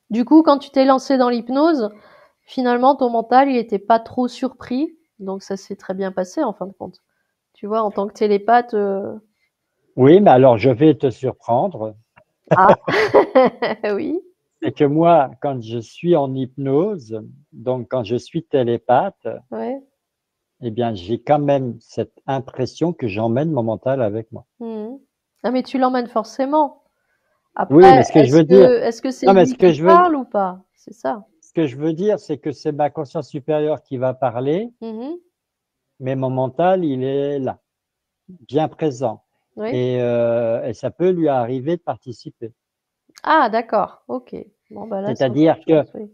Du coup, quand tu t'es lancé dans l'hypnose, finalement, ton mental, il était pas trop surpris, donc ça s'est très bien passé en fin de compte. Tu vois, en tant que télépathe, Oui, mais alors je vais te surprendre. ah, oui, C'est que moi, quand je suis en hypnose, donc quand je suis télépathe, ouais. eh bien, j'ai quand même cette impression que j'emmène mon mental avec moi. Mmh. Ah, mais tu l'emmènes forcément. Oui, Après, mais ce que je veux dire, est-ce que c'est non, mais lui ce que qui je veux, parle ou pas? C'est ça. ce que je veux dire, c'est que c'est ma conscience supérieure qui va parler, Mmh. mais mon mental, il est là, bien présent. Oui. Et ça peut lui arriver de participer. Ah, d'accord. OK. Bon, bah là, c'est autre C'est-à-dire que chose, oui.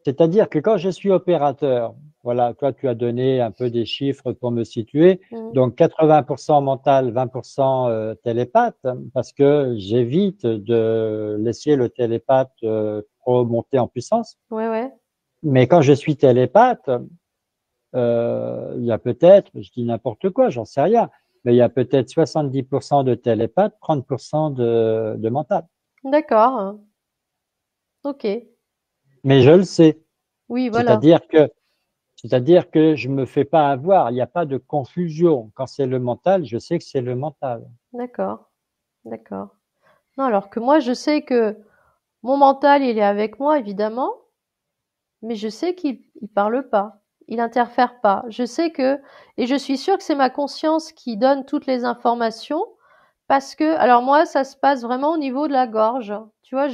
C'est-à-dire que quand je suis opérateur, voilà, toi tu as donné un peu des chiffres pour me situer, Mmh. donc 80% mental, 20% télépathe, parce que j'évite de laisser le télépathe trop monter en puissance. Ouais, ouais. Mais quand je suis télépathe, il y a peut-être, je dis n'importe quoi, j'en sais rien, mais il y a peut-être 70% de télépathe, 30% de mental. D'accord. OK. Mais je le sais. Oui, voilà. C'est-à-dire que C'est-à-dire que je me fais pas avoir, il n'y a pas de confusion. Quand c'est le mental, je sais que c'est le mental. D'accord. D'accord. Non, alors que moi, je sais que mon mental, il est avec moi, évidemment, mais je sais qu'il parle pas. Il interfère pas. Je sais que, et je suis sûre que c'est ma conscience qui donne toutes les informations parce que, alors moi, ça se passe vraiment au niveau de la gorge. Tu vois,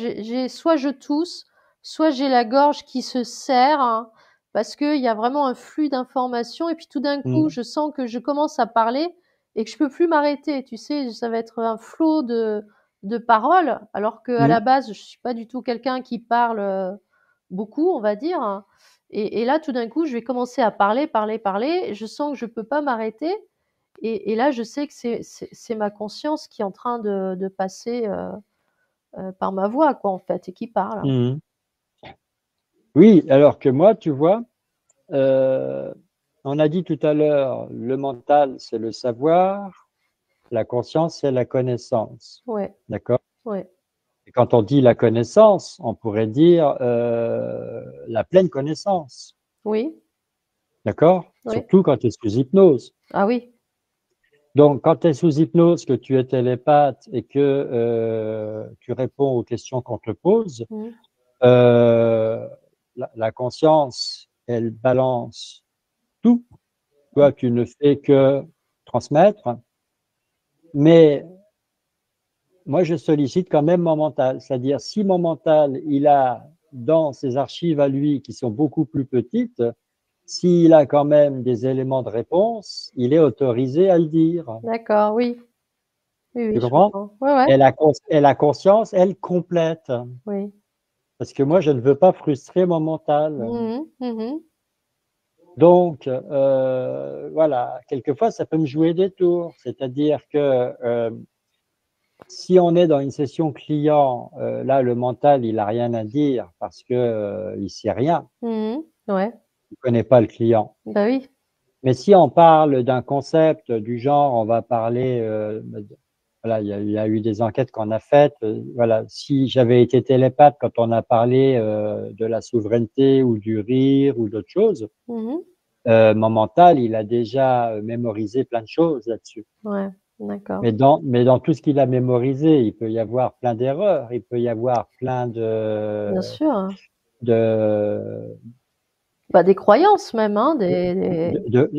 soit je tousse, soit j'ai la gorge qui se serre, hein, parce qu'il y a vraiment un flux d'informations et puis tout d'un coup, Mm. je sens que je commence à parler et que je peux plus m'arrêter. Tu sais, ça va être un flot de paroles, alors que à la Mm. base, je suis pas du tout quelqu'un qui parle beaucoup, on va dire, hein. Et là, tout d'un coup, je vais commencer à parler, parler, parler. Je sens que je peux pas m'arrêter. Et là, je sais que c'est ma conscience qui est en train de passer par ma voix, quoi, en fait, et qui parle. Mm. Oui, alors que moi, tu vois, euh, on a dit tout à l'heure, le mental, c'est le savoir, la conscience, c'est la connaissance. Ouais, D'accord? ouais. Et quand on dit la connaissance, on pourrait dire la pleine connaissance. Oui, D'accord? oui. Surtout quand tu es sous hypnose. Ah oui. Donc, quand tu es sous hypnose, que tu es télépathe et que tu réponds aux questions qu'on te pose, Mmh. euh, la conscience, elle balance tout. Toi, tu ne fais que transmettre. Mais moi, je sollicite quand même mon mental. C'est-à-dire, si mon mental, il a dans ses archives à lui, qui sont beaucoup plus petites, s'il a quand même des éléments de réponse, il est autorisé à le dire. D'accord, oui. Oui, oui, Tu je comprends? comprends. Ouais, ouais. Et la conscience, elle complète. Oui. Parce que moi, je ne veux pas frustrer mon mental. Mmh mh. Mmh. Donc, voilà, quelquefois, ça peut me jouer des tours. C'est-à-dire que si on est dans une session client, là, le mental, il a rien à dire parce que il sait rien, Mmh. Ouais. il connaît pas le client. Bah oui. Mais si on parle d'un concept du genre, on va parler, voilà, il y a eu des enquêtes qu'on a faites. Voilà, si j'avais été télépathe quand on a parlé de la souveraineté ou du rire ou d'autres choses, Mmh. mon mental, il a déjà mémorisé plein de choses là-dessus. Ouais, d'accord. Mais dans tout ce qu'il a mémorisé, il peut y avoir plein d'erreurs, il peut y avoir plein Bien sûr. de, Bah, des croyances même, hein,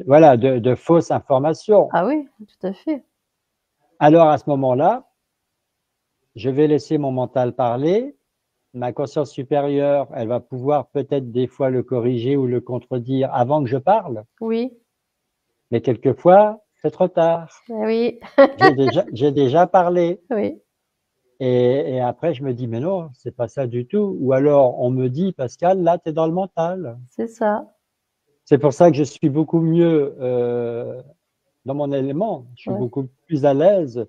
voilà, de fausses informations. ah oui, tout à fait. Alors à ce moment-là, je vais laisser mon mental parler. Ma conscience supérieure, elle va pouvoir peut-être des fois le corriger ou le contredire avant que je parle. Oui. Mais quelquefois, c'est trop tard. Oui, J'ai déjà parlé. oui, Et après, je me dis, mais non, c'est pas ça du tout. Ou alors, on me dit, Pascal, là, tu es dans le mental. c'est ça. C'est pour ça que je suis beaucoup mieux dans mon élément. Je suis Ouais, beaucoup plus à l'aise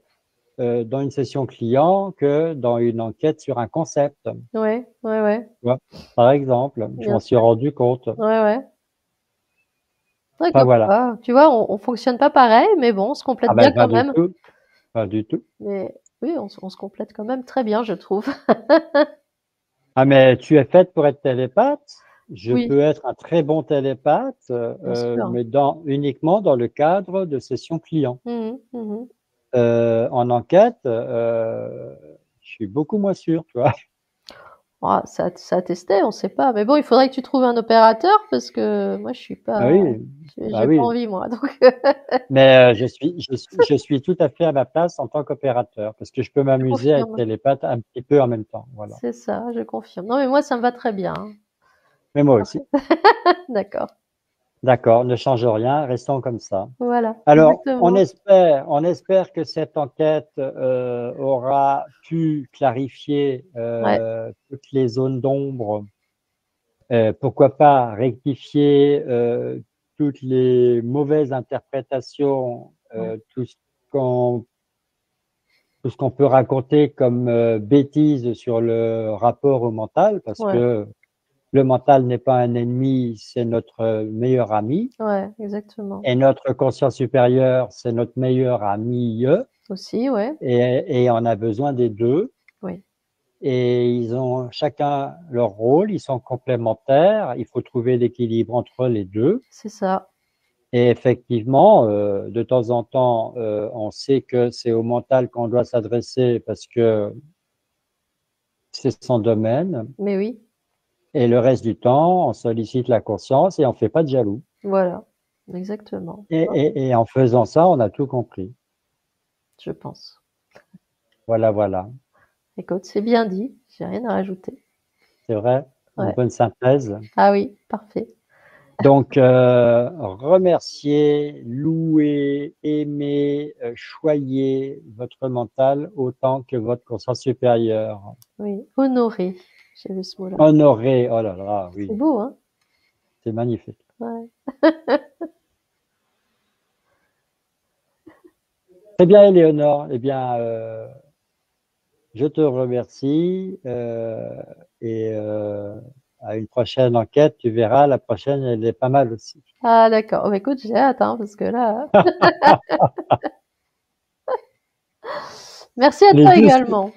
dans une session client que dans une enquête sur un concept. Tu ouais, ouais, ouais, vois. Par exemple, je bien m'en suis sûr. rendu compte. Ouais, ouais. Ouais, Enfin, comme voilà. quoi, tu vois, on fonctionne pas pareil, mais bon, on se Ah complète bien ben, quand pas du même. tout. Pas du tout. Mais oui, on se complète quand même très bien, je trouve. Ah, mais tu es faite pour être télépathe. Je Oui, peux être un très bon télépathe, bien sûr. mais uniquement dans le cadre de sessions clients. Mhm, mhm. En enquête, je suis beaucoup moins sûr, tu vois. Ah, ça a testé, on sait pas. Mais bon, il faudrait que tu trouves un opérateur parce que moi, je suis Ah pas, oui, bah j'ai pas oui. envie, moi. Donc, Mais je suis tout à fait à ma place en tant qu'opérateur parce que je peux je m'amuser à être confirme. télépathe un petit peu en même temps. Voilà. C'est ça, je confirme. Non, mais moi, ça me va très bien, hein. Mais moi Parfait. aussi. D'accord. D'accord, ne change rien, restons comme ça. Voilà, Alors, exactement. on espère que cette enquête aura pu clarifier Ouais, toutes les zones d'ombre. Pourquoi pas rectifier toutes les mauvaises interprétations, ouais, qu'on tout ce qu'on peut raconter comme bêtises sur le rapport au mental, parce ouais, que le mental n'est pas un ennemi, c'est notre meilleur ami. ouais, exactement. Et notre conscience supérieure, c'est notre meilleur ami, Aussi, ouais, et on a besoin des deux. oui, Et ils ont chacun leur rôle, ils sont complémentaires, il faut trouver l'équilibre entre les deux. c'est ça. Et effectivement, de temps en temps, on sait que c'est au mental qu'on doit s'adresser parce que c'est son domaine. Mais oui, Et le reste du temps, on sollicite la conscience et on fait pas de jaloux. voilà, exactement. Et en faisant ça, on a tout compris. Je pense. Voilà, voilà. Écoute, c'est bien dit, j'ai rien à rajouter. C'est vrai, une Ouais. bonne synthèse. Ah oui, parfait. Donc, remercier, louer, aimer, choyer votre mental autant que votre conscience supérieure. Oui, honorer, j'ai vu ce mot-là. Honorer, oh là là, C'est oui, beau, hein? c'est magnifique. Ouais. Très bien, Éléonore. Eh bien, je te remercie et à une prochaine enquête, tu verras, la prochaine, elle est pas mal aussi. Ah d'accord. Oh, bah, écoute, j'ai hâte, hein, parce que là, merci à Les toi deux, également.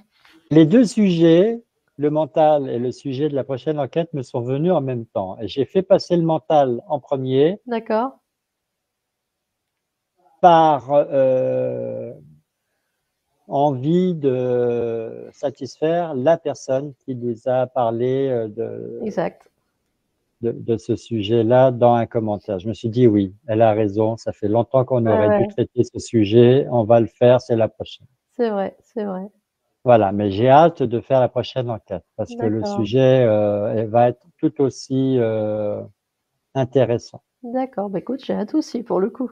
les deux sujets, le mental et le sujet de la prochaine enquête, me sont venus en même temps. Et j'ai fait passer le mental en premier D'accord. par envie de satisfaire la personne qui nous a parlé Exact. de ce sujet-là dans un commentaire. Je me suis dit oui, elle a raison, ça fait longtemps qu'on Ouais, aurait dû ouais, traiter ce sujet, on va le faire, c'est la prochaine. c'est vrai, c'est vrai. Voilà, mais j'ai hâte de faire la prochaine enquête parce que le D'accord. sujet elle va être tout aussi intéressant. D'accord. Bah, écoute, j'ai hâte aussi pour le coup.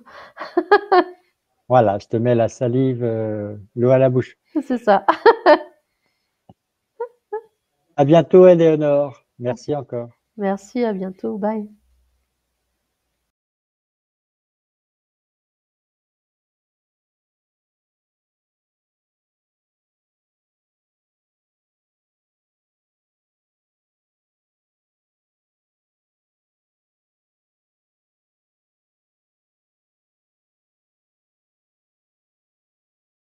Voilà, je te mets la salive, l'eau à la bouche. C'est ça. À bientôt, Éléonore. Merci encore. Merci, à bientôt. Bye.